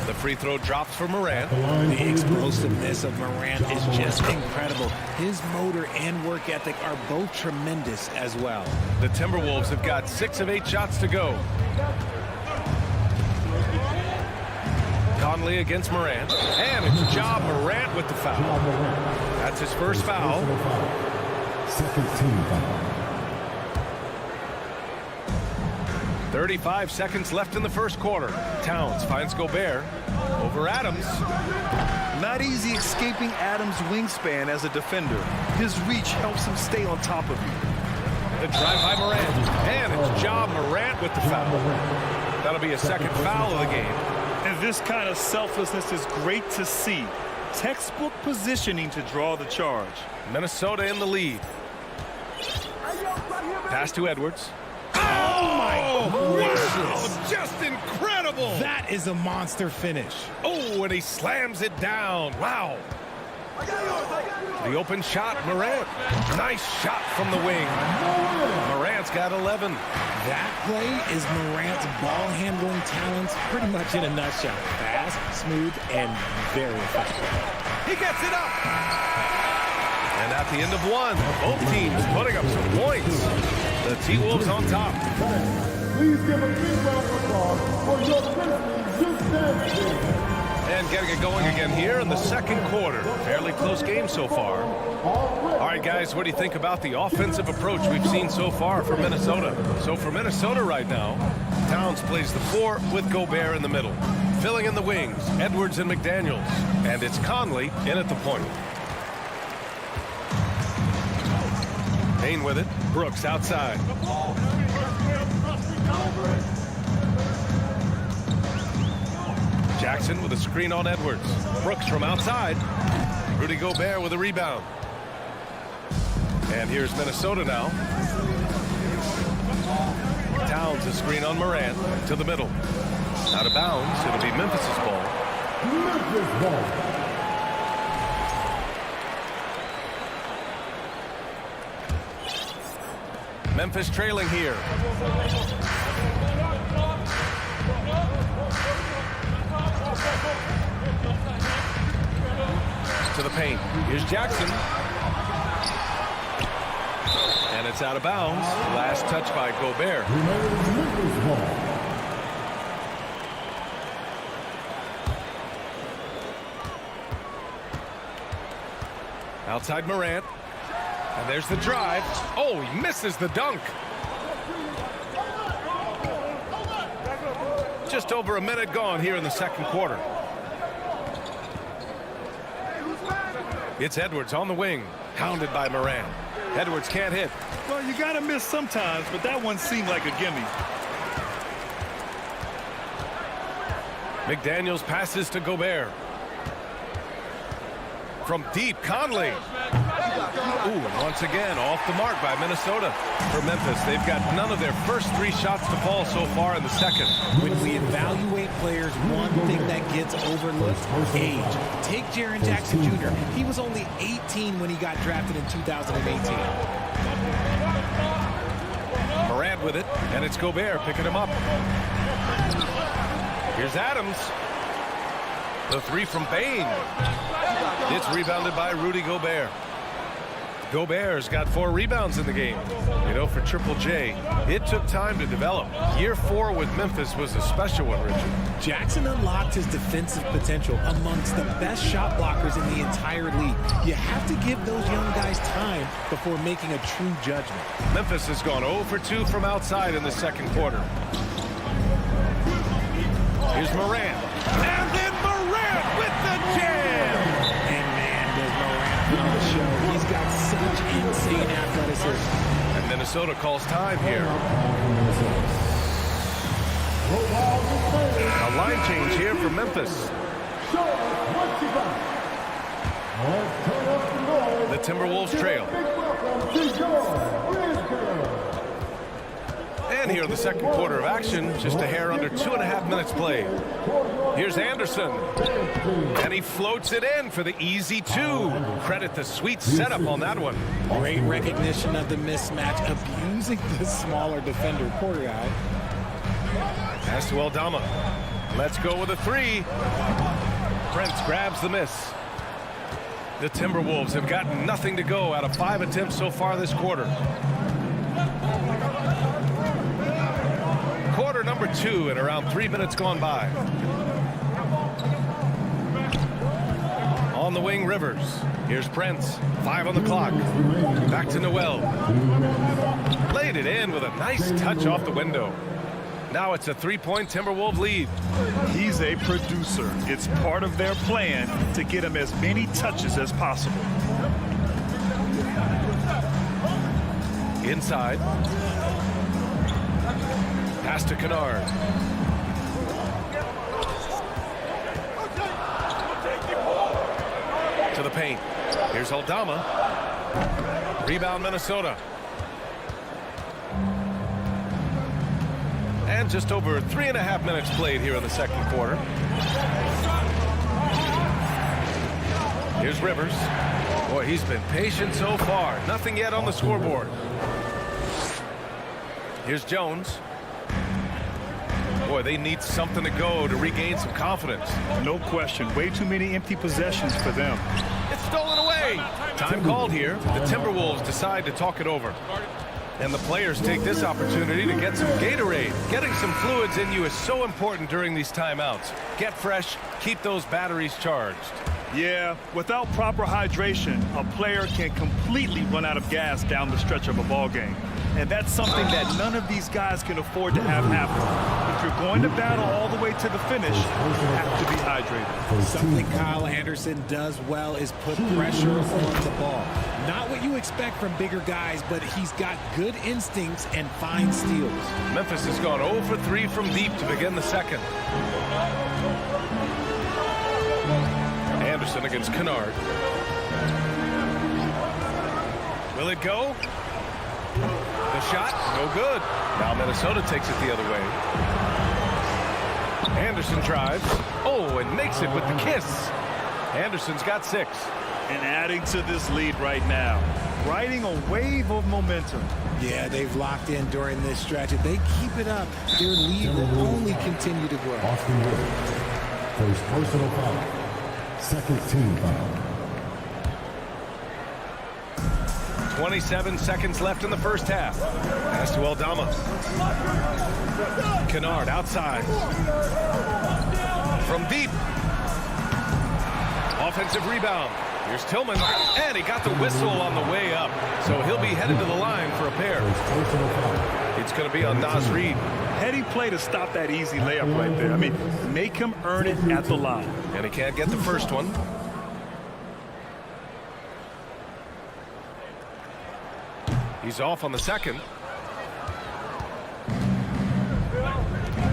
The free throw drops for Morant. The explosiveness of Morant is just incredible. His motor and work ethic are both tremendous as well. The Timberwolves have got 6 of 8 shots to go. Conley against Morant. And it's Ja Morant with the foul. That's his first foul. Second team foul. 35 seconds left in the first quarter. Towns finds Gobert over Adams. Not easy escaping Adams' wingspan as a defender. His reach helps him stay on top of you. The drive by Morant. And it's Ja Morant with the foul. That'll be a second foul of the game. And this kind of selflessness is great to see. Textbook positioning to draw the charge. Minnesota in the lead. Pass to Edwards. Wow, just incredible. That is a monster finish. Oh, and he slams it down. Wow. The open shot, Morant. Nice shot from the wing. Morant's got 11. That play is Morant's ball handling talents pretty much in a nutshell. Fast, smooth, and very effective. He gets it up. And at the end of one, both teams putting up some points. The T-Wolves on top. Please give a big round of applause for your Grizzlies just dancing. And getting it going again here in the second quarter. Fairly close game so far. All right, guys, what do you think about the offensive approach we've seen so far for Minnesota? So for Minnesota right now, Towns plays the 4 with Gobert in the middle. Filling in the wings, Edwards and McDaniels. And it's Conley in at the point. Payne with it. Brooks outside. Jackson with a screen on Edwards. Brooks from outside. Rudy Gobert with a rebound. And here's Minnesota now. Towns a screen on Morant to the middle. Out of bounds. It'll be Memphis's ball. Memphis ball. Memphis trailing here. To the paint. Here's Jackson. And it's out of bounds. Last touch by Gobert. Outside Morant. And there's the drive. Oh, he misses the dunk. Just over a minute gone here in the second quarter. It's Edwards on the wing, hounded by Morant. Edwards can't hit. Well, you got to miss sometimes, but that one seemed like a gimme. McDaniels passes to Gobert. From deep, Conley. Ooh, once again, off the mark by Minnesota. For Memphis, they've got none of their first 3 shots to fall so far in the second. When we evaluate players, one thing that gets overlooked, age. Take Jaren Jackson Jr. He was only 18 when he got drafted in 2018. Morant with it, and it's Gobert picking him up. Here's Adams. The 3 from Payne. It's rebounded by Rudy Gobert. Gobert's got 4 rebounds in the game. You know, for Triple J, it took time to develop. Year 4 with Memphis was a special one, Richard. Jackson unlocked his defensive potential amongst the best shot blockers in the entire league. You have to give those young guys time before making a true judgment. Memphis has gone 0 for 2 from outside in the second quarter. Here's Morant. And then Morant with the jam! And man, does Morant put on the show. He's got such insane athleticism. And Minnesota calls time here. A line change here for Memphis. The Timberwolves trail. And here in the second quarter of action, just a hair under 2.5 minutes played. Here's Anderson. And he floats it in for the easy 2. Credit the sweet setup on that one. Great recognition of the mismatch, abusing the smaller defender, poor guy. Pass to Aldama. Let's go with a 3. Prince grabs the miss. The Timberwolves have gotten nothing to go out of 5 attempts so far this quarter. Quarter number 2 and around 3 minutes gone by. On the wing, Rivers. Here's Prince. 5 on the clock. Back to Noel. Laid it in with a nice touch off the window. Now it's a 3-point Timberwolves lead. He's a producer. It's part of their plan to get him as many touches as possible. Inside. Pass to Kennard. To the paint. Here's Aldama. Rebound Minnesota. And just over 3.5 minutes played here in the second quarter. Here's Rivers. Boy, he's been patient so far. Nothing yet on the scoreboard. Here's Jones. Boy, they need something to go to regain some confidence. No question. Way too many empty possessions for them. It's stolen away. Time called here. The Timberwolves decide to talk it over. And the players take this opportunity to get some Gatorade. Getting some fluids in you is so important during these timeouts. Get fresh, keep those batteries charged. Yeah, without proper hydration, a player can completely run out of gas down the stretch of a ball game. And that's something that none of these guys can afford to have happen. If you're going to battle all the way to the finish, you have to be hydrated. Something Kyle Anderson does well is put pressure on the ball. Not what you expect from bigger guys, but he's got good instincts and fine steals. Memphis has gone 0 for 3 from deep to begin the second. Anderson against Kennard. Will it go? The shot, no good. Now Minnesota takes it the other way. Anderson drives. Oh, and makes it with the kiss. Anderson's got 6. And adding to this lead right now. Riding a wave of momentum. Yeah, they've locked in during this stretch. If they keep it up, their lead will only continue to grow. Austin Rivers. First personal foul. Second team foul. 27 seconds left in the first half. Pass to Aldama. Kennard outside. From deep. Offensive rebound. Here's Tillman. And he got the whistle on the way up. So he'll be headed to the line for a pair. It's going to be on Naz Reid. Heady play to stop that easy layup right there. I mean, make him earn it at the line. And he can't get the first one. He's off on the second.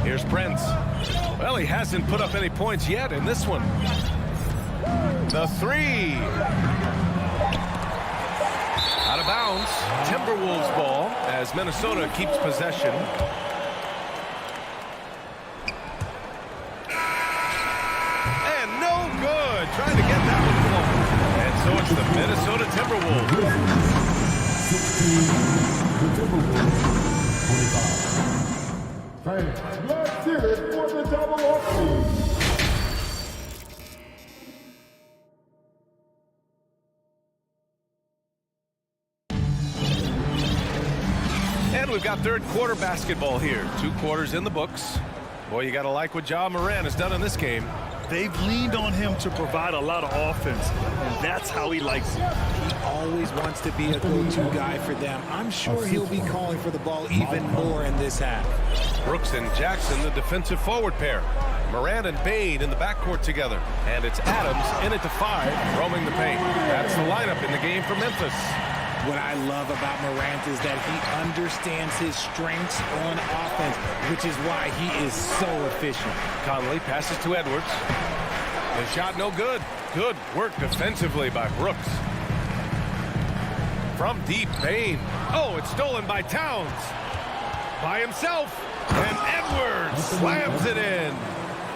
Here's Prince. Well, he hasn't put up any points yet in this one. The 3. Out of bounds. Timberwolves ball as Minnesota keeps possession. And no good. Trying to get that one flowing. And so it's the Minnesota Timberwolves. 16, the Timberwolves, 25. Fans, let's hear it for the double offense. And we've got third quarter basketball here. 2 quarters in the books. Boy, you got to like what Ja Morant has done in this game. They've leaned on him to provide a lot of offense, and that's how he likes it. He always wants to be a go-to guy for them. I'm sure he'll be calling for the ball even more in this half. Brooks and Jackson, the defensive forward pair. Morant and Bane in the backcourt together. And it's Adams in at the 5, roaming the paint. That's the lineup in the game for Memphis. What I love about Morant is that he understands his strengths on offense, which is why he is so efficient. Conley passes to Edwards. The shot no good. Good work defensively by Brooks. From deep, Bane. Oh, it's stolen by Towns. by himself. And Edwards slams it in.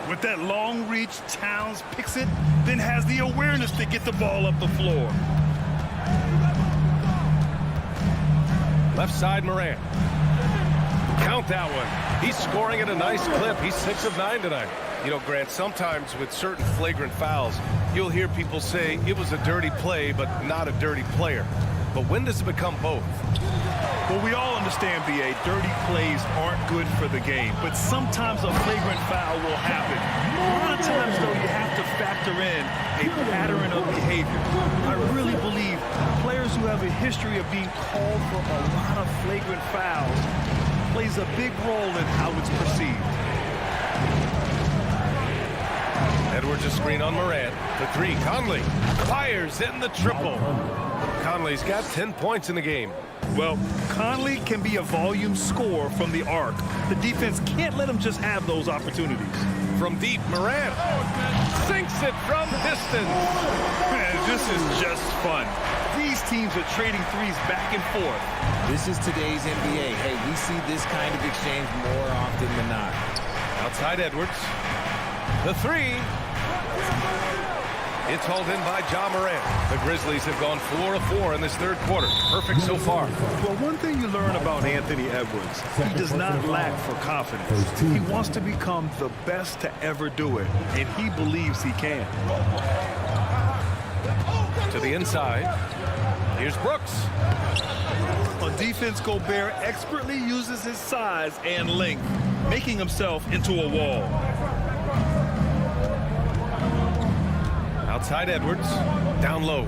With that long reach, Towns picks it, then has the awareness to get the ball up the floor. Left side, Morant. Count that one. He's scoring at a nice clip. He's 6 of 9 tonight. You know, Grant, sometimes with certain flagrant fouls, you'll hear people say it was a dirty play, but not a dirty player. But when does it become both? Well, we all understand, B.A., dirty plays aren't good for the game, but sometimes a flagrant foul will happen. A lot of times, though, you have to factor in a pattern of behavior. I really believe players who have a history of being called for a lot of flagrant fouls plays a big role in how it's perceived. Edwards a screen on Morant. The 3, Conley fires in the triple. Conley's got 10 points in the game. Well, Conley can be a volume scorer from the arc. The defense can't let him just have those opportunities. From deep, Morant sinks it from distance. Man, this is just fun. These teams are trading threes back and forth. This is today's NBA. Hey, we see this kind of exchange more often than not. Outside Edwards. The 3. It's hauled in by John Morant. The Grizzlies have gone 4 of 4 in this third quarter. Perfect so far. Well, one thing you learn about Anthony Edwards, he does not lack for confidence. He wants to become the best to ever do it, and he believes he can. To the inside. Here's Brooks. On defense, Gobert expertly uses his size and length, making himself into a wall. Outside Edwards, down low.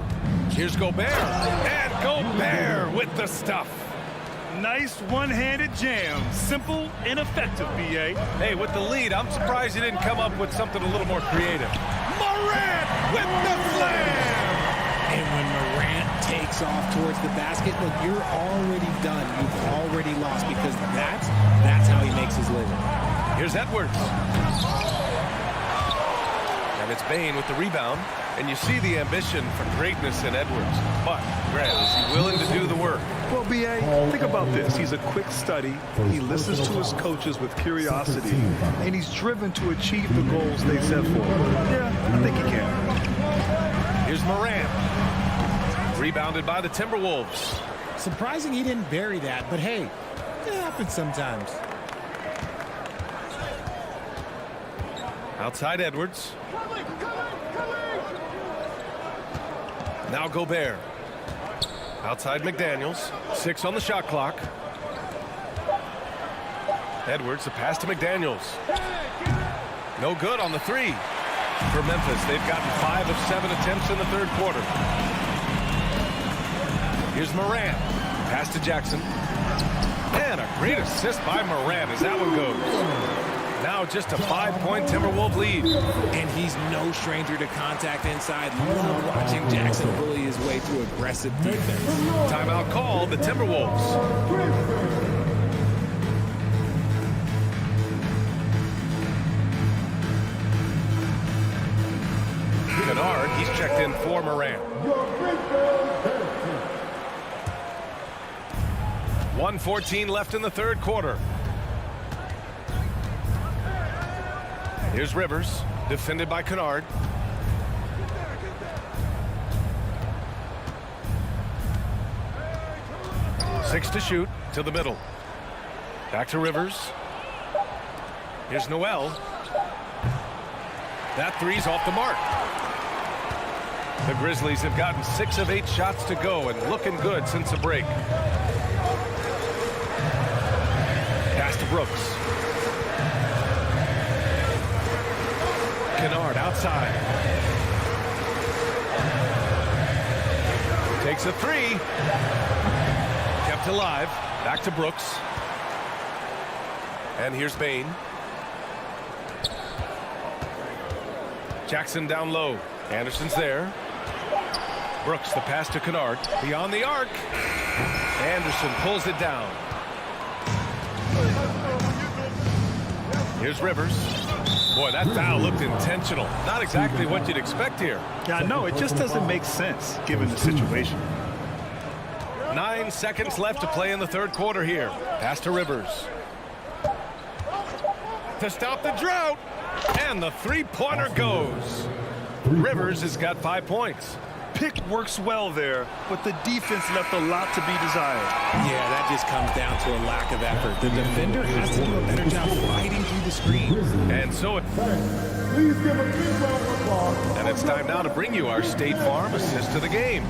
Here's Gobert, and Gobert with the stuff. Nice one-handed jam. Simple and effective, B.A. Hey, with the lead, I'm surprised he didn't come up with something a little more creative. Morant with the slam! And when Morant takes off towards the basket, look, you're already done. You've already lost because that's how he makes his living. Here's Edwards. And it's Bane with the rebound. And you see the ambition for greatness in Edwards. But, Grant, is he willing to do the work? Well, B.A., think about this. He's a quick study. He listens to his coaches with curiosity. And he's driven to achieve the goals they set for him. Yeah, I think he can. Here's Morant. Rebounded by the Timberwolves. Surprising he didn't bury that, but hey, it happens sometimes. Outside Edwards. Now Gobert. Outside McDaniels. 6 on the shot clock. Edwards, the pass to McDaniels. No good on the 3. For Memphis, they've gotten 5 of 7 attempts in the third quarter. Here's Morant. Pass to Jackson. And a great assist by Morant as that one goes. Now just a 5-point Timberwolves lead. And he's no stranger to contact inside. Love watching Jackson bully his way through aggressive defense. Timeout call, the Timberwolves. Kennard, he's checked in for Morant. 1:14 left in the third quarter. Here's Rivers, defended by Kennard. Six to shoot, to the middle. Back to Rivers. Here's Noel. That three's off the mark. The Grizzlies have gotten 6 of 8 shots to go and looking good since the break. Pass to Brooks. Kennard outside. Takes a 3. Kept alive. Back to Brooks. And here's Bane. Jackson down low. Anderson's there. Brooks, the pass to Kennard. Beyond the arc. Anderson pulls it down. Here's Rivers. Boy, that foul looked intentional. Not exactly what you'd expect here. Yeah, no, it just doesn't make sense given the situation. 9 seconds left to play in the third quarter here. Pass to Rivers. to stop the drought. And the three-pointer goes. Rivers has got 5 points. Pick works well there, but the defense left a lot to be desired. Yeah, that just comes down to a lack of effort. The defender has to do a better job fighting through the screen. And so Please give a big round of applause. And it's time now to bring you our State Farm assist to the game.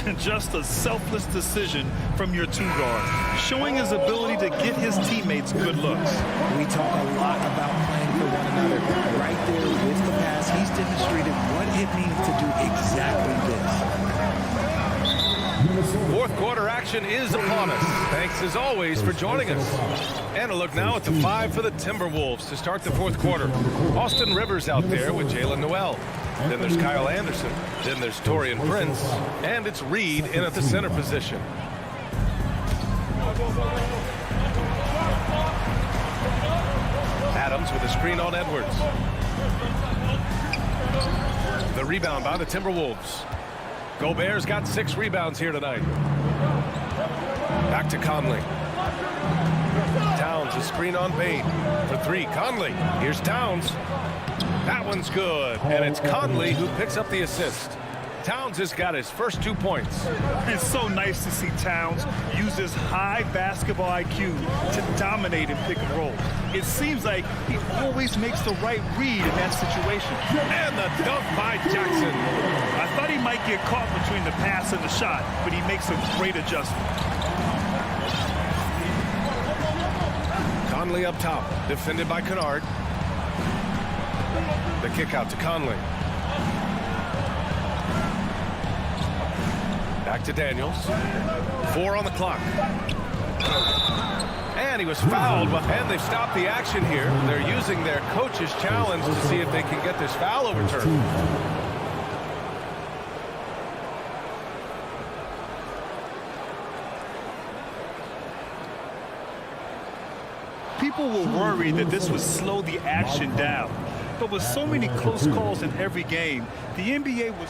And just a selfless decision from your two-guard, showing his ability to get his teammates good looks. We talk a lot about playing for one another. Right there with the pass, he's demonstrated what it means to do exactly this. Fourth quarter action is upon us. Thanks as always for joining us. And a look now at the 5 for the Timberwolves to start the fourth quarter. Austin Rivers out there with Jalen Noel. Then there's Kyle Anderson. Then there's Torian Prince. And it's Reed in at the center position. Adams with a screen on Edwards. The rebound by the Timberwolves. Gobert's got 6 rebounds here tonight. Back to Conley. Towns, a screen on Payne. For 3, Conley. Here's Towns. That one's good. And it's Conley who picks up the assist. Towns has got his first 2 points. It's so nice to see Towns use his high basketball IQ to dominate in pick and roll. It seems like he always makes the right read in that situation. And the dunk by Jackson. I thought he might get caught between the pass and the shot, but he makes a great adjustment. Conley up top, defended by Kennard. The kick out to Conley. Back to Daniels. 4 on the clock. And he was fouled, and they've stopped the action here. They're using their coach's challenge to see if they can get this foul overturned. People were worried that this would slow the action down. But with so many close calls in every game, the NBA was...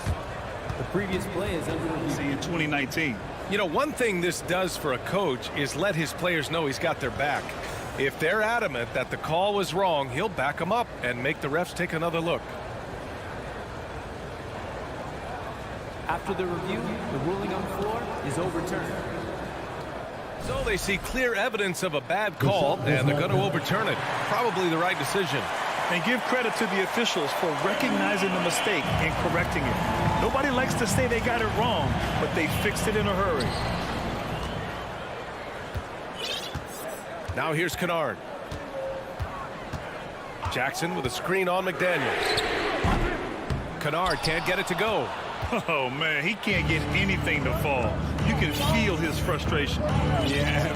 The previous play is under review in 2019. You know, one thing this does for a coach is let his players know he's got their back. If they're adamant that the call was wrong, he'll back them up and make the refs take another look. After the review, the ruling on the floor is overturned. So they see clear evidence of a bad call, and they're going to overturn it. Probably the right decision. And give credit to the officials for recognizing the mistake and correcting it. Nobody likes to say they got it wrong, but they fixed it in a hurry. Now here's Kennard. Jackson with a screen on McDaniels. Kennard can't get it to go. Oh, man, he can't get anything to fall. You can feel his frustration. Yeah,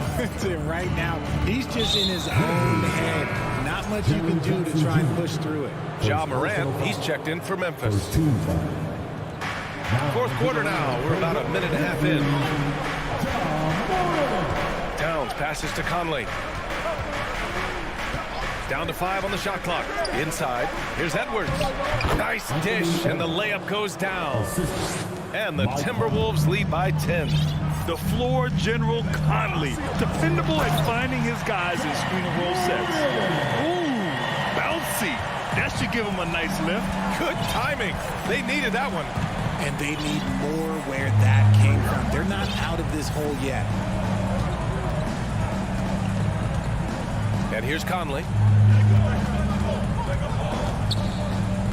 right now, he's just in his own head. Not much you can do to try and push through it. Ja Morant, he's checked in for Memphis. Fourth quarter now. We're about a minute and a half in. Towns passes to Conley. Down to 5 on the shot clock. Inside. Here's Edwards. Nice dish, and the layup goes down. And the Timberwolves lead by 10. The floor general Conley, dependable at finding his guys in screen and roll sets. Ooh, bouncy. That should give him a nice lift. Good timing. They needed that one. And they need more where that came from. They're not out of this hole yet. And here's Conley.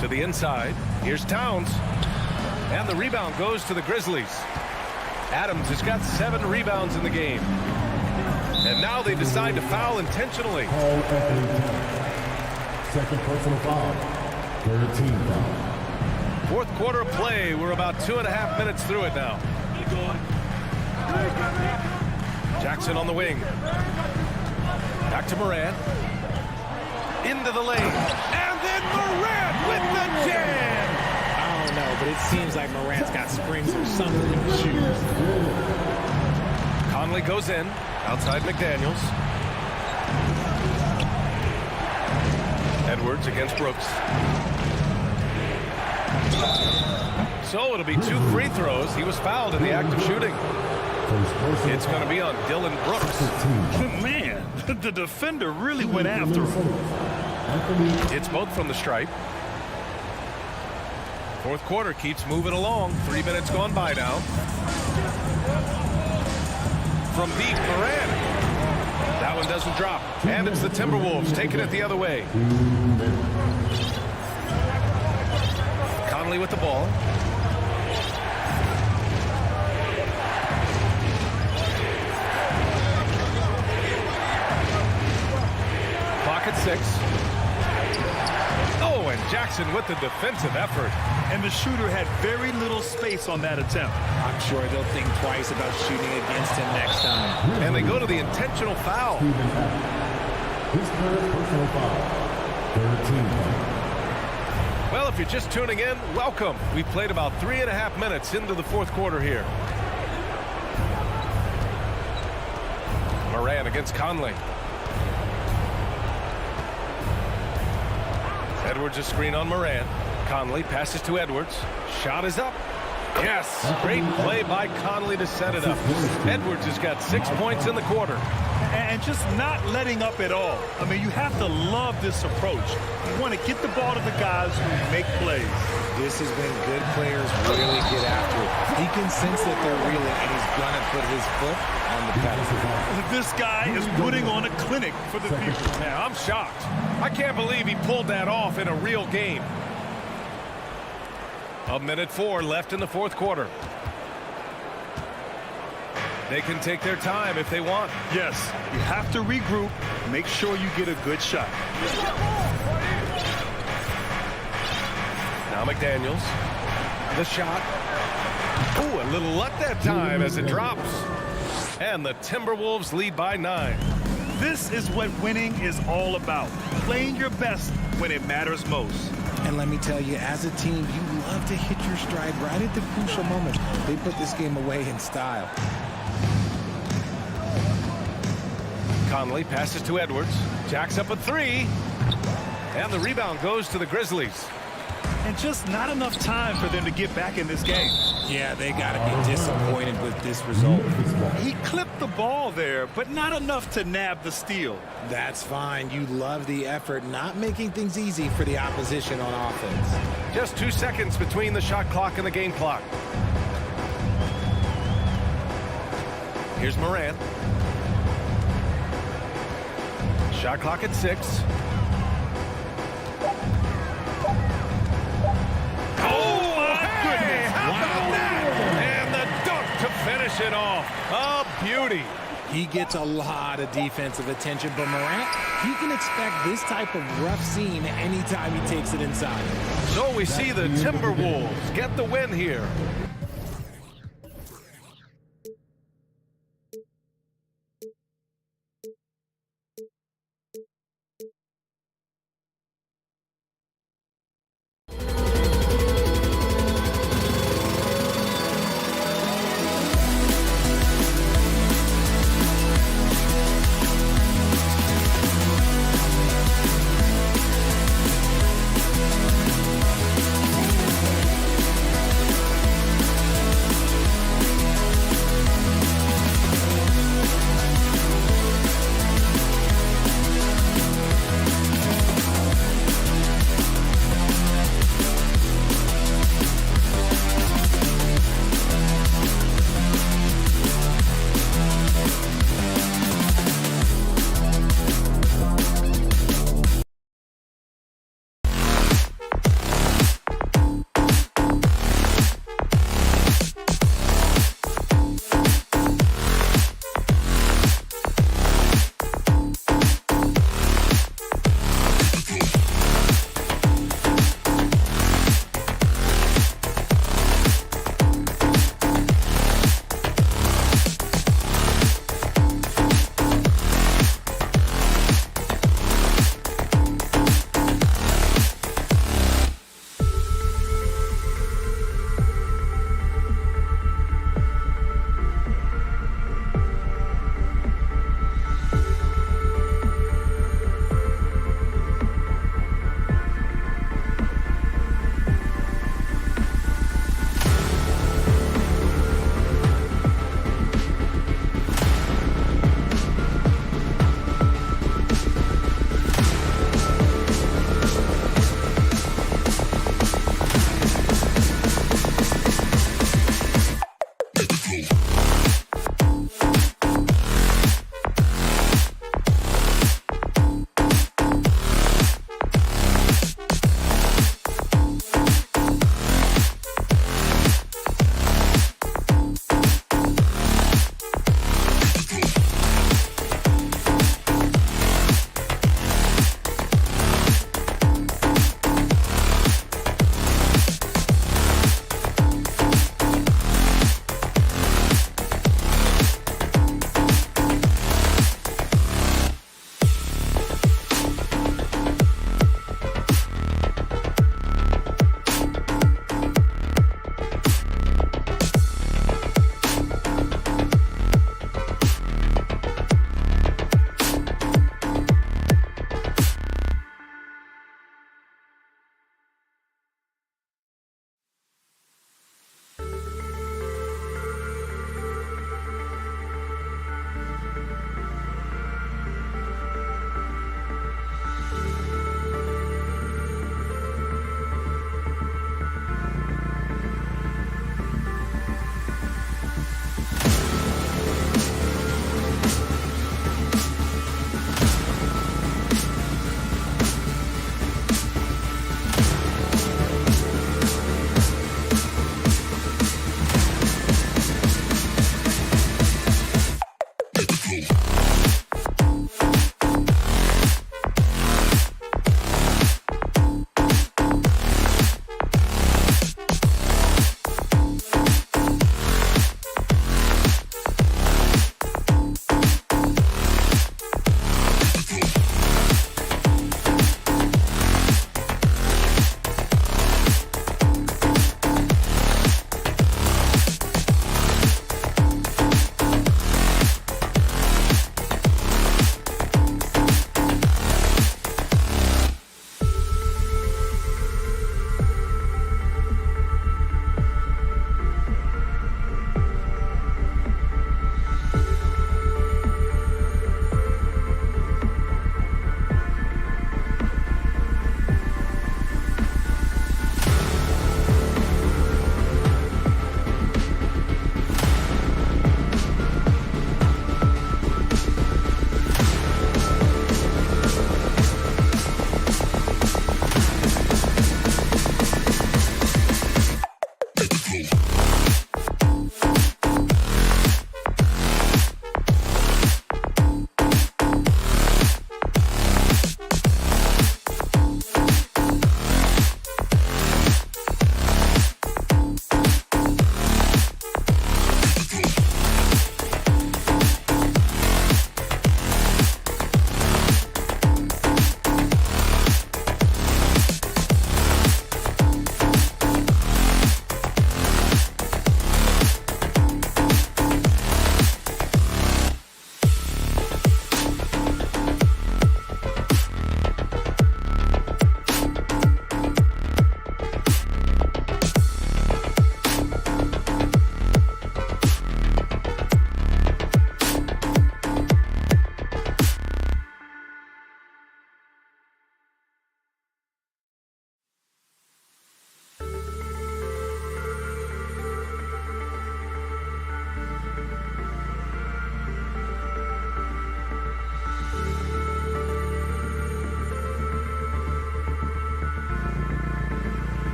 To the inside. Here's Towns. And the rebound goes to the Grizzlies. Adams has got 7 rebounds in the game. And now they decide to foul intentionally. Second personal foul. 13 foul. Fourth quarter of play. We're about 2.5 minutes through it now. Jackson on the wing. Back to Morant. Into the lane. And then Morant with the jam. I don't know, but it seems like Morant's got springs or something in his shoes. Conley goes in. Outside McDaniels. Edwards against Brooks. So it'll be 2 free throws. He was fouled in the act of shooting. It's going to be on Dylan Brooks. Man, the defender really went after him. It's both from the stripe. Fourth quarter keeps moving along. 3 minutes gone by now. From deep, Moran. That one doesn't drop. And it's the Timberwolves taking it the other way. Conley with the ball. Clock at 6. Oh, and Jackson with the defensive effort. And the shooter had very little space on that attempt. I'm sure they'll think twice about shooting against him next time. And they go to the intentional foul. His third personal foul. 13. Well, if you're just tuning in, welcome. We've played about 3.5 minutes into the fourth quarter here. Moran against Conley. Edwards a screen on Moran. Conley passes to Edwards. Shot is up. Yes, great play by Conley to set it up. Edwards has got 6 points in the quarter. And just not letting up at all. I mean, you have to love this approach. You want to get the ball to the guys who make plays. This is when good players really get after it. He can sense that they're reeling, and he's going to put his foot on the pedal. This guy is putting on a clinic for the people. Yeah, I'm shocked. I can't believe he pulled that off in a real game. 1:04 left in the fourth quarter. They can take their time if they want. Yes, you have to regroup. Make sure you get a good shot. Now McDaniels. The shot. Ooh, a little luck that time as it drops. And the Timberwolves lead by 9. This is what winning is all about. Playing your best when it matters most. And let me tell you, as a team, you love to hit your stride right at the crucial moment. They put this game away in style. Conley passes to Edwards. Jacks up a 3. And the rebound goes to the Grizzlies. And just not enough time for them to get back in this game. Yeah, they got to be disappointed with this result. He clipped the ball there, but not enough to nab the steal. That's fine. You love the effort, not making things easy for the opposition on offense. Just 2 seconds between the shot clock and the game clock. Here's Moran. Shot clock at 6. Finish it off. A beauty. He gets a lot of defensive attention, but Morant, he can expect this type of rough scene anytime he takes it inside. So we see the Timberwolves get the win here.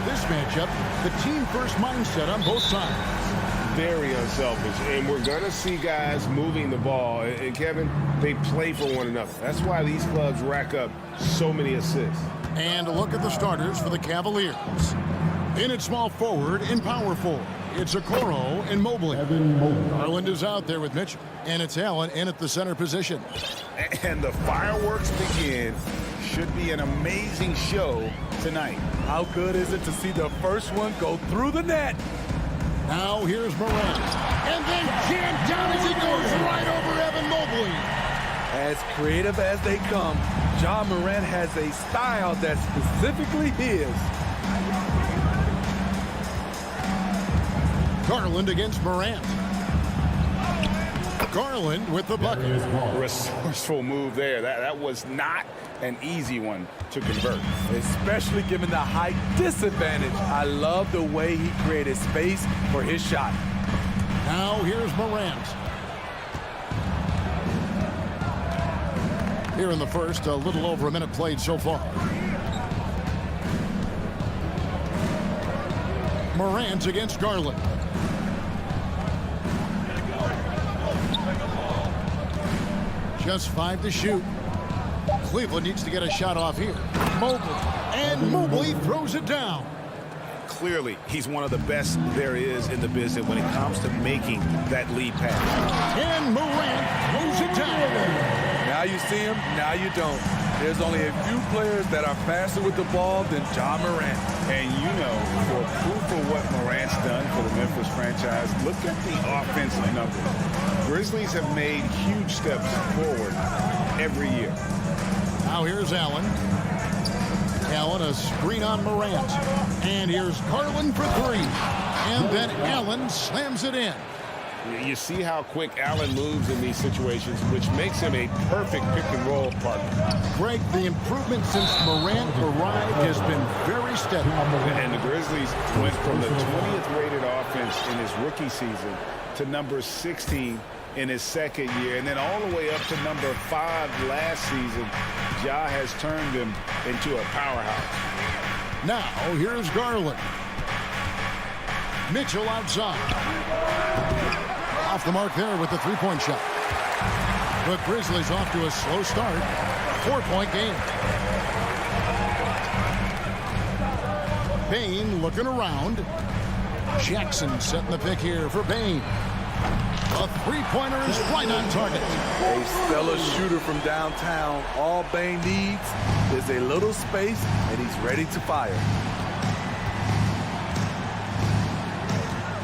this matchup, the team-first mindset on both sides. Very unselfish, and we're going to see guys moving the ball. And Kevin, they play for one another. That's why these clubs rack up so many assists. And a look at the starters for the Cavaliers. In at small forward, in power forward, it's Okoro and Mobley. Garland is out there with Mitchell, and it's Allen in at the center position. And the fireworks begin. Should be an amazing show tonight. How good is it to see the first one go through the net? Now here's Morant. And then jammed down as he goes right over Evan Mobley. As creative as they come, John Morant has a style that's specifically his. Garland against Morant. Garland with the bucket. Resourceful move there. That was not an easy one to convert. Especially given the height disadvantage. I love the way he created space for his shot. Now here's Morant. Here in the first, a little over a minute played so far. Morant against Garland. Just 5 to shoot. Cleveland needs to get a shot off here. Mobley. And Mobley throws it down. Clearly, he's one of the best there is in the business when it comes to making that lead pass. And Morant throws it down. Now you see him, now you don't. There's only a few players that are faster with the ball than John Morant. And you know, for proof of what Morant's done for the Memphis franchise, look at the offensive numbers. Grizzlies have made huge steps forward every year. Now here's Allen. Allen, a screen on Morant. And here's Garland for 3. And then Allen slams it in. You see how quick Allen moves in these situations, which makes him a perfect pick-and-roll partner. Greg, the improvement since Morant arrived has been very steady. And the Grizzlies went from the 20th rated offense in his rookie season to number 16 in his second year, and then all the way up to number 5 last season. Ja has turned him into a powerhouse. Now, here's Garland. Mitchell outside. Off the mark there with the three-point shot. The Grizzlies off to a slow start. 4-point game. Bain looking around. Jackson setting the pick here for Bain. A three-pointer is right on target. A stellar shooter from downtown. All Bain needs is a little space, and he's ready to fire.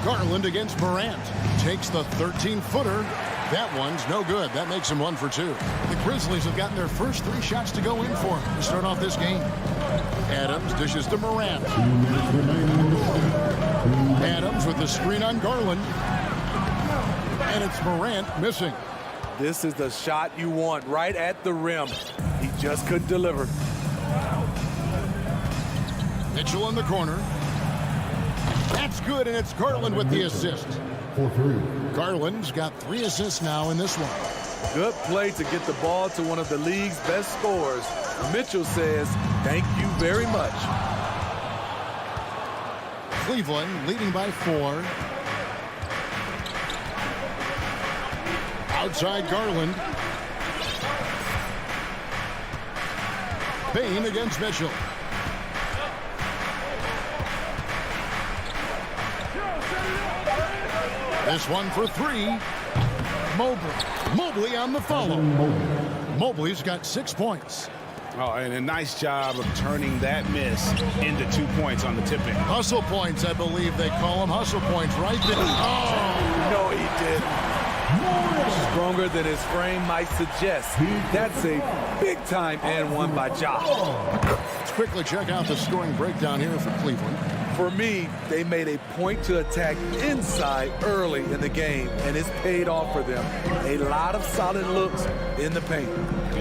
Garland against Morant. Takes the 13-footer. That one's no good. That makes him 1 for 2. The Grizzlies have gotten their first 3 shots to go in for him to start off this game. Adams dishes to Morant. Adams with the screen on Garland. And it's Morant missing. This is the shot you want right at the rim. He just couldn't deliver. Mitchell in the corner. That's good, and it's Garland with the assist. Garland's got 3 assists now in this one. Good play to get the ball to one of the league's best scorers. Mitchell says, thank you very much. Cleveland leading by 4. Outside Garland. Bain against Mitchell. This one for 3. Mobley on the follow. Mobley's got 6 points. Oh, and a nice job of turning that miss into 2 points on the tip-in. Hustle points, I believe they call them. Hustle points right there. Oh! No, he didn't. Stronger than his frame might suggest. That's a big-time and one by Ja. Let's quickly check out the scoring breakdown here for Cleveland. For me, they made a point to attack inside early in the game, and it's paid off for them. A lot of solid looks in the paint.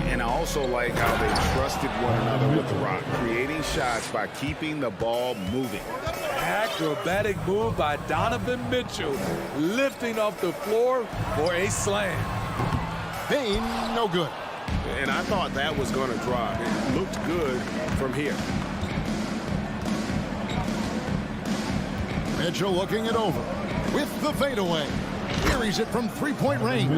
And I also like how they trusted one another with the rock, creating shots by keeping the ball moving. Acrobatic move by Donovan Mitchell, lifting off the floor for a slam. Bain, no good. And I thought that was going to drop. It looked good from here. Mitchell looking it over with the fadeaway. Carries it from three-point range.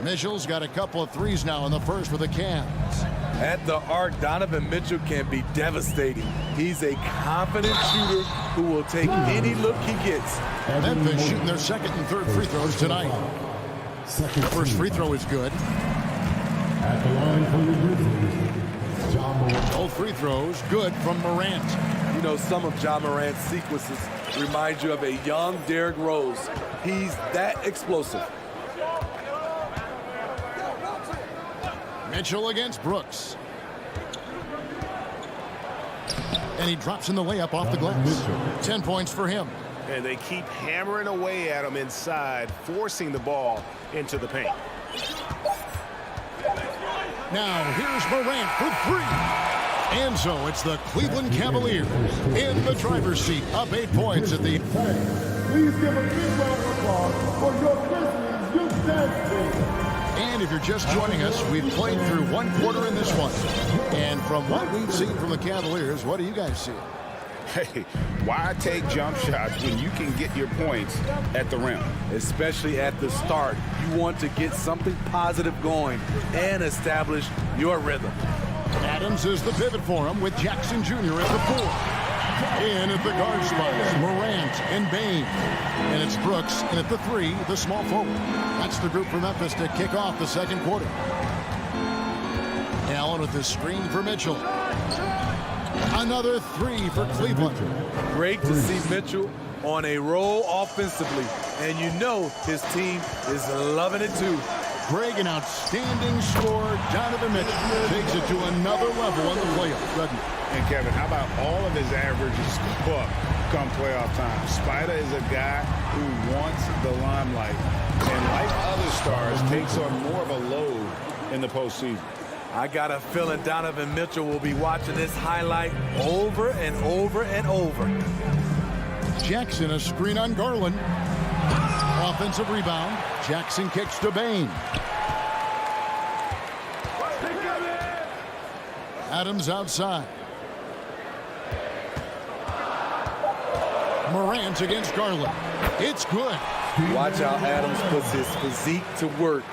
Mitchell's got a couple of threes now in the first with the Cavs. At the arc, Donovan Mitchell can be devastating. He's a confident shooter who will take any look he gets. Memphis shooting their second and third free throws tonight. The first free throw is good. At the line for the Grizzlies, JohnWick. Both free throws good from Morant. You know, some of Ja Morant's sequences remind you of a young Derrick Rose. He's that explosive. Mitchell against Brooks. And he drops in the layup off the glass. 10 points for him. And they keep hammering away at him inside, forcing the ball into the paint. Now here's Morant for three. And so it's the Cleveland Cavaliers in the driver's seat, up 8 points at the end. Please give a big round of applause for your Grizzlies youth dance team. And if you're just joining us, we've played through one quarter in this one. And from what we've seen from the Cavaliers, what do you guys see? Hey, why take jump shots when you can get your points at the rim? Especially at the start. You want to get something positive going and establish your rhythm. Adams is the pivot for him with Jackson Jr. at the 4. In at the guard spots, Morant and Bane. And it's Brooks in at the 3, the small forward. That's the group for Memphis to kick off the second quarter. Allen with the screen for Mitchell. Another 3 for Cleveland. Great to see Mitchell on a roll offensively. And you know his team is loving it too. Greg, an outstanding scorer. Donovan Mitchell takes it to another level in the playoffs, doesn't he? And Kevin, how about all of his averages go up come playoff time? Spider is a guy who wants the limelight. And like other stars, takes on more of a load in the postseason. I got a feeling Donovan Mitchell will be watching this highlight over and over and over. Jackson, a screen on Garland. Offensive rebound. Jackson kicks to Bane. Adams outside. Morant against Garland. It's good. Watch how Adams puts his physique to work,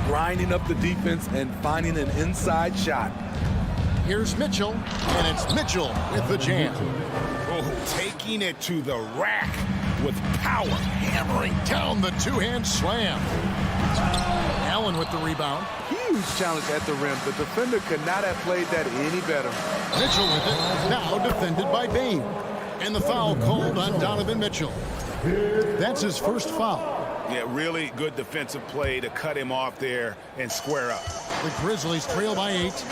grinding up the defense and finding an inside shot. Here's Mitchell, and it's Mitchell with the jam. Oh, taking it to the rack with power. Hammering down the two-hand slam. Allen with the rebound. Huge challenge at the rim. The defender could not have played that any better. Mitchell with it, now defended by Bane. And the foul called on Donovan Mitchell. That's his first foul. Yeah, really good defensive play to cut him off there and square up. The Grizzlies trail by 8.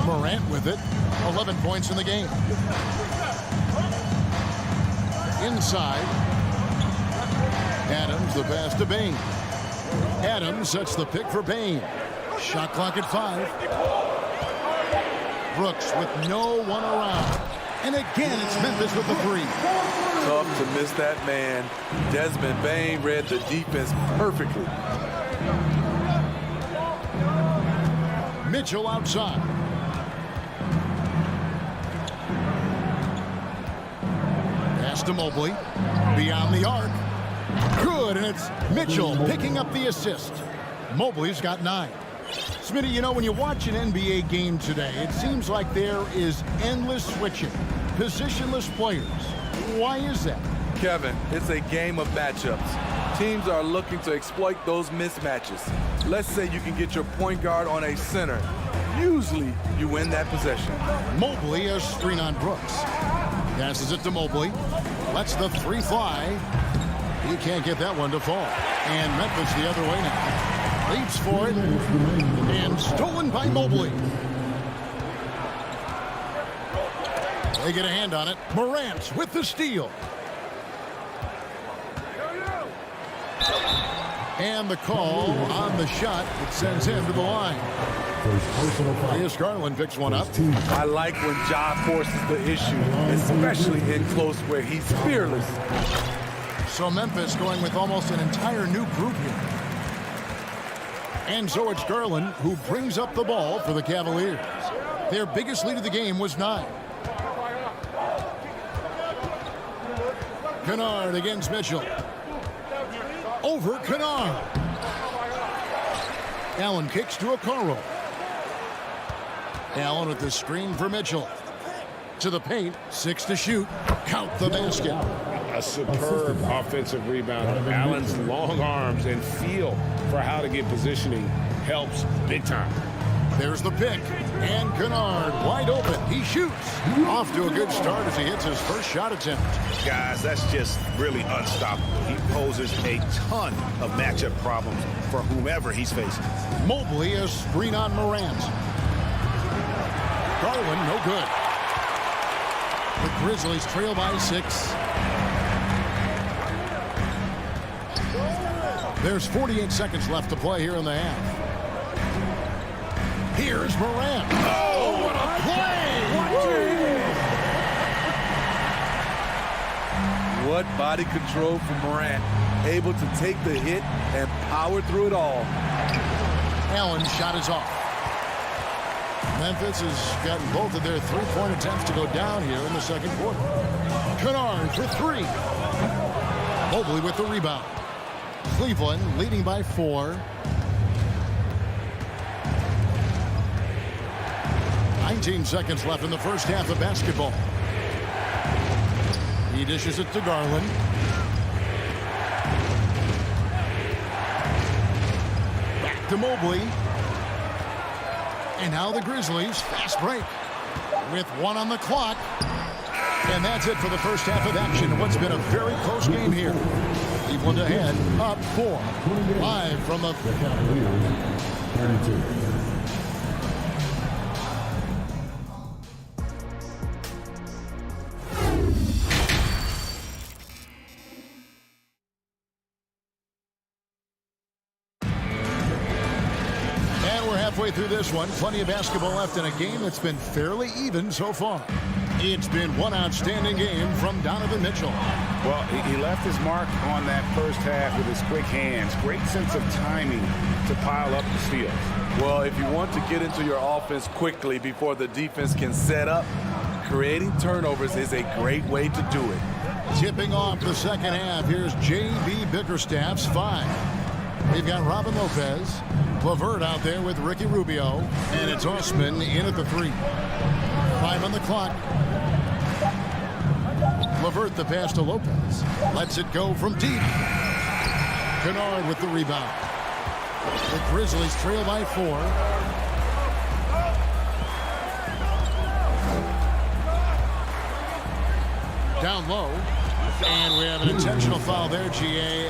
Morant with it. 11 points in the game. Inside. Adams, the pass to Bane. Adams sets the pick for Bane. Shot clock at 5. Brooks with no one around. And again, it's Memphis with the 3. Tough to miss that man. Desmond Bane read the defense perfectly. Mitchell outside. Pass to Mobley. Beyond the arc. Good, and it's Mitchell picking up the assist. Mobley's got 9. Smitty, you know, when you watch an NBA game today, it seems like there is endless switching, positionless players. Why is that? Kevin, it's a game of matchups. Teams are looking to exploit those mismatches. Let's say you can get your point guard on a center. Usually, you win that possession. Mobley a screen on Brooks. Passes it to Mobley. Lets the 3 fly. He can't get that one to fall. And Memphis the other way now. Leaps for it, and stolen by Mobley. They get a hand on it. Morant with the steal. And the call on the shot. It sends him to the line. Here's Garland picks one up. I like when Ja forces the issue, especially in close where he's fearless. So Memphis going with almost an entire new group here. And so it's Garland who brings up the ball for the Cavaliers. Their biggest lead of the game was 9. Kennard against Mitchell. Over Kennard. Allen kicks to Okoro. Allen with the screen for Mitchell. To the paint, 6 to shoot. Count the basket. A superb offensive rebound. Allen's long arms and feel for how to get positioning helps big time. There's the pick. And Kennard wide open. He shoots. Off to a good start as he hits his first shot attempt. Guys, that's just really unstoppable. He poses a ton of matchup problems for whomever he's facing. Mobley a screen on Morant. Garland no good. The Grizzlies trail by 6. There's 48 seconds left to play here in the half. Here's Morant. Oh, what a play! What body control from Morant. Able to take the hit and power through it all. Allen's shot is off. Memphis has gotten both of their three-point attempts to go down here in the second quarter. Kennard for 3. Mobley with the rebound. Cleveland leading by 4. 19 seconds left in the first half of basketball. He dishes it to Garland. Back to Mobley. And now the Grizzlies, fast break with 1 on the clock. And that's it for the first half of action. What's been a very close game here. Cleveland ahead, up 4. Live from the Cavaliers, 32. Halfway through this one, plenty of basketball left in a game that's been fairly even so far. It's been one outstanding game from Donovan Mitchell. Well, he left his mark on that first half with his quick hands. Great sense of timing to pile up the steals. Well, if you want to get into your offense quickly before the defense can set up, creating turnovers is a great way to do it. Tipping off the second half, here's J.B. Bickerstaff's 5. We've got Robin Lopez. LeVert out there with Ricky Rubio. And it's Osman in at the 3. 5 on the clock. LeVert the pass to Lopez. Lets it go from deep. Kennard with the rebound. The Grizzlies trail by 4. Down low. And we have an intentional foul there, G.A.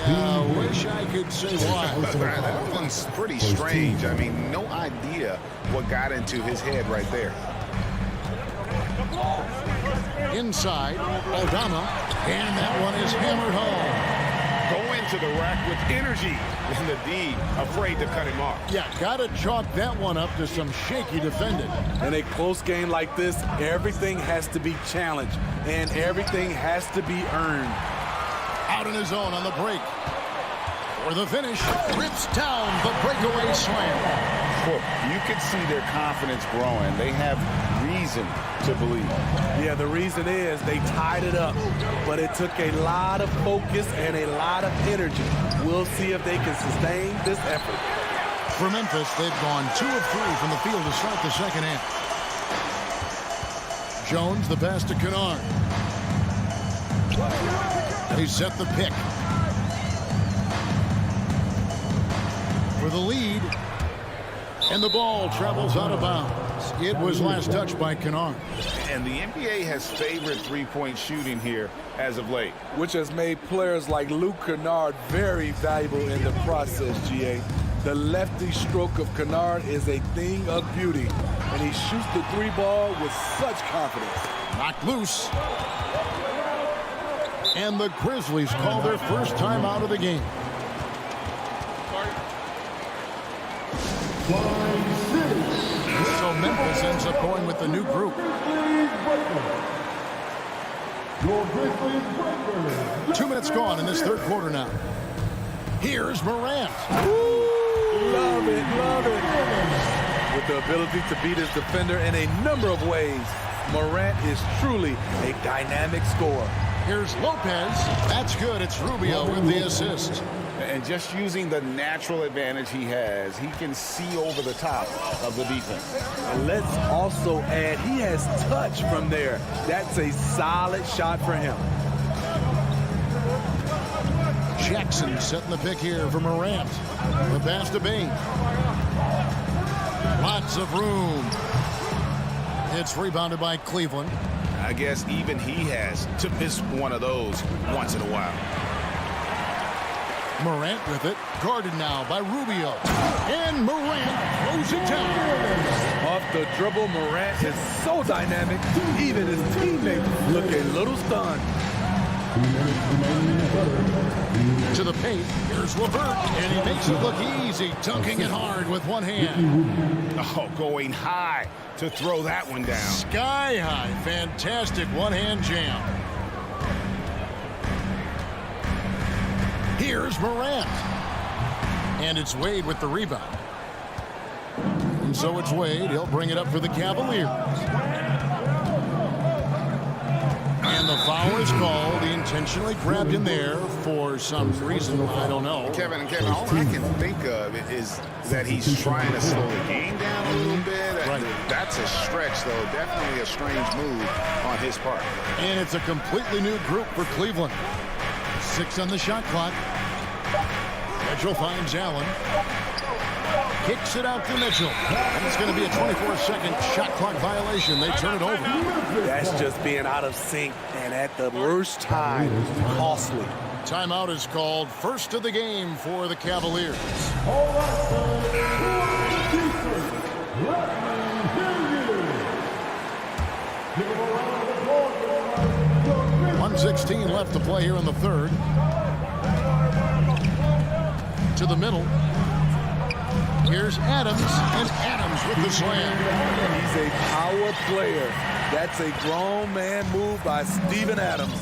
Wish I could say why. That one's pretty strange. I mean, no idea what got into his head right there. Inside, Aldama, and that one is hammered home. Go into the rack with energy, and the D afraid to cut him off. Yeah, got to chalk that one up to some shaky defending. In a close game like this, everything has to be challenged, and everything has to be earned. Out in his own on the break. For the finish, rips down the breakaway slam. Well, you can see their confidence growing. They have reason to believe. Yeah, the reason is they tied it up, but it took a lot of focus and a lot of energy. We'll see if they can sustain this effort. For Memphis, they've gone 2 of 3 from the field to start the second half. Jones, the pass to Kennard. They set the pick. For the lead. And the ball travels out of bounds. It was last touched by Kennard. And the NBA has favored three-point shooting here as of late, which has made players like Luke Kennard very valuable in the process, G.A. The lefty stroke of Kennard is a thing of beauty, and he shoots the 3 ball with such confidence. Knocked loose. And the Grizzlies call their first time out of the game. So Memphis ends up going with the new group. 2 minutes gone in this third quarter now. Here's Morant. Love it, love it. With the ability to beat his defender in a number of ways, Morant is truly a dynamic scorer. Here's Lopez. That's good. It's Rubio with the assist. And just using the natural advantage he has, he can see over the top of the defense. And let's also add, he has touch from there. That's a solid shot for him. Jackson setting the pick here for Morant. The pass to Bain. Lots of room. It's rebounded by Cleveland. I guess even he has to miss one of those once in a while. Morant with it. Guarded now by Rubio. And Morant throws it down. Off the dribble, Morant is so dynamic. Even his teammates look a little stunned. To the paint. Here's LeVert. And he makes it look easy. Dunking it hard with one hand. Oh, going high to throw that one down. Sky high. Fantastic one-hand jam. Here's Morant. And it's Wade with the rebound. And so it's Wade. He'll bring it up for the Cavaliers. And the foul is called. He intentionally grabbed him there for some reason. I don't know. Kevin, all I can think of is that he's trying to slow the game down a little bit. Right. That's a stretch, though. Definitely a strange move on his part. And it's a completely new group for Cleveland. 6 on the shot clock. Mitchell finds Allen. Kicks it out to Mitchell. And it's going to be a 24-second shot clock violation. They turn it over. That's just being out of sync and at the worst time. Costly. Timeout is called. First of the game for the Cavaliers. 1:16 left to play here in the third. To the middle. Here's Adams, and Adams with the slam. He's a power player. That's a grown man move by Steven Adams.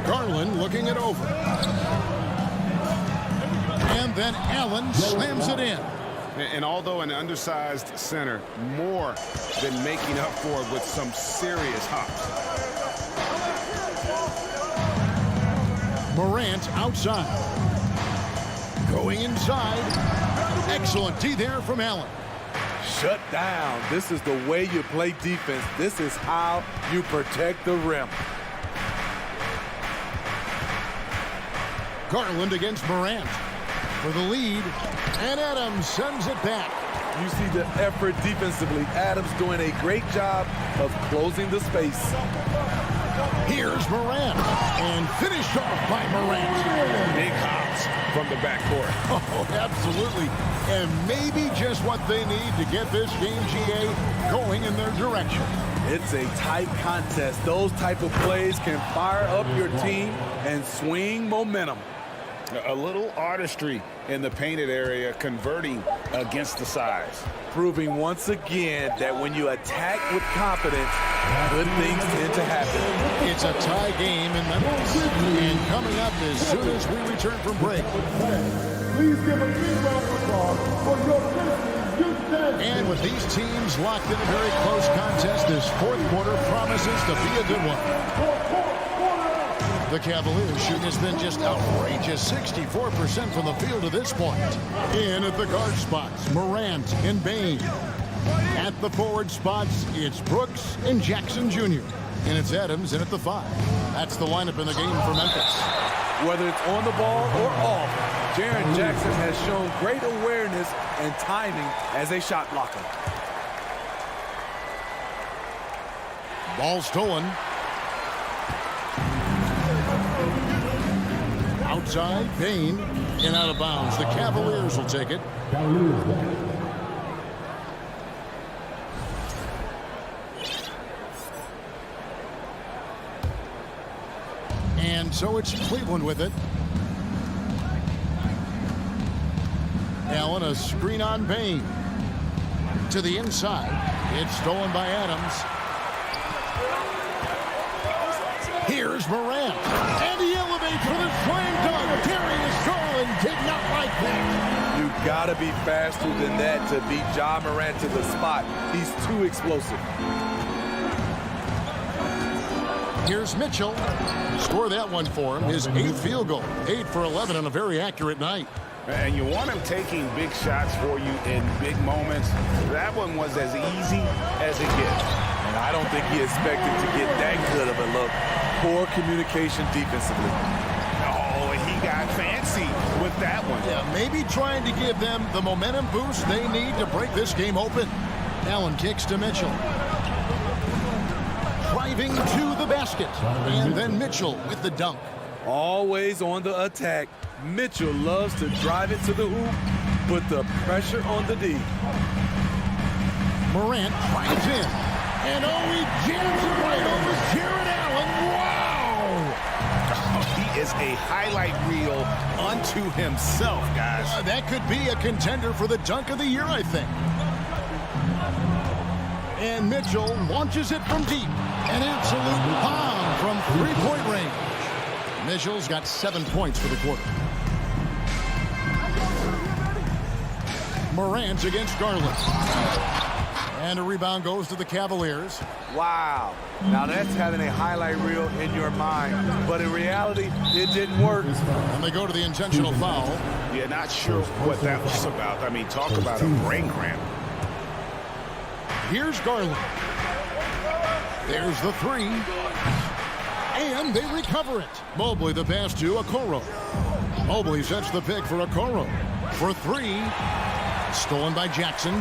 Garland looking it over. And then Allen slams it in. And although an undersized center, more than making up for it with some serious hops. Morant outside. Going inside. Excellent D there from Allen. Shut down. This is the way you play defense. This is how you protect the rim. Garland against Morant for the lead. And Adams sends it back. You see the effort defensively. Adams doing a great job of closing the space. Here's Morant. And finished off by Morant. Big hops from the backcourt. Oh, absolutely. And maybe just what they need to get this game, GA, going in their direction. It's a tight contest. Those type of plays can fire up your team and swing momentum. A little artistry in the painted area, converting against the size. Proving once again that when you attack with confidence, good things tend to happen. It's a tie game in Memphis. And coming up as soon as we return from break. Please give a big round of applause for your Grizzlies youth team. And with these teams locked in a very close contest, this fourth quarter promises to be a good one. The Cavaliers shooting has been just outrageous, 64% from the field to this point. In at the guard spots, Morant and Bain. At the forward spots, it's Brooks and Jackson Jr. And it's Adams in at the 5. That's the lineup in the game for Memphis. Whether it's on the ball or off, Jaren Jackson has shown great awareness and timing as a shot blocker. Ball stolen. Outside, Bain, and out of bounds. The Cavaliers will take it. And so it's Cleveland with it. Allen, a screen on Bain. To the inside. It's stolen by Adams. Here's Morant. And he elevates for the slam dunk. Darius Garland did not like that. You gotta be faster than that to beat Ja Morant to the spot. He's too explosive. Here's Mitchell. Score that one for him. His 8th field goal. 8 for 11 on a very accurate night. And you want him taking big shots for you in big moments. That one was as easy as it gets. And I don't think he expected to get that good of a look. Poor communication defensively. Oh, and he got fancy with that one. Yeah, maybe trying to give them the momentum boost they need to break this game open. Allen kicks to Mitchell. Driving to the basket. And then Mitchell with the dunk. Always on the attack. Mitchell loves to drive it to the hoop, put the pressure on the D. Morant drives in. And he jams it right over Jared Allen. Wow! He is a highlight reel unto himself, guys. That could be a contender for the dunk of the year, I think. And Mitchell launches it from deep. An absolute bomb from three-point range. Mitchell's got 7 points for the quarter. Morant against Garland. And a rebound goes to the Cavaliers. Wow. Now that's having a highlight reel in your mind. But in reality, it didn't work. And they go to the intentional foul. Yeah, not sure what that was about. I mean, talk about a brain cramp. Here's Garland. There's the three. And they recover it. Mobley the pass to Okoro. Mobley sets the pick for Okoro. For three. Stolen by Jackson.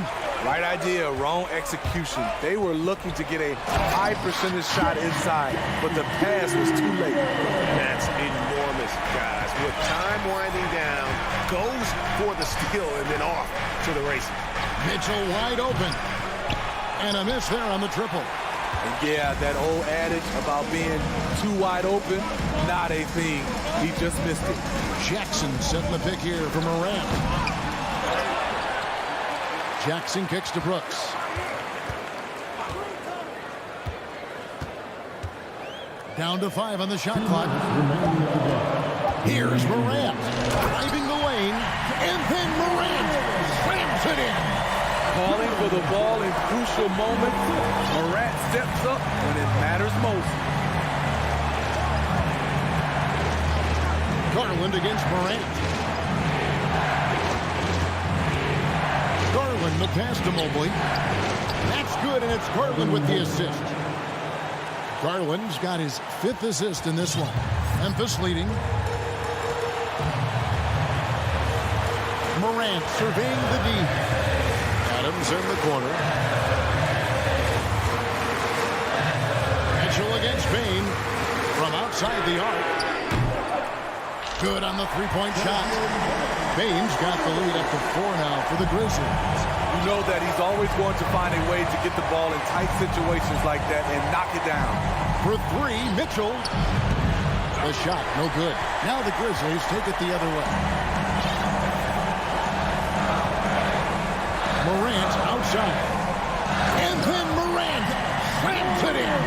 Right idea, wrong execution. They were looking to get a high percentage shot inside, but the pass was too late. That's enormous, guys. With time winding down, goes for the steal and then off to the races. Mitchell wide open. And a miss there on the triple. And yeah, that old adage about being too wide open, not a thing. He just missed it. Jackson setting the pick here for Morant. Jackson kicks to Brooks. Down to 5 on the shot clock. Here's Morant. Driving the lane. And then Morant slams it in. Calling for the ball in crucial moments. Morant steps up when it matters most. Garland against Morant. Garland the pass to Mobley. That's good, and it's Garland with the assist. Garland's got his 5th assist in this one. Memphis leading. Morant surveying the D. Adams in the corner. Mitchell against Bain from outside the arc. Good on the three-point shot. Bain's got the lead up to 4 now for the Grizzlies. You know that he's always going to find a way to get the ball in tight situations like that and knock it down. For 3, Mitchell. The shot, no good. Now the Grizzlies take it the other way. Morant outside. And then Morant slams it in.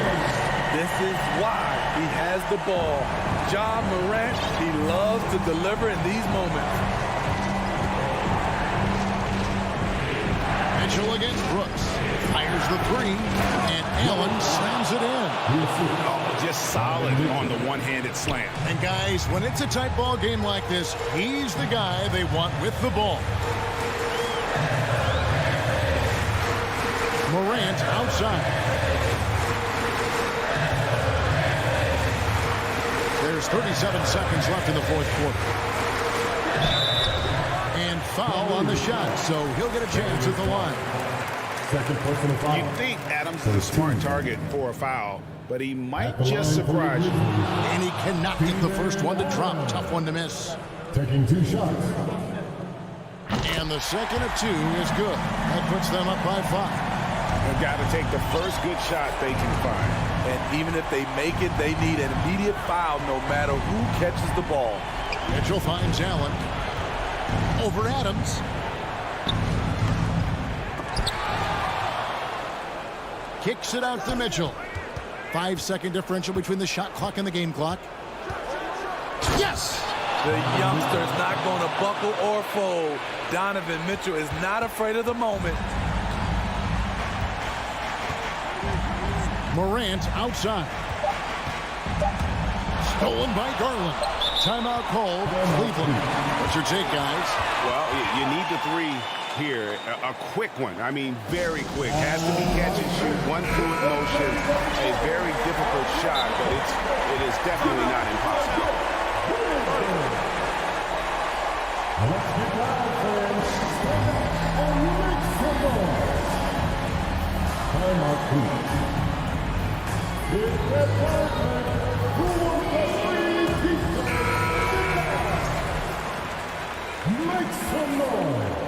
This is why he has the ball. John Morant, he loves to deliver in these moments. Mitchell against Brooks. Fires the 3. And Allen slams it in. Oh, just solid on the one-handed slam. And guys, when it's a tight ball game like this, he's the guy they want with the ball. Morant outside. There's 37 seconds left in the 4th quarter. And foul on the shot, so he'll get a chance at the line. You'd think Adams is a smart target for a foul, but he might just surprise you. And he cannot get the first one to drop. Tough one to miss. Taking 2 shots. And the second of 2 is good. That puts them up by 5. They've got to take the first good shot they can find. And even if they make it, they need an immediate foul no matter who catches the ball. Mitchell finds Allen. Over Adams. Kicks it out to Mitchell. 5-second differential between the shot clock and the game clock. Yes! The youngster's not going to buckle or fold. Donovan Mitchell is not afraid of the moment. Morant outside. Stolen by Garland. Timeout called. Cleveland. What's your take, guys? Well, you need the three here. A quick one. I mean, very quick. Has to be catch and shoot. One fluid motion. A very difficult shot, but it is definitely not impossible. Let's get loud, fans. And make some noise. Timeout, please. It's the perfect. Who wants the free pizza? Make some noise.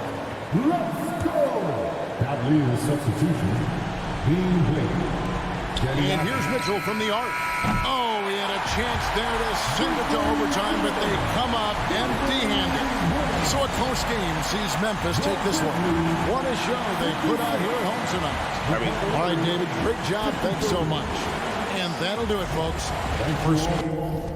Let's go. Cavaliers substitution being played. And here's Mitchell from the arc. Oh, he had a chance there to send it to overtime, but they come up empty-handed. So a close game sees Memphis take this one. What a show they put out here at home tonight. All right, David, great job. Thanks so much. And that'll do it, folks. Thanks for scoring.